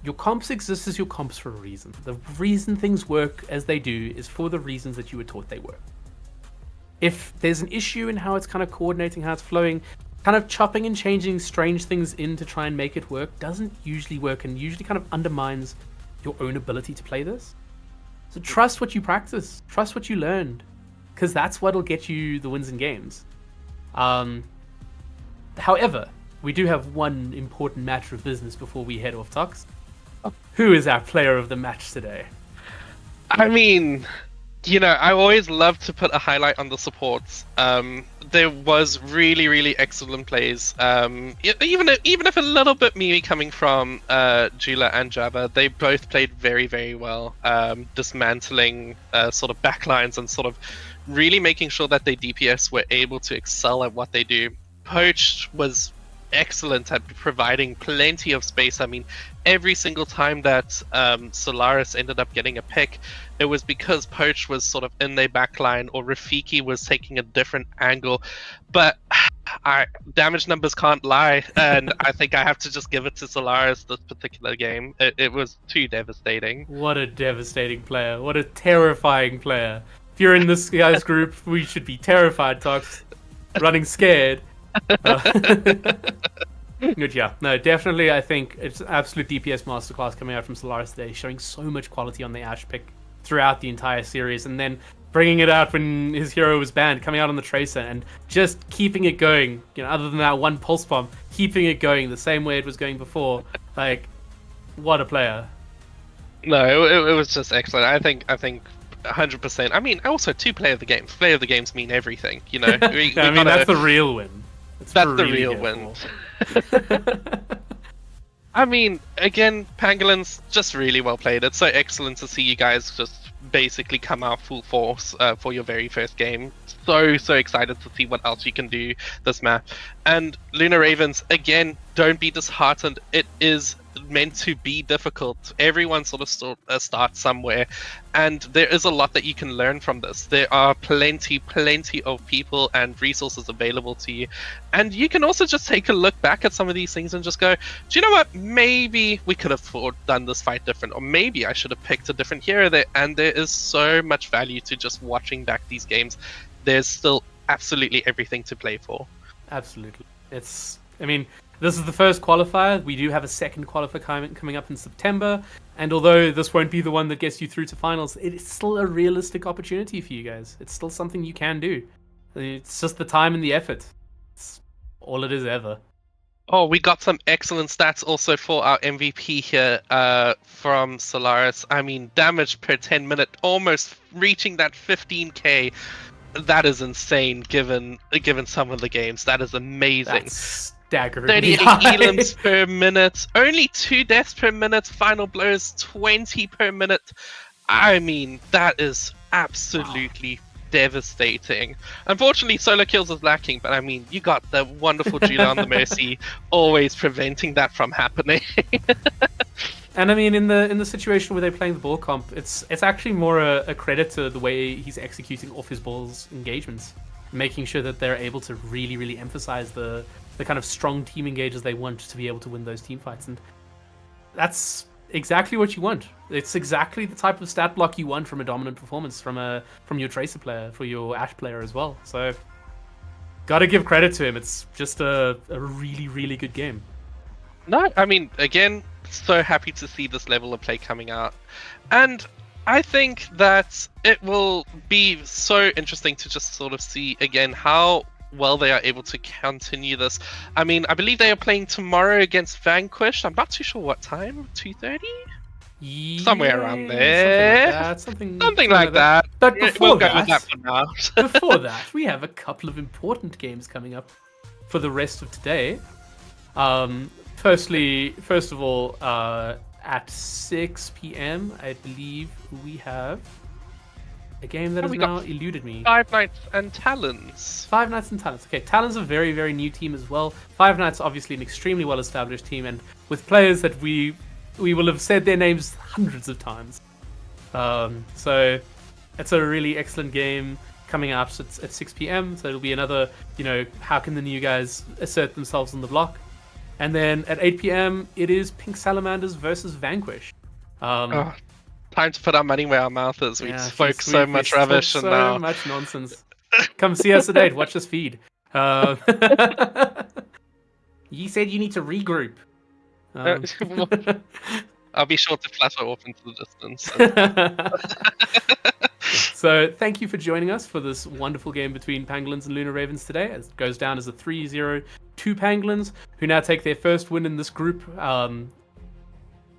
Your comps exist as your comps for a reason. The reason things work as they do is for the reasons that you were taught they work. If there's an issue in how it's kind of coordinating, how it's flowing, kind of chopping and changing strange things in to try and make it work doesn't usually work, and usually kind of undermines your own ability to play this. So trust what you practice, trust what you learned, because that's what'll get you the wins in games. However, we do have one important matter of business before we head off, Tux. Who is our player of the match today? I mean, I always love to put a highlight on the supports. There was really excellent plays. Even if a little bit me coming from Jula and Jabba, they both played very well, dismantling sort of backlines and sort of really making sure that their DPS were able to excel at what they do. Poach was excellent at providing plenty of space. I mean, every single time that Solaris ended up getting a pick, it was because Poach was sort of in their backline, or Rafiki was taking a different angle. But damage numbers can't lie, and I think I have to just give it to Solaris this particular game. It was too devastating. What a devastating player. What a terrifying player. If you're in this guy's group, we should be terrified, Tox. Running scared. Good, yeah. No, definitely, I think it's an absolute DPS masterclass coming out from Solaris today, showing so much quality on the Ashe pick throughout the entire series, and then bringing it out when his hero was banned, coming out on the Tracer, and just keeping it going, other than that one pulse bomb, keeping it going the same way it was going before. Like, what a player. No, it was just excellent. I think 100%. I mean, also 2 player of the games. Player of the games mean everything, that's the real win. That's the real win. I mean, again, Pangolins, just really well played. It's so excellent to see you guys just basically come out full force for your very first game. So excited to see what else you can do this map. And Lunar Ravens, again, don't be disheartened. It is meant to be difficult. Everyone sort of starts somewhere, and there is a lot that you can learn from this. There are plenty of people and resources available to you, and you can also just take a look back at some of these things and just go, do you know what, maybe we could have done this fight different, or maybe I should have picked a different hero there. And there is so much value to just watching back these games. There's still absolutely everything to play for. Absolutely. I mean, this is the first qualifier. We do have a second qualifier coming up in September. And although this won't be the one that gets you through to finals, it is still a realistic opportunity for you guys. It's still something you can do. It's just the time and the effort. It's all it is ever. Oh, we got some excellent stats also for our MVP here from Solaris. I mean, damage per 10 minute, almost reaching that 15k. That is insane given some of the games. That is amazing. That's staggering. 38 high. elims per minute, only 2 deaths per minute, final blows 20 per minute. I mean, that is absolutely devastating. Unfortunately, solo kills is lacking, but I mean, you got the wonderful Judah on the Mercy always preventing that from happening. And I mean, in the situation where they're playing the ball comp, it's actually more a credit to the way he's executing off his balls engagements, making sure that they're able to really, really emphasize the kind of strong team engages they want to be able to win those team fights. And that's exactly what you want. It's exactly the type of stat block you want from a dominant performance from your Tracer player, for your Ashe player as well. So, gotta give credit to him. It's just a really, really good game. No, I mean, again, so happy to see this level of play coming out. And I think that it will be so interesting to just sort of see again how well they are able to continue this. I mean, I believe they are playing tomorrow against Vanquish. I'm not too sure what time, 2:30? Yeah, Somewhere around there. Something like that. But before We'll go with that for now. before that, we have a couple of important games coming up for the rest of today. First of all, at 6 p.m, I believe we have a game that has now eluded me. Five Nights and Talons. Five Nights and Talons. Okay, Talons a very, very new team as well. Five Nights obviously an extremely well-established team, and with players that we will have said their names hundreds of times. So it's a really excellent game coming out at 6 p.m. So it'll be another, how can the new guys assert themselves on the block? And then at 8 p.m, it is Pink Salamanders versus Vanquish. Time to put our money where our mouth is. We spoke so so much rubbish, and now so much nonsense. Come see us at 8. Watch us feed. You said you need to regroup. I'll be sure to flutter off into the distance. So thank you for joining us for this wonderful game between Pangolins and Lunar Ravens today. It goes down as a 3-0 to Pangolins, who now take their first win in this group,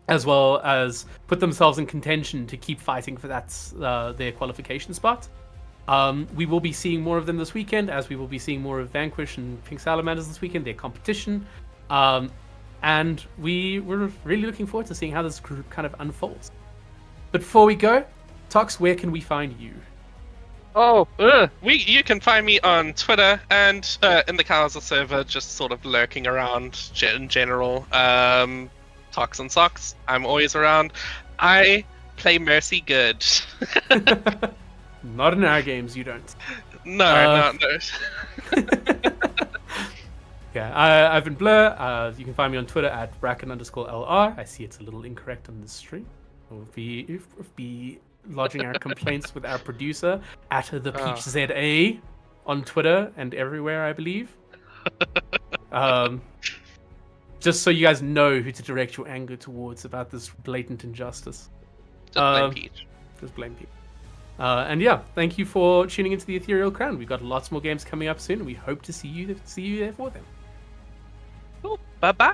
as well as put themselves in contention to keep fighting for their qualification spot. We will be seeing more of them this weekend, as we will be seeing more of Vanquish and Pink Salamanders this weekend, their competition. And we're really looking forward to seeing how this group kind of unfolds. But before we go, Tox, where can we find you? You can find me on Twitter and in the Kalazar server, just sort of lurking around in general. Tox and Socks, I'm always around. I play Mercy good. Not in our games, you don't. No. Yeah, I've been Blur. You can find me on Twitter at bracken_LR. I see it's a little incorrect on this stream. We'll be lodging our complaints with our producer at the Peach ZA on Twitter and everywhere, I believe. Just so you guys know who to direct your anger towards about this blatant injustice. Just blame Peach. Just blame Peach. And yeah, thank you for tuning into the Ethereal Crown. We've got lots more games coming up soon, and we hope to see you there for them. Cool. Bye-bye.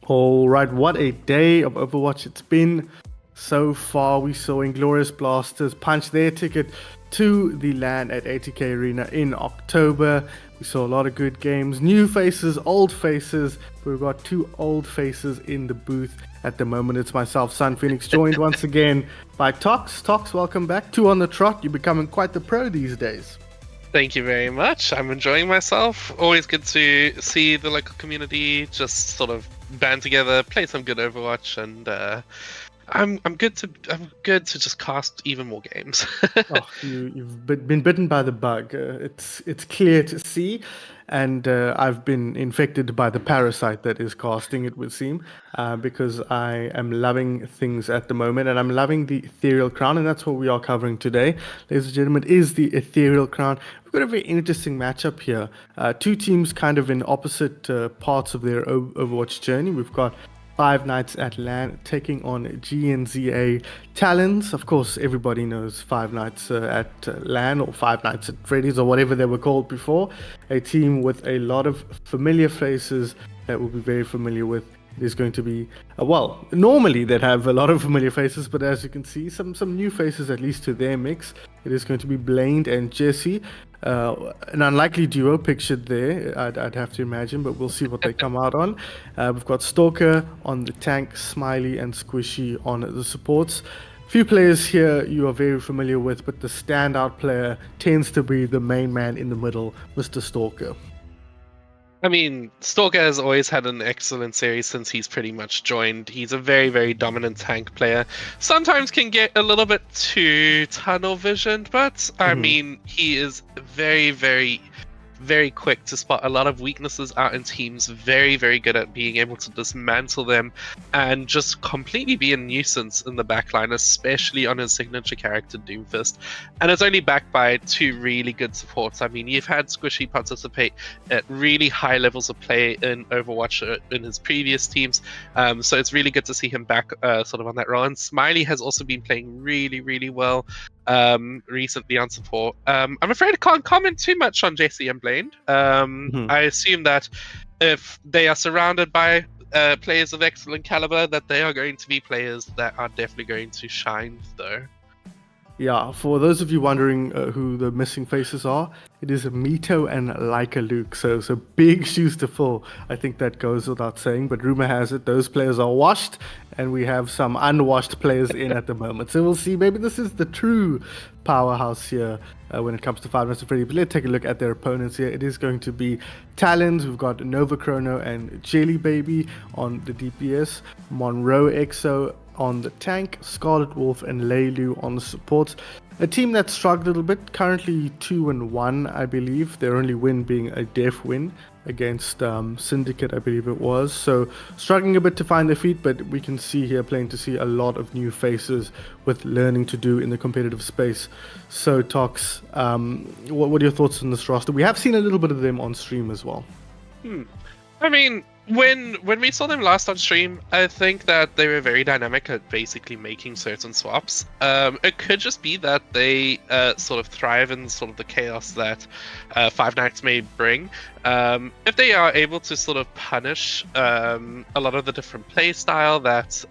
All right, what a day of Overwatch it's been so far. We saw Inglorious Blasters punch their ticket to the LAN at ATK Arena in October. We saw a lot of good games, new faces, old faces. We've got two old faces in the booth at the moment. It's myself, Sun Phoenix, joined once again by Tox. Tox, welcome back. Two on the trot. You're becoming quite the pro these days. Thank you very much. I'm enjoying myself. Always good to see the local community just sort of band together, play some good Overwatch, and I'm good to just cast even more games. You've been bitten by the bug. It's clear to see, and I've been infected by the parasite that is casting, it would seem, because I am loving things at the moment, and I'm loving the Ethereal Crown, and that's what we are covering today, ladies and gentlemen, is the Ethereal Crown. We've got a very interesting matchup here. Two teams kind of in opposite parts of their Overwatch journey. We've got Five Nights at LAN taking on GNZA Talons. Of course, everybody knows Five Nights at LAN or Five Nights at Freddy's or whatever they were called before. A team with a lot of familiar faces that we'll be very familiar with. It is going to be, normally they'd have a lot of familiar faces, but as you can see, some new faces at least to their mix. It is going to be Blaine and Jesse. An unlikely duo pictured there, I'd have to imagine, but we'll see what they come out on. We've got Stalker on the tank, Smiley and Squishy on the supports. Few players here you are very familiar with, but the standout player tends to be the main man in the middle, Mr. Stalker. I mean, Stalker has always had an excellent series since he's pretty much joined. He's a very, very dominant tank player. Sometimes can get a little bit too tunnel visioned, but I mean, he is very, very, very quick to spot a lot of weaknesses out in teams. Very, very good at being able to dismantle them and just completely be a nuisance in the backline, especially on his signature character Doomfist. And it's only backed by two really good supports. I mean, you've had Squishy participate at really high levels of play in Overwatch in his previous teams, so it's really good to see him back sort of on that role. And Smiley has also been playing really, really well recently on support. I'm afraid I can't comment too much on Jesse and Blaine. I assume that if they are surrounded by players of excellent caliber, that they are going to be players that are definitely going to shine, though. Yeah, for those of you wondering who the missing faces are, it is Mito and Leica Luke. So big shoes to fill. I think that goes without saying, but rumor has it those players are washed, and we have some unwashed players in at the moment. So we'll see. Maybe this is the true powerhouse here when it comes to Five Nights at Freddy's. But let's take a look at their opponents here. It is going to be Talons. We've got Nova Chrono and Jelly Baby on the DPS, Monroe Exo on the tank, Scarlet Wolf and Leilu on the supports. A team that struggled a little bit, currently 2-1, I believe. Their only win being a def win against Syndicate, I believe it was. So struggling a bit to find their feet, but we can see here, playing to see a lot of new faces with learning to do in the competitive space. So Tox, what are your thoughts on this roster? We have seen a little bit of them on stream as well. I mean, when we saw them last on stream, I think that they were very dynamic at basically making certain swaps. It could just be that they sort of thrive in sort of the chaos that Five Nights may bring. If they are able to sort of punish a lot of the different play style that,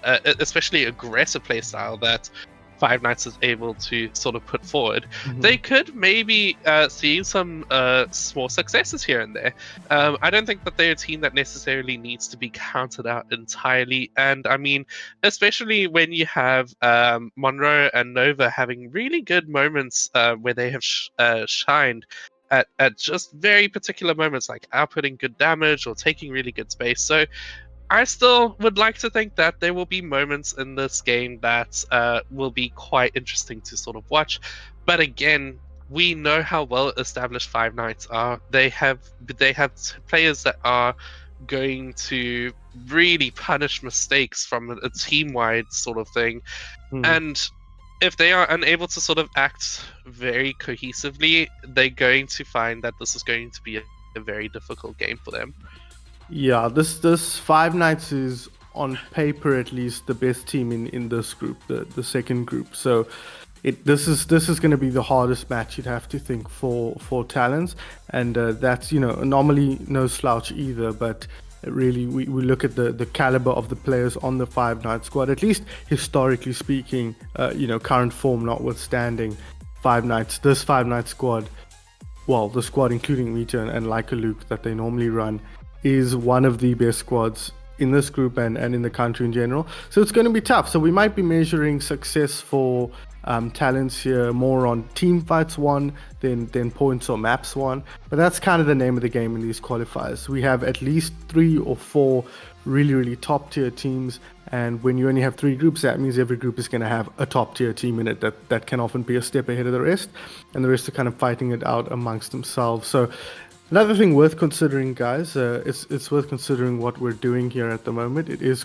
especially aggressive play style that Five Nights is able to sort of put forward, they could maybe see some small successes here and there. I don't think that they're a team that necessarily needs to be counted out entirely. And I mean, especially when you have Monroe and Nova having really good moments where they have shined at just very particular moments, like outputting good damage or taking really good space. So I still would like to think that there will be moments in this game that will be quite interesting to sort of watch. But again, we know how well established Five Nights are. They have players that are going to really punish mistakes from a team-wide sort of thing. And if they are unable to sort of act very cohesively, they're going to find that this is going to be a very difficult game for them. Yeah, this Five Nights is on paper at least the best team in this group, the second group. So this is going to be the hardest match, you'd have to think, for Talons, and that's normally no slouch either. But Really, we look at the caliber of the players on the Five Nights squad, at least historically speaking, current form notwithstanding, this Five Nights squad, well, the squad including Mita and Leica Luke that they normally run, is one of the best squads in this group and in the country in general. So it's going to be tough. So we might be measuring success for talents here more on team fights won than points or maps won. But that's kind of the name of the game in these qualifiers. We have at least 3 or 4 really, really top tier teams. And when you only have 3 groups, that means every group is going to have a top tier team in it that can often be a step ahead of the rest. And the rest are kind of fighting it out amongst themselves. So another thing worth considering, guys, it's worth considering what we're doing here at the moment. This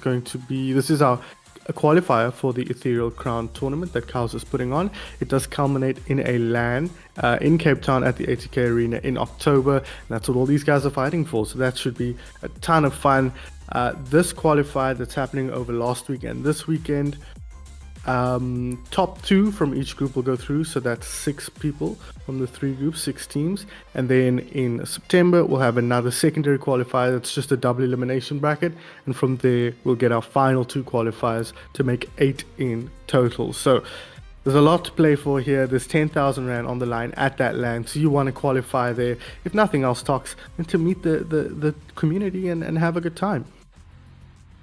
is a qualifier for the Ethereal Crown tournament that Chaos is putting on. It does culminate in a LAN in Cape Town at the ATK Arena in October. And that's what all these guys are fighting for. So that should be a ton of fun. This qualifier that's happening over last week and this weekend, top 2 from each group will go through, so that's 6 people from the 3 groups, 6 teams. And then in September we'll have another secondary qualifier that's just a double elimination bracket, and from there we'll get our final 2 qualifiers to make 8 in total. So there's a lot to play for here. There's 10,000 Rand on the line at that LAN, so you want to qualify there, if nothing else, Tox, and to meet the community and have a good time.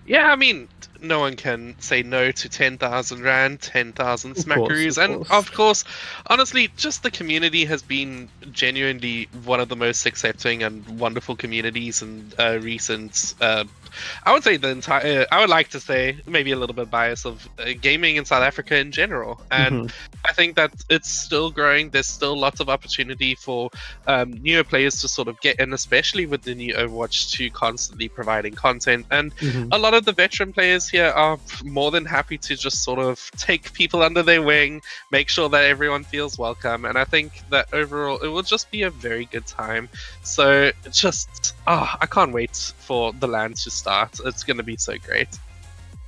Yeah, I mean, no one can say no to 10,000 Rand, 10,000 smackaroos. And of course, honestly, just the community has been genuinely one of the most accepting and wonderful communities in recent, I would say I would like to say, maybe a little bit biased, of gaming in South Africa in general. And I think that it's still growing. There's still lots of opportunity for newer players to sort of get in, especially with the new Overwatch 2 constantly providing content. And a lot of the veteran players here are more than happy to just sort of take people under their wing, make sure that everyone feels welcome. And I think that overall it will just be a very good time. So I can't wait for the LAN to start. It's going to be so great.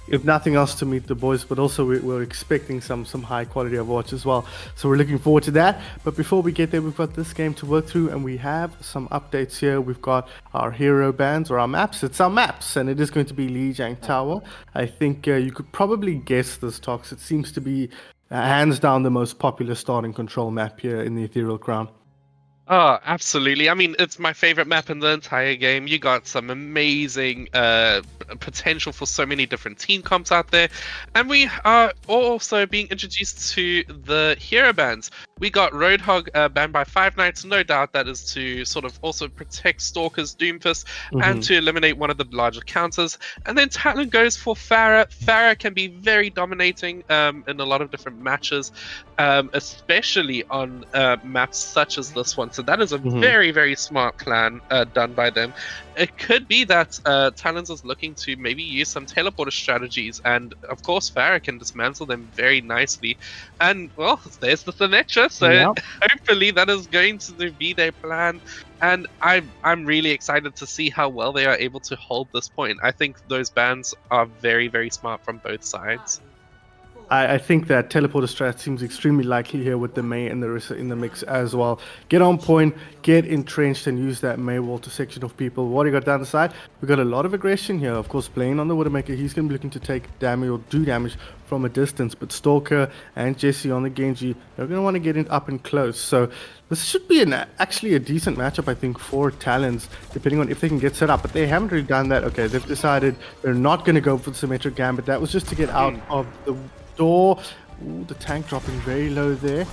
If nothing else, to meet the boys, but also we're expecting some high quality Overwatch as well. So we're looking forward to that. But before we get there, we've got this game to work through, and we have some updates here. We've got our hero bands or our maps. It's our maps, and it is going to be Lijiang Tower. I think you could probably guess this, Tox. It seems to be hands down the most popular starting control map here in the Ethereal Crown. Oh, absolutely. I mean, it's my favorite map in the entire game. You got some amazing potential for so many different team comps out there. And we are also being introduced to the hero bands. We got Roadhog banned by Five Nights. No doubt that is to sort of also protect Stalker's Doomfist and to eliminate one of the larger counters. And then Talon goes for Pharah. Pharah can be very dominating in a lot of different matches, especially on maps such as this one. So that is a very, very smart plan done by them. It could be that Talons is looking to maybe use some teleporter strategies, and of course Pharah can dismantle them very nicely. And well, there's the Sinetra, so hopefully that is going to be their plan. And I'm really excited to see how well they are able to hold this point. I think those bans are very, very smart from both sides. I think that teleporter strat seems extremely likely here with the Mei and the Rissa in the mix as well. Get on point, get entrenched, and use that Mei wall to section off people. What do you got down the side? We got a lot of aggression here. Of course, playing on the Widowmaker, he's going to be looking to take damage or do damage from a distance. But Stalker and Jesse on the Genji, they're going to want to get in up and close. So this should be actually a decent matchup, I think, for Talons, depending on if they can get set up. But they haven't really done that. Okay, they've decided they're not going to go for the Symmetric Gambit. That was just to get out of the door. Ooh, the tank dropping very low there.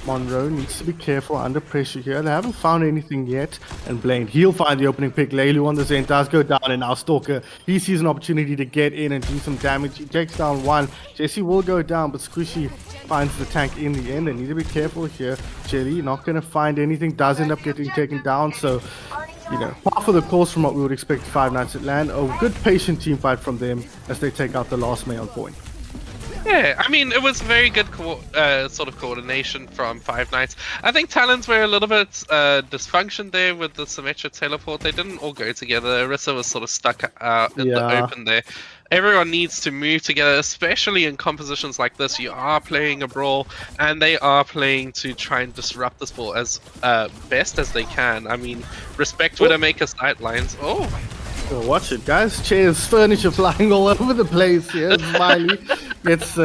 Monroe needs to be careful under pressure here. They haven't found anything yet. And Blaine, he'll find the opening pick. Leilu on the Zen does go down, and now Stalker, he sees an opportunity to get in and do some damage. He takes down one. Jesse will go down, but Squishy finds the tank in the end. They need to be careful here. Jelly not going to find anything. Does end up getting taken down. So, par for the course from what we would expect Five Nights at LAN. A good patient team fight from them as they take out the last Mei on point. Yeah, I mean, it was very good sort of coordination from Five Nights. I think Talons were a little bit dysfunction there with the Symmetra teleport. They didn't all go together. Orisa was sort of stuck in the open there. Everyone needs to move together, especially in compositions like this. You are playing a brawl, and they are playing to try and disrupt this ball as best as they can. I mean, respect Widowmaker sidelines. Oh, Well, watch it, guys. Chairs, furniture flying all over the place here. Smiley gets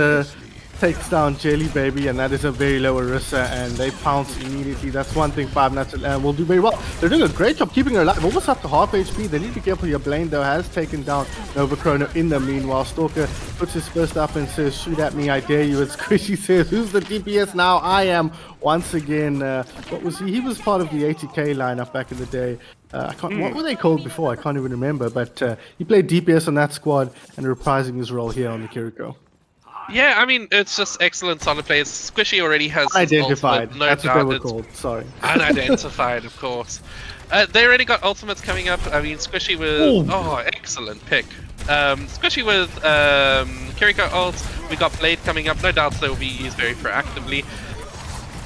takes down Jelly Baby, and that is a very low Orisa, and they pounce immediately. That's one thing Five Nights at Land will do very well. They're doing a great job keeping her alive, almost up to half HP. They need to be careful. Your Blaine, though, has taken down Nova Chrono in the meanwhile. Stalker puts his fist up and says, shoot at me, I dare you. It's Squishy says, who's the DPS now? I am. Once again, what was he? He was part of the 80k lineup back in the day. What were they called before? I can't even remember, but he played DPS on that squad and reprising his role here on the Kiriko. Yeah, I mean, it's just excellent solid players. Squishy already has Unidentified. Ultimate, no That's doubt. what they were called. Sorry. Unidentified, of course. They already got ultimates coming up. I mean, Squishy with... Ooh. Oh, excellent pick. Squishy with Kiriko ult. We got Blade coming up. No doubt they will be used very proactively.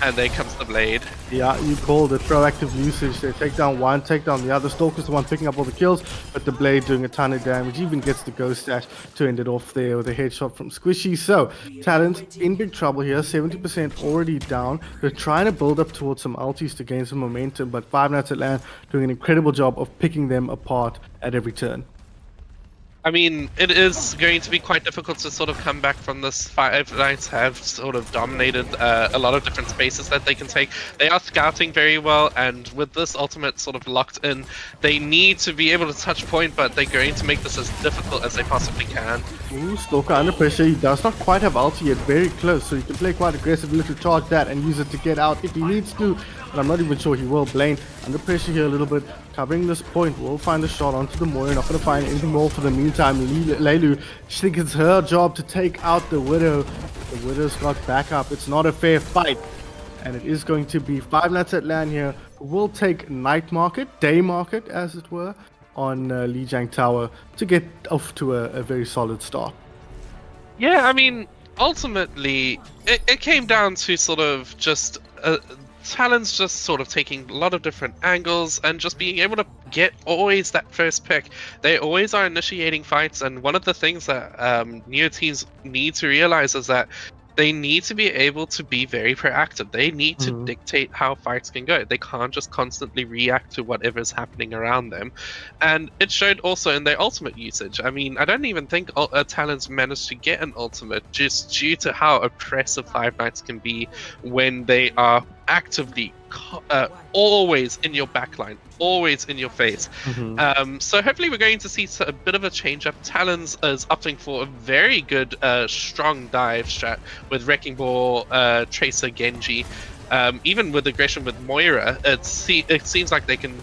And there comes the Blade. Yeah, you called it proactive usage. They take down one, take down the other. Stalker's the one picking up all the kills, but the Blade doing a ton of damage. Even gets the Ghost Dash to end it off there with a headshot from Squishy. So, Talent in big trouble here. 70% already down. They're trying to build up towards some ultis to gain some momentum, but Five Nights at Land doing an incredible job of picking them apart at every turn. I mean, it is going to be quite difficult to sort of come back from this. Five Nights have sort of dominated a lot of different spaces that they can take. They are scouting very well, and with this ultimate sort of locked in, they need to be able to touch point, but they're going to make this as difficult as they possibly can. Ooh, Stalker under pressure. He does not quite have ulti yet, very close, so he can play quite aggressively to charge that and use it to get out if he needs to. But I'm not even sure he will. Blaine under pressure here a little bit, covering this point. Will find a shot onto the Moira. Not going to find anything more for the meantime. Leilu, she thinks it's her job to take out the Widow. The Widow's got backup. It's not a fair fight. And it is going to be Five Nights at Land here, who will take Night Market, Day Market as it were, on Lijiang Tower to get off to a very solid start. Yeah, I mean, ultimately, it came down to sort of just Talon's just sort of taking a lot of different angles and just being able to get always that first pick. They always are initiating fights, and one of the things that new teams need to realize is that they need to be able to be very proactive. They need to dictate how fights can go. They can't just constantly react to whatever's happening around them. And it showed also in their ultimate usage. I mean, I don't even think Talons managed to get an ultimate just due to how oppressive Five Nights can be when they are actively always in your backline, always in your face. So hopefully we're going to see a bit of a change up. Talons is opting for a very good strong dive strat with Wrecking Ball, Tracer, Genji. Even with aggression with Moira, it seems like they can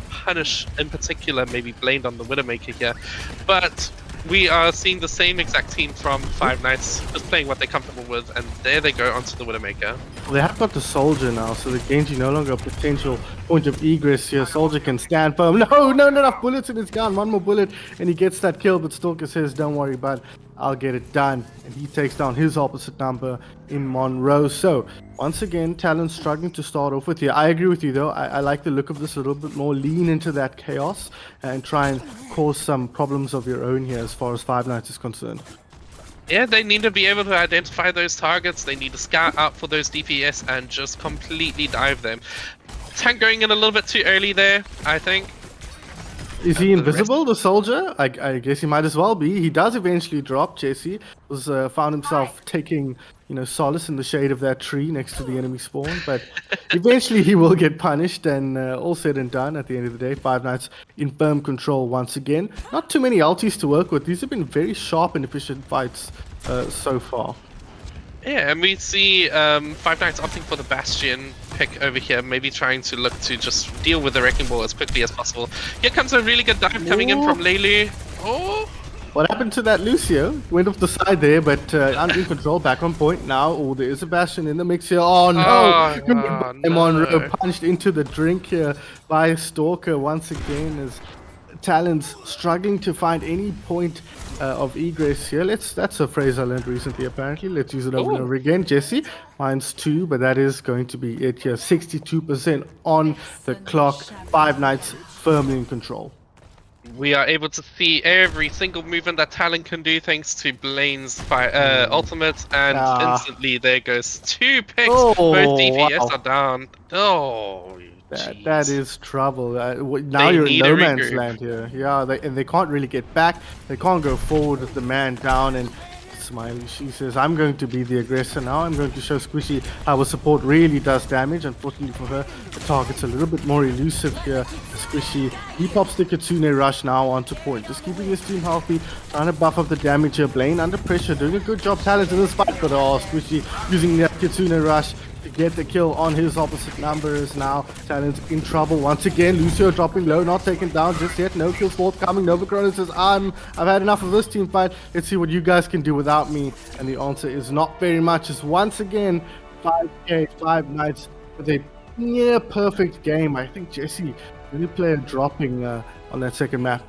punish, in particular, maybe blamed on the Widowmaker here. But we are seeing the same exact team from Five Nights, just playing what they're comfortable with, and there they go onto the Widowmaker. Well, they have got the Soldier now, so the Genji no longer a potential point of egress here. Soldier can stand firm. No, not enough bullets in his gun. One more bullet, and he gets that kill, but Stalker says, don't worry, bud, I'll get it done. And he takes down his opposite number in Monroe. So, once again, Talon struggling to start off with here. I agree with you, though. I like the look of this a little bit more. Lean into that chaos and try and cause some problems of your own here as far as Five Nights is concerned. Yeah, they need to be able to identify those targets. They need to scout out for those DPS and just completely dive them. Tank going in a little bit too early there, I think. Is he invisible, the Soldier? I guess he might as well be. He does eventually drop. Jesse found himself taking, solace in the shade of that tree next to the enemy spawn. But eventually he will get punished, and all said and done, at the end of the day, Five Nights in firm control once again. Not too many ultis to work with. These have been very sharp and efficient fights so far. Yeah, and we see Five Nights opting for the Bastion pick over here, maybe trying to look to just deal with the Wrecking Ball as quickly as possible. Here comes a really good dive coming in from Leilu. Oh! What happened to that Lucio? Went off the side there, but in control, back on point now. Oh, there is a Bastion in the mix here. Oh no! no. Monroe punched into the drink here by Stalker once again as Talon's struggling to find any point of egress here. That's a phrase I learned recently apparently. Let's use it over and over again. Jesse finds 2, but that is going to be it here. 62% on the clock. Five Nights firmly in control. We are able to see every single movement that Talon can do thanks to Blaine's ultimate, and instantly there goes 2 picks. Both DPS are down. Oh, That Jeez. is trouble. Now They you're in need no a man's regroup. land here. Yeah, and they can't really get back. They can't go forward with the man down. And Smiley, she says, "I'm going to be the aggressor now. I'm going to show Squishy how a support really does damage." Unfortunately for her, the target's a little bit more elusive here. Squishy, he pops the Kitsune Rush now onto point, just keeping his team healthy, trying to buff up the damage here. Blaine under pressure, doing a good job. Talent in this fight, but Squishy using that Kitsune Rush to get the kill on his opposite numbers. Now Talent's in trouble once again. Lucio dropping low, not taken down just yet. No kills forthcoming. Novacron says, I've had enough of this team fight. Let's see what you guys can do without me. And the answer is not very much. It's once again 5K, 5 Nights with a near perfect game. I think Jesse really played dropping on that second map.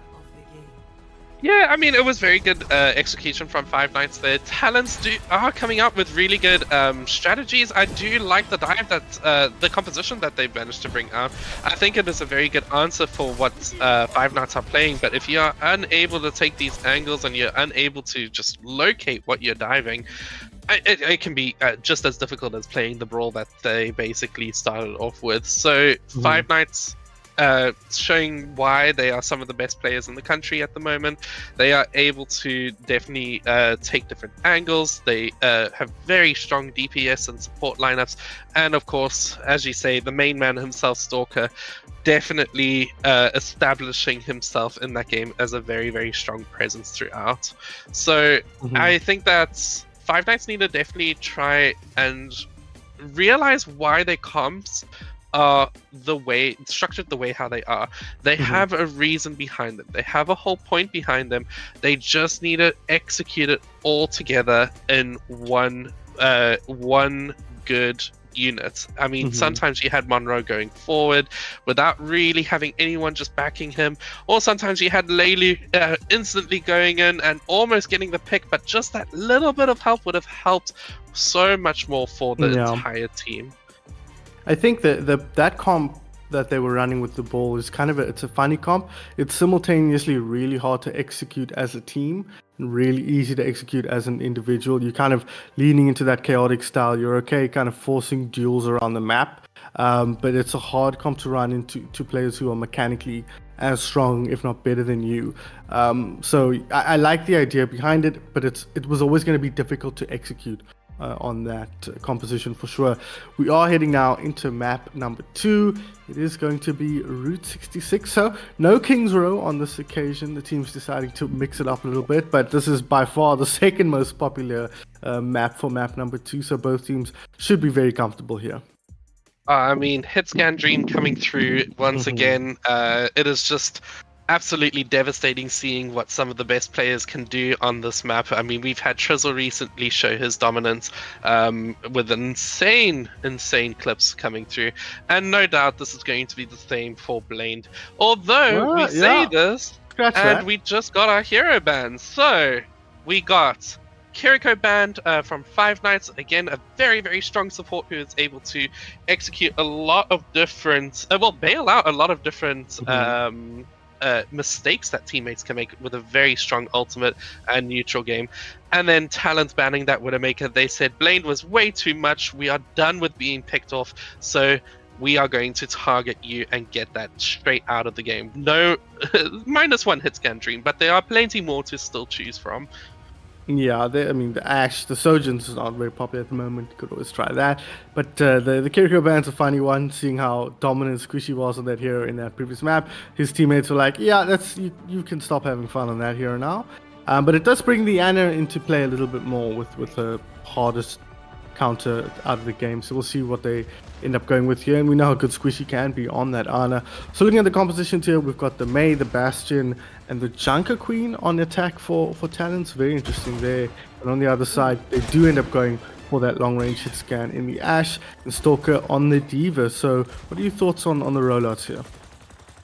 Yeah, I mean, it was very good execution from Five Nights there. Talents are coming up with really good strategies. I do like the dive that the composition that they managed to bring out. I think it is a very good answer for what Five Nights are playing. But if you are unable to take these angles and you're unable to just locate what you're diving, it can be just as difficult as playing the brawl that they basically started off with. So Five Nights showing why they are some of the best players in the country at the moment. They are able to definitely take different angles. They have very strong DPS and support lineups, and of course, as you say, the main man himself, Stalker, definitely establishing himself in that game as a very, very strong presence throughout. So I think that Five Nights need to definitely try and realize why their comps are structured the way how they are. They have a reason behind them. They have a whole point behind them. They just need to execute it all together in one good unit. I mean, sometimes you had Monroe going forward without really having anyone just backing him, or sometimes you had Leilu instantly going in and almost getting the pick, but just that little bit of help would have helped so much more for the entire team. I think that comp that they were running with the ball is kind of it's a funny comp. It's simultaneously really hard to execute as a team and really easy to execute as an individual. You're kind of leaning into that chaotic style. You're okay kind of forcing duels around the map, but it's a hard comp to run into players who are mechanically as strong, if not better than you. So I like the idea behind it, but it was always going to be difficult to execute on that composition for sure. We are heading now into map number 2. It is going to be Route 66. So no Kings Row on this occasion. The team's deciding to mix it up a little bit, but this is by far the second most popular map for map number 2. So both teams should be very comfortable here. I mean, Hitscan Dream coming through once again. It is just absolutely devastating seeing what some of the best players can do on this map. I mean, we've had Trizzle recently show his dominance with insane clips coming through, and no doubt this is going to be the same for Blaine. Although say this, we just got our hero ban. So we got Kiriko banned from Five Nights. Again, a very, very strong support who is able to execute a lot of different, bail out a lot of different mistakes that teammates can make with a very strong ultimate and neutral game. And then Talent banning that Widowmaker. They said Blaine was way too much. We are done with being picked off. So we are going to target you and get that straight out of the game. No, -1 Hitscan Dream, but there are plenty more to still choose from. Yeah, the Ashe, the Sojourn's is not very popular at the moment. You could always try that. But the Kiriko ban's a funny one, seeing how dominant Squishy was on that hero in that previous map. His teammates were like, yeah, you can stop having fun on that hero now. But it does bring the Ana into play a little bit more with her hardest counter out of the game. So we'll see what they end up going with here. And we know how good Squishy can be on that Ana. So looking at the compositions here, we've got the Mei, the Bastion, and the Junker Queen on attack for Talents. Very interesting there. And on the other side, they do end up going for that long range hit scan in the Ashe and Stalker on the Diva. So what are your thoughts on the rollouts here?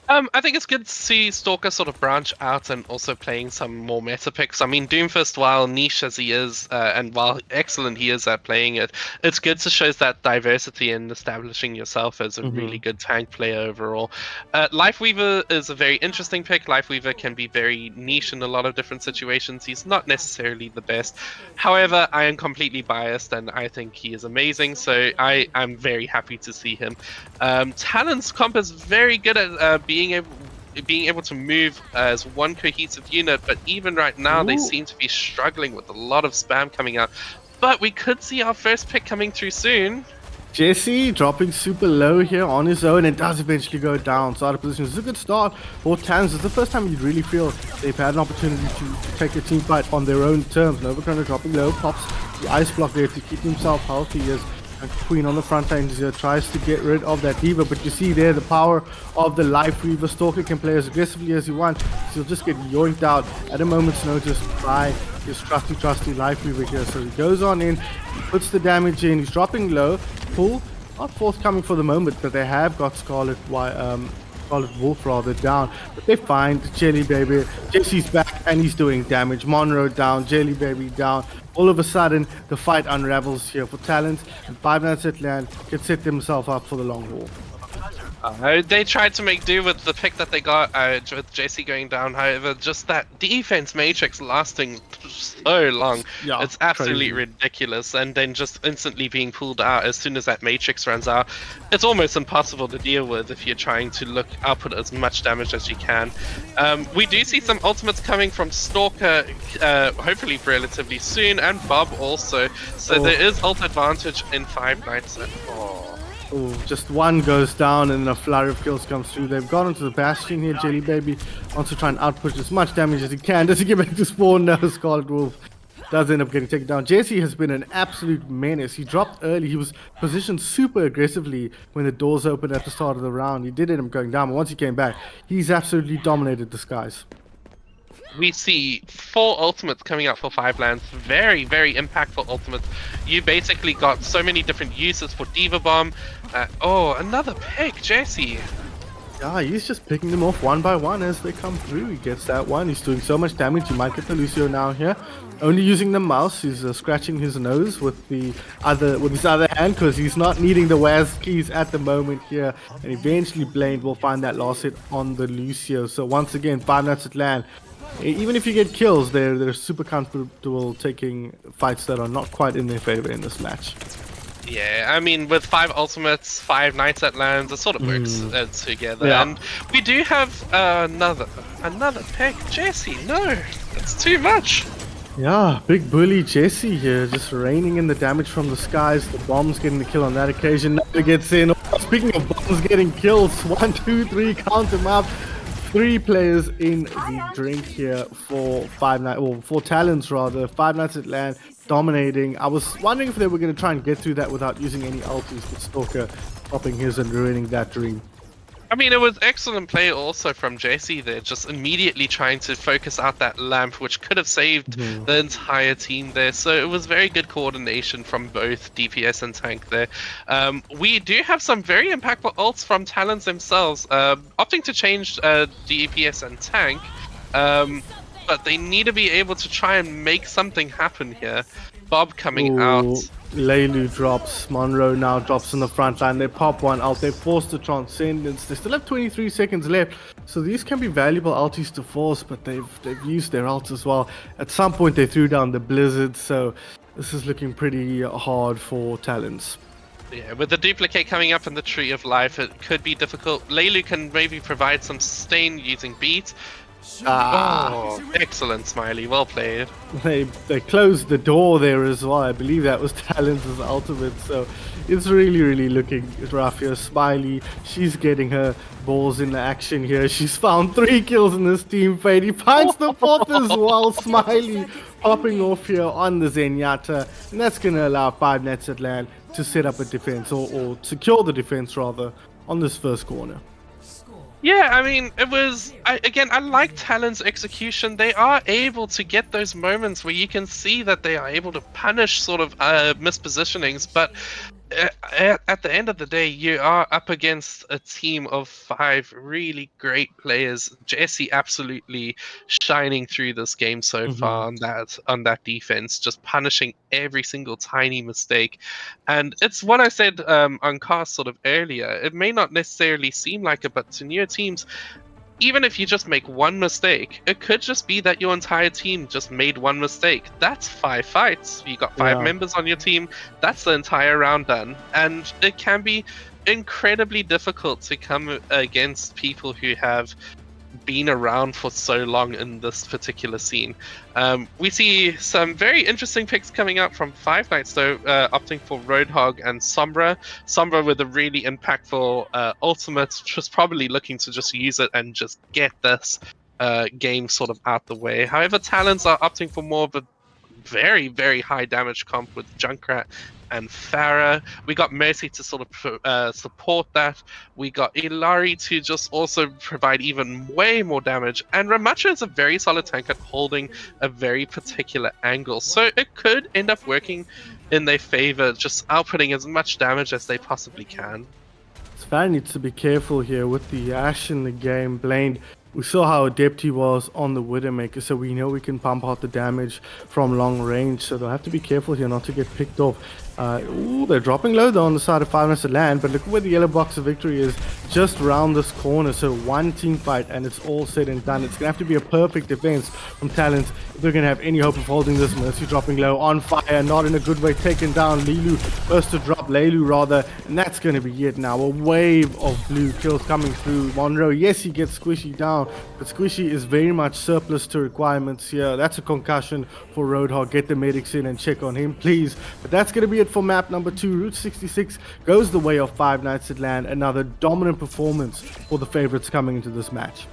I think it's good to see Stalker sort of branch out and also playing some more meta picks. I mean, Doomfist, while niche as he is, and while excellent he is at playing it, it's good to show that diversity and establishing yourself as a really good tank player overall. Lifeweaver is a very interesting pick. Lifeweaver can be very niche in a lot of different situations. He's not necessarily the best. However, I am completely biased and I think he is amazing, so I'm very happy to see him. Talon's comp is very good at being able to move as one cohesive unit, but even right now they seem to be struggling with a lot of spam coming out. But we could see our first pick coming through soon. Jesse dropping super low here on his own and does eventually go down. So out of position. This is a good start for Tans. It's the first time you really feel they've had an opportunity to take a team fight on their own terms. Novacrona dropping low, pops the ice block there to keep himself healthy as Queen on the front line tries to get rid of that Diva, but you see there the power of the Lifeweaver. Stalker can play as aggressively as he wants, so he'll just get yoinked out at a moment's notice by his trusty Lifeweaver here. So he goes on in, he puts the damage in, he's dropping low. Pull, not forthcoming for the moment, but they have got Scarlet Wolf rather down, but they find Jelly Baby. Jesse's back and he's doing damage. Monroe down, Jelly Baby down. All of a sudden, the fight unravels here for Talent, and Five Nights at Land can set themselves up for the long haul. They tried to make do with the pick that they got with JC going down. However, just that defense matrix lasting so long, it's absolutely ridiculous. And then just instantly being pulled out as soon as that matrix runs out, it's almost impossible to deal with if you're trying to output as much damage as you can. We do see some ultimates coming from Stalker, hopefully relatively soon, and Bob also. So there is ult advantage in Five Nights at Just one goes down and then a flurry of kills comes through. They've gone into the Bastion here. Jelly Baby wants to try and output as much damage as he can. Does he get back to spawn? No, Scarlet Wolf does end up getting taken down. Jesse has been an absolute menace. He dropped early. He was positioned super aggressively when the doors opened at the start of the round. He did end up going down, but once he came back, he's absolutely dominated the skies. We see 4 ultimates coming out for 5 lands. Very, very impactful ultimates. You basically got so many different uses for Diva Bomb. Another pick, Jesse. Yeah, he's just picking them off one by one as they come through. He gets that one. He's doing so much damage. He might get the Lucio now here. Only using the mouse. He's scratching his nose with his other hand because he's not needing the WAS keys at the moment here. And eventually Blaine will find that last hit on the Lucio. So once again, Five Nights at Land. Even if you get kills, they're super comfortable taking fights that are not quite in their favor in this match. Yeah, I mean, with 5 ultimates, 5 Nights at Lands, it sort of works together. Yeah. And we do have another pick. Jesse, no, that's too much. Yeah, big bully Jesse here, just raining in the damage from the skies. The bomb's getting the kill on that occasion. Never gets in. Speaking of bombs getting kills, 1, 2, 3, count them up. 3 players in the drink here for for Talents rather. Five Nights at Land dominating. I was wondering if they were going to try and get through that without using any ultis, but Stalker popping his and ruining that dream. I mean, it was excellent play also from JC there, just immediately trying to focus out that lamp, which could have saved the entire team there. So it was very good coordination from both DPS and tank there. We do have some very impactful ults from Talents themselves, opting to change DPS and tank, but they need to be able to try and make something happen here. Bob coming out. Leilu drops, Monroe now drops in the front line. They pop one out, they force the Transcendence. They still have 23 seconds left, so these can be valuable ultis to force, but they've used their ults as well. At some point they threw down the Blizzard, so this is looking pretty hard for Talents. Yeah, with the duplicate coming up in the Tree of Life, it could be difficult. Leilu can maybe provide some sustain using Beat. Excellent, Smiley. Well played. They closed the door there as well. I believe that was Talents' ultimate. So it's really looking rough here. Smiley, she's getting her balls in the action here. She's found 3 kills in this team fight. He finds the 4th as well. Smiley popping off here on the Zenyatta, and that's going to allow Five Nights at Land to set up a defense or secure the defense rather on this first corner. Yeah, I mean, it was, I like Talent's execution. They are able to get those moments where you can see that they are able to punish sort of mispositionings, but at the end of the day, you are up against a team of 5 really great players. Jesse absolutely shining through this game so far on that defense, just punishing every single tiny mistake. And it's what I said on cast sort of earlier. It may not necessarily seem like it, but to newer teams, even if you just make one mistake, it could just be that your entire team just made one mistake. That's 5 fights. You got 5 members on your team. That's the entire round done. And it can be incredibly difficult to come against people who have been around for so long in this particular scene. We see some very interesting picks coming up from Five Nights, though, opting for Roadhog and Sombra. Sombra with a really impactful ultimate, just probably looking to just use it and just get this game sort of out the way. However, Talons are opting for more of a very, very high damage comp with Junkrat and Farah. We got Mercy to sort of support that. We got Ilari to just also provide even way more damage. And Ramacha is a very solid tank at holding a very particular angle. So it could end up working in their favor, just outputting as much damage as they possibly can. Farah needs to be careful here with the Ashe in the game. Blaine, we saw how adept he was on the Widowmaker, so we know we can pump out the damage from long range, so they'll have to be careful here not to get picked off. Ooh, they're dropping low though on the side of Five Nights at Land, but look where the yellow box of victory is, just round this corner. So one team fight and it's all said and done. It's gonna have to be a perfect defense from Talons if they're gonna have any hope of holding this. Mercy dropping low, on fire, not in a good way, taken down. Lilu first to drop, Leilu rather, and that's gonna be it now. A wave of blue kills coming through. Monroe, yes, he gets Squishy down, but Squishy is very much surplus to requirements here. That's a concussion for Roadhog. Get the medics in and check on him, please. But that's gonna be it for map number 2. Route 66 goes the way of Five Nights at Land. Another dominant performance for the favorites coming into this match.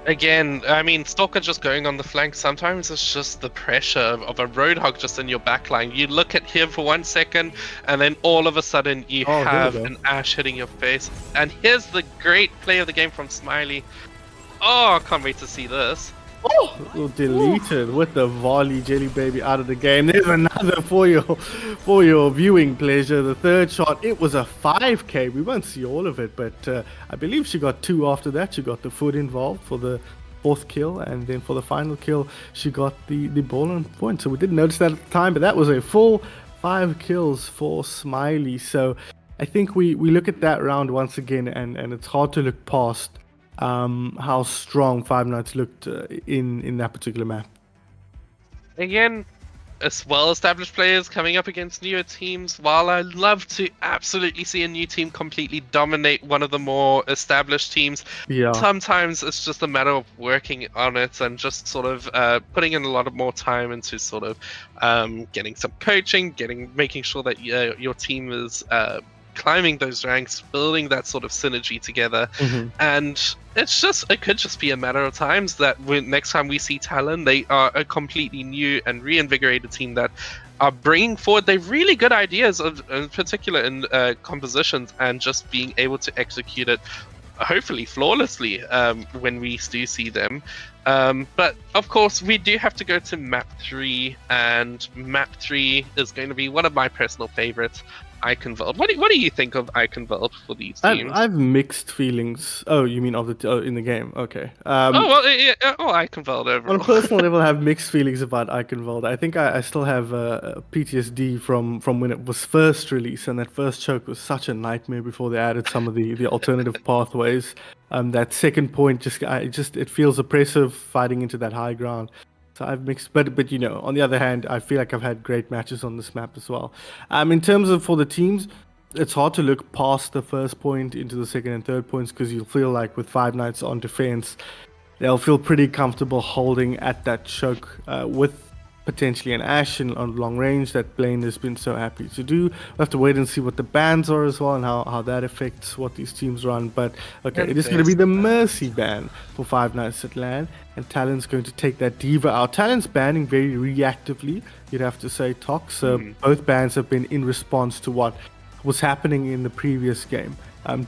Again, I mean, Stalker just going on the flank, sometimes it's just the pressure of a Roadhog just in your backline. You look at him for 1 second, and then all of a sudden you have an Ashe hitting your face. And here's the great play of the game from Smiley. Oh, I can't wait to see this. Oh, deleted with the volley, Jelly Baby out of the game. There's another for your viewing pleasure. The third shot, it was a 5k. We won't see all of it, but I believe she got 2 after that. She got the foot involved for the 4th kill, and then for the final kill, she got the ball on point. So we didn't notice that at the time, but that was a full 5 kills for Smiley. So I think we look at that round once again, and it's hard to look past how strong Five Nights looked in that particular map. Again, as well-established players coming up against newer teams. While I love to absolutely see a new team completely dominate one of the more established teams, sometimes it's just a matter of working on it and just sort of putting in a lot of more time into sort of getting some coaching, making sure that your team is climbing those ranks, building that sort of synergy together. And it could just be a matter of times that next time we see Talon, they are a completely new and reinvigorated team that are bringing forward their really good ideas, in particular in compositions, and just being able to execute it hopefully flawlessly when we do see them. But of course, we do have to go to map 3, and map 3 is going to be one of my personal favorites. Eichenwald. What do you think of Eichenwald for these teams? I've mixed feelings. Oh, you mean of the in the game? Okay. Eichenwald overall. On a personal level, I have mixed feelings about Eichenwald. I think I still have PTSD from when it was first released, and that first choke was such a nightmare before they added some of the alternative pathways. That second point it feels oppressive fighting into that high ground. So I've mixed, but you know, on the other hand, I feel like I've had great matches on this map as well. In terms of for the teams, it's hard to look past the first point into the second and third points, because you'll feel like with Five Nights on defense, they'll feel pretty comfortable holding at that choke with potentially an Ashe on long range that Blaine has been so happy to do. We'll have to wait and see what the bans are as well, and how that affects what these teams run. But okay, it is going to be the Mercy ban for Five Nights at Land, and Talon's going to take that Diva out. Talon's banning very reactively, you'd have to say, Tox. Both bans have been in response to what was happening in the previous game.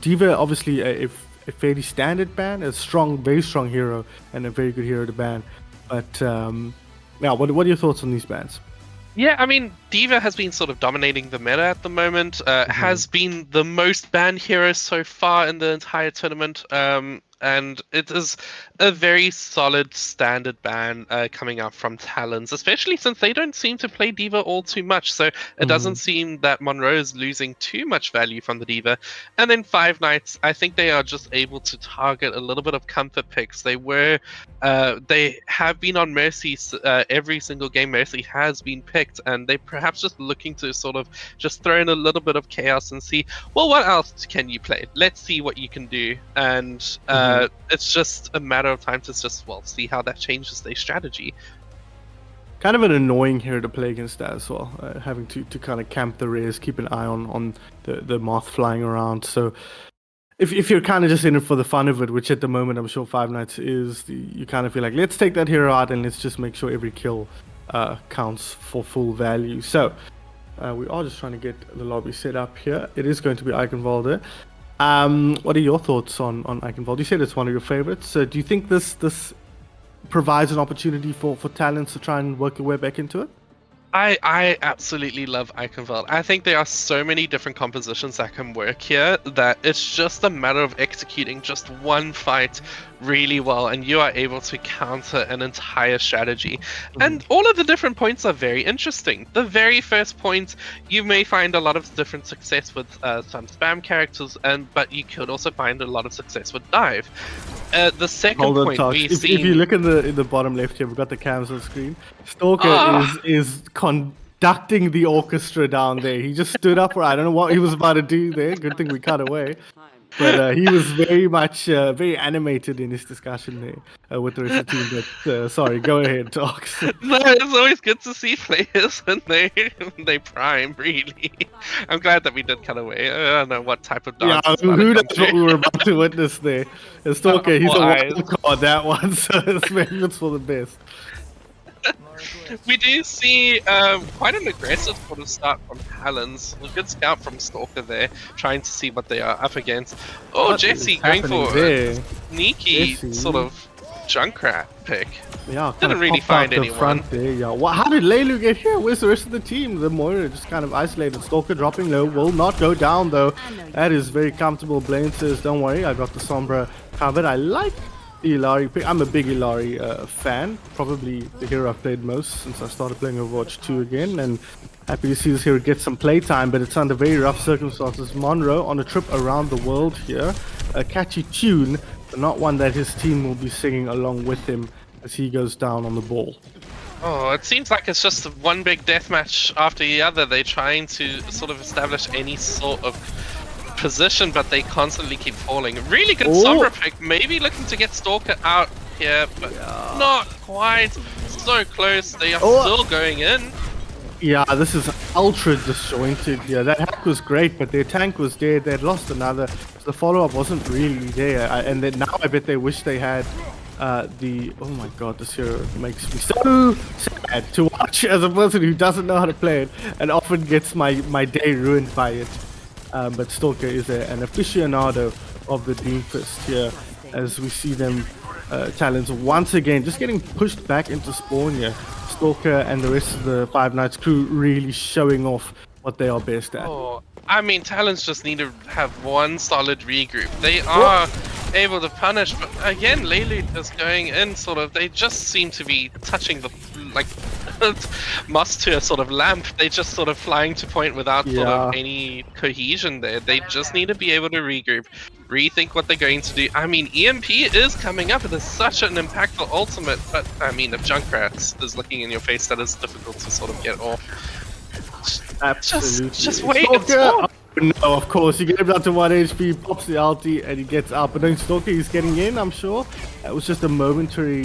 Diva, obviously a fairly standard ban, a very strong hero, and a very good hero to ban. But yeah, what are your thoughts on these bans? Yeah, I mean, D.Va has been sort of dominating the meta at the moment. Has been the most banned hero so far in the entire tournament. And it is a very solid standard ban coming out from Talons, especially since they don't seem to play D.Va all too much. So it doesn't seem that Monroe is losing too much value from the D.Va. And then Five Nights, I think they are just able to target a little bit of comfort picks. They have been on Mercy every single game. Mercy has been picked, and they perhaps just looking to sort of just throw in a little bit of chaos and see, well, what else can you play? Let's see what you can do. And it's just a matter of time to just see how that changes their strategy. Kind of an annoying hero to play against that as well, having to kind of camp the rears, keep an eye on the moth flying around. So if you're kind of just in it for the fun of it, which at the moment I'm sure Five Nights is, you kind of feel like, let's take that hero out and let's just make sure every kill counts for full value. So we are just trying to get the lobby set up here. It is going to be Eichenwalde. What are your thoughts on Eichenwalde? You said it's one of your favorites. Do you think this provides an opportunity for talents to try and work their way back into it? I absolutely love Eichenwalde. I think there are so many different compositions that can work here that it's just a matter of executing just one fight really well, and you are able to counter an entire strategy. And all of the different points are very interesting. The very first point, you may find a lot of different success with some spam characters, but you could also find a lot of success with dive. The second point if you look in the bottom left here, we've got the cams on screen. Stalker is conducting the orchestra down there. He just stood up, I don't know what he was about to do there. Good thing we cut away. But he was very much very animated in his discussion there with the rest of the team. But sorry, go ahead, Tox. No, it's always good to see players when they prime, really. I'm glad that we did cut away. I don't know what type of dance. Yeah, who knows what we were about to witness there. Stalker, he's a wild card, that one, so maybe it's for the best. We do see quite an aggressive sort of start from Talons. A good scout from Stalker there, trying to see what they are up against. Oh, What Jesse is going for happening a sneaky Jesse. sort of Junkrat pick. Yeah, Didn't really find anyone. Front there, yeah. How did Leilu get here? Where's the rest of the team? The Moira just kind of isolated. Stalker dropping low, will not go down though. That is very comfortable. Blaine says, don't worry, I got the Sombra covered. I like the Illari pick. I'm a big Illari fan. Probably the hero I've played most since I started playing Overwatch 2 again. And happy to see this hero get some playtime, but it's under very rough circumstances. Monroe on a trip around the world here. A catchy tune, but not one that his team will be singing along with him as he goes down on the ball. Oh, it seems like it's just one big deathmatch after the other. They're trying to sort of establish any sort of position, but they constantly keep falling. Really good Sombra pick, maybe looking to get Stalker out here, but not quite. So close, they are still going in. Yeah, this is ultra disjointed here. That hack was great, but their tank was dead. They'd lost another. So the follow-up wasn't really there. And then now I bet they wish they had oh my god, this hero makes me so sad to watch as a person who doesn't know how to play it and often gets my day ruined by it. But Stalker is an aficionado of the Doomfist here as we see them Talons once again just getting pushed back into spawn here. Stalker and the rest of the Five Nights crew really showing off what they are best at. Oh, I mean, Talons just need to have one solid regroup. They are able to punish, but again, Leilu is going in sort of, they just seem to be touching the, like, moss to a sort of lamp. They just sort of flying to point without sort of any cohesion there. They just need to be able to regroup, rethink what they're going to do. I mean, EMP is coming up. It is such an impactful ultimate, but I mean, if Junkrat is looking in your face, that is difficult to sort of get off. Absolutely. Just wait and spawn. No, of course, you get him down to 1 HP, pops the ulti, and he gets out. But then Stalker, he's getting in, I'm sure. That was just a momentary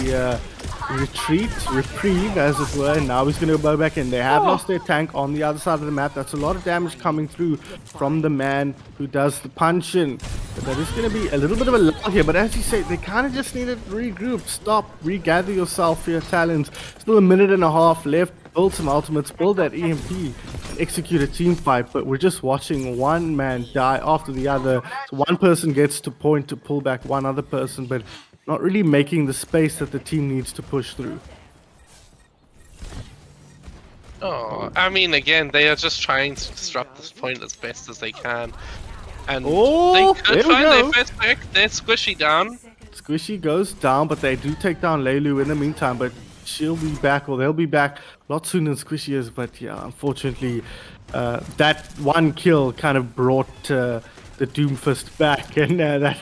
reprieve, as it were. And now he's going to go back in. They have lost their tank on the other side of the map. That's a lot of damage coming through from the man who does the punch-in. But that is going to be a little bit of a lull here. But as you say, they kind of just need to regroup, stop, regather yourself for your talents. Still a minute and a half left. Build some ultimates, build that EMP, and execute a team fight, but we're just watching one man die after the other. So one person gets to point to pull back one other person, but not really making the space that the team needs to push through. Oh, I mean, again, they are just trying to disrupt this point as best as they can. And Oh, they could there we find go. their first pick. They're squishy down. Squishy goes down, but they do take down Leilu in the meantime. But she'll be back, or they'll be back a lot sooner than Squishy is. But yeah, unfortunately, that one kill kind of brought the Doomfist back, and that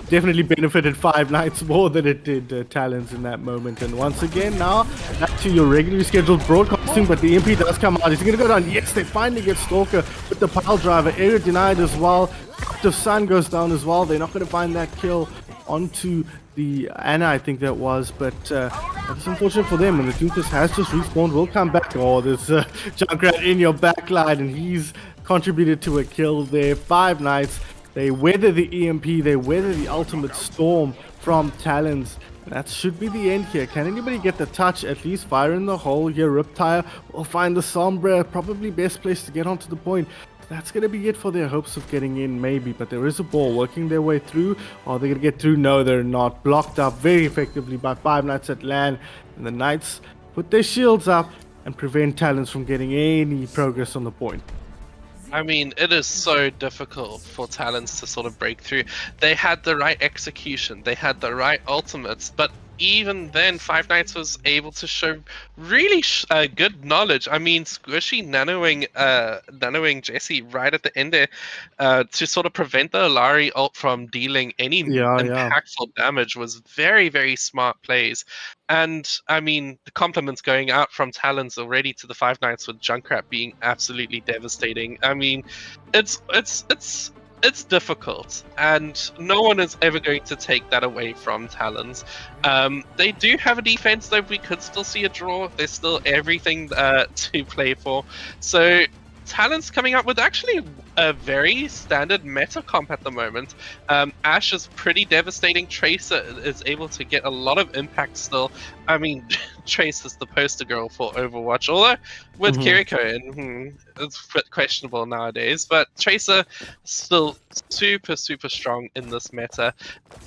definitely benefited Five Nights more than it did Talons in that moment. And once again, now back to your regularly scheduled broadcasting, but the MP does come out. He's going to go down. Yes, they finally get Stalker with the pile driver. Area denied as well. The Sun goes down as well. They're not going to find that kill onto the Anna, I think that was, but it's unfortunate for them, and the Doomfist has just respawned. Will come back. Oh, there's Junkrat in your backline, and he's contributed to a kill there. Five Nights, they weather the EMP, they weather the ultimate storm from Talons. That should be the end here. Can anybody get the touch? At least fire in the hole here. Riptire will find the Sombra, probably best place to get onto the point. That's going to be it for their hopes of getting in, maybe. But there is a ball working their way through. Are they going to get through? No, they're not. Blocked up very effectively by Five Nights at land. And the Knights put their shields up and prevent Talons from getting any progress on the point. I mean, it is so difficult for Talons to sort of break through. They had the right execution, they had the right ultimates, but even then, Five Nights was able to show really good knowledge. I mean, Squishy nanoing Jesse right at the end there to sort of prevent the Alari ult from dealing any impactful damage was very, very smart plays. And I mean, the compliments going out from Talons already to the Five Nights with Junkrat being absolutely devastating. I mean, it's difficult, and no one is ever going to take that away from Talons. They do have a defense, though. We could still see a draw. There's still everything to play for. So Talons coming up with actually a very standard meta comp at the moment. Ashe is pretty devastating. Tracer is able to get a lot of impact still. I mean, Trace is the poster girl for Overwatch, although with Kiriko, it's questionable nowadays. But Tracer still super, super strong in this meta.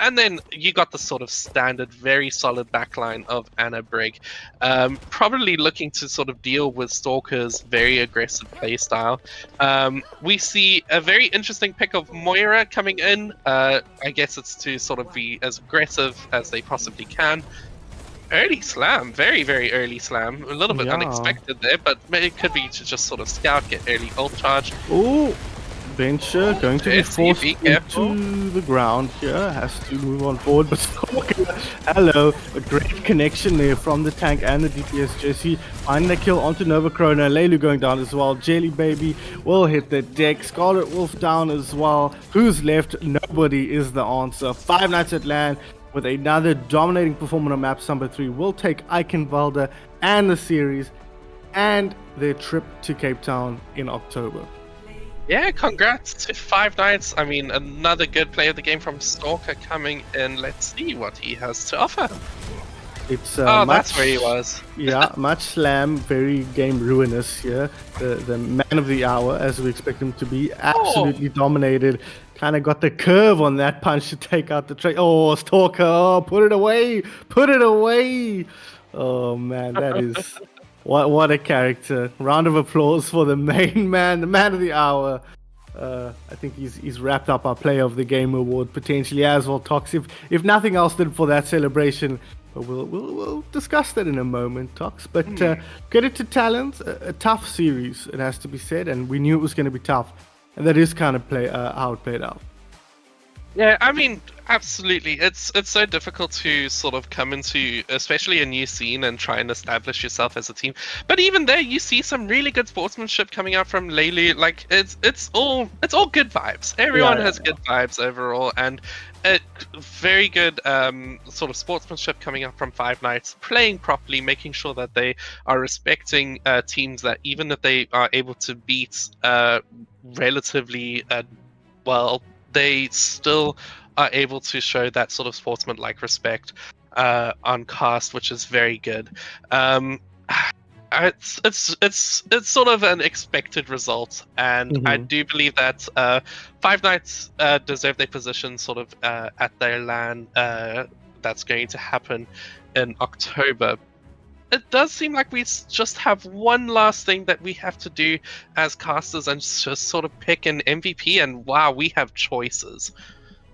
And then you got the sort of standard, very solid backline of Anna Brig. Probably looking to sort of deal with Stalker's very aggressive playstyle. We see a very interesting pick of Moira coming in. I guess it's to sort of be as aggressive as they possibly can. Early slam, very, very early slam. A little bit unexpected there, but it could be to just sort of scout, get early ult charge. Oh, Venture going to be forced into the ground here. Has to move on forward, but hello, a great connection there from the tank and the DPS Jesse. Finding the kill onto Nova Corona. Leilu going down as well. Jelly Baby will hit the deck. Scarlet Wolf down as well. Who's left? Nobody is the answer. Five Nights at land with another dominating performance on map number 3 will take Eichenwalde and the series and their trip to Cape Town in October. Yeah, congrats to Five Nights. I mean, another good play of the game from Stalker coming in. Let's see what he has to offer. It's that's where he was. Yeah, much slam, very game ruinous here. The man of the hour, as we expect him to be, absolutely dominated. Kind of got the curve on that punch to take out the trade. Oh, Stalker, oh, put it away, put it away. Oh man, that is what a character. Round of applause for the main man, the man of the hour. I think he's wrapped up our Player of the Game award potentially as well, Tox. If nothing else did for that celebration. But we'll discuss that in a moment, Tox. But credit to Talons, a tough series, it has to be said, and we knew it was going to be tough. And that is kind of how it played out. Yeah, I mean, absolutely. It's so difficult to sort of come into, especially a new scene, and try and establish yourself as a team. But even there, you see some really good sportsmanship coming out from Leilu. Like it's all good vibes. Everyone has good vibes overall, and very good sort of sportsmanship coming up from Five Nights, playing properly, making sure that they are respecting teams that even if they are able to beat relatively well, they still are able to show that sort of sportsman-like respect on cast, which is very good. It's sort of an expected result, and I do believe that Five Nights deserve their position sort of at their LAN that's going to happen in October. it does seem like we just have one last thing that we have to do as casters, and just sort of pick an MVP. And wow, we have choices.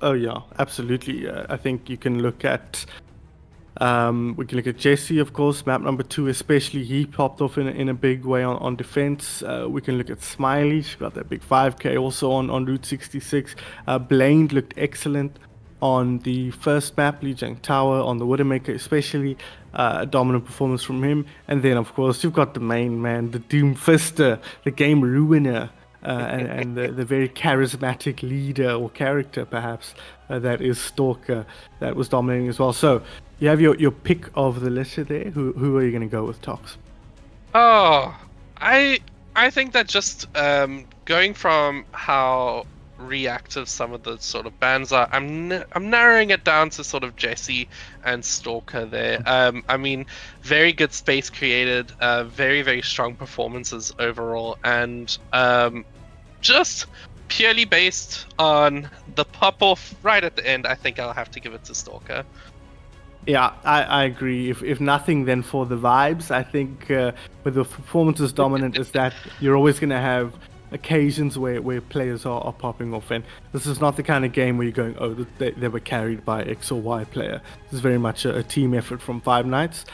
Oh yeah, absolutely. I think you can look at we can look at Jesse, of course, map number 2 especially. He popped off in a big way on defense. We can look at Smiley. She got that big 5k also on Route 66. Blaine looked excellent on the first map, Lijiang Tower, on the Widowmaker especially. A dominant performance from him. And then, of course, you've got the main man, the Doomfister, the game ruiner. And the very charismatic leader or character, perhaps, that is Stalker, that was dominating as well. So you have your pick of the list there. Who are you going to go with, Tox? Oh, I think that just going from how reactive some of the sort of bands are, I'm narrowing it down to sort of Jesse and Stalker there. I mean, very good space created, very, very strong performances overall, and just purely based on the pop-off right at the end, I think I'll have to give it to Stalker. Yeah, I agree. If nothing, then for the vibes. I think with the performances dominant is that you're always going to have occasions where players are popping off. And this is not the kind of game where you're going, oh, they were carried by X or Y player. This is very much a team effort from Five Nights.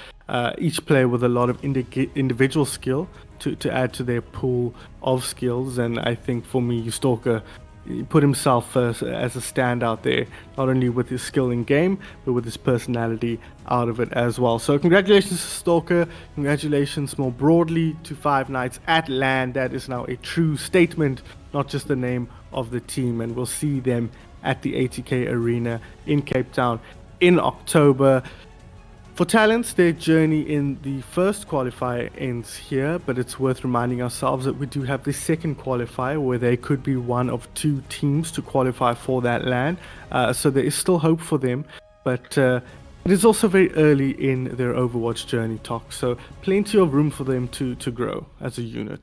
Each player with a lot of individual skill to add to their pool of skills. And I think for me, Stalker put himself as a standout there, not only with his skill in game, but with his personality out of it as well. So congratulations to Stalker, congratulations more broadly to Five Nights at LAN. That is now a true statement, not just the name of the team, and we'll see them at the ATK Arena in Cape Town in October. For Talents, their journey in the first qualifier ends here, but it's worth reminding ourselves that we do have the second qualifier where they could be one of 2 teams to qualify for that LAN. So there is still hope for them, but it is also very early in their Overwatch journey, Talk. So plenty of room for them to grow as a unit.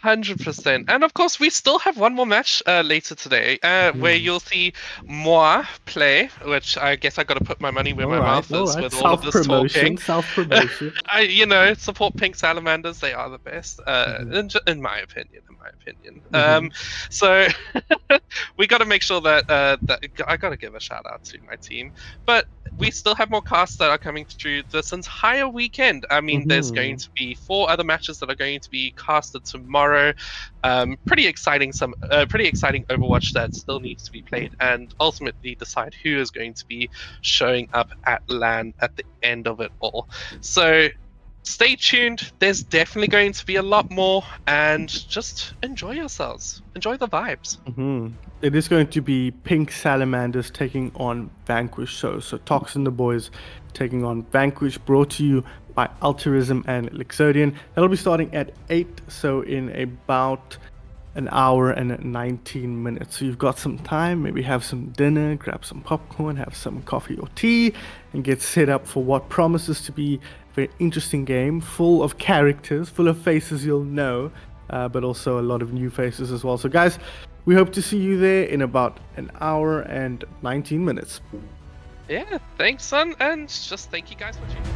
100%. And of course, we still have one more match later today where you'll see Moi play, which I guess I got to put my money where my mouth is with all of this talking. Self-promotion. Support Pink Salamanders. They are the best, in my opinion. So we got to make sure that I got to give a shout out to my team. But we still have more casts that are coming through this entire weekend. I mean, there's going to be 4 other matches that are going to be casted tomorrow. Pretty exciting Overwatch that still needs to be played, and ultimately decide who is going to be showing up at LAN at the end of it all. So stay tuned. There's definitely going to be a lot more, and just enjoy yourselves. Enjoy the vibes. It is going to be Pink Salamanders taking on Vanquish. So Tox and the boys taking on Vanquish, brought to you by Altruism and Lixodian. That'll be starting at 8, so in about an hour and 19 minutes. So you've got some time, maybe have some dinner, grab some popcorn, have some coffee or tea, and get set up for what promises to be a very interesting game, full of characters, full of faces you'll know, but also a lot of new faces as well. So guys, we hope to see you there in about an hour and 19 minutes. Yeah, thanks, son, and just thank you guys for tuning in.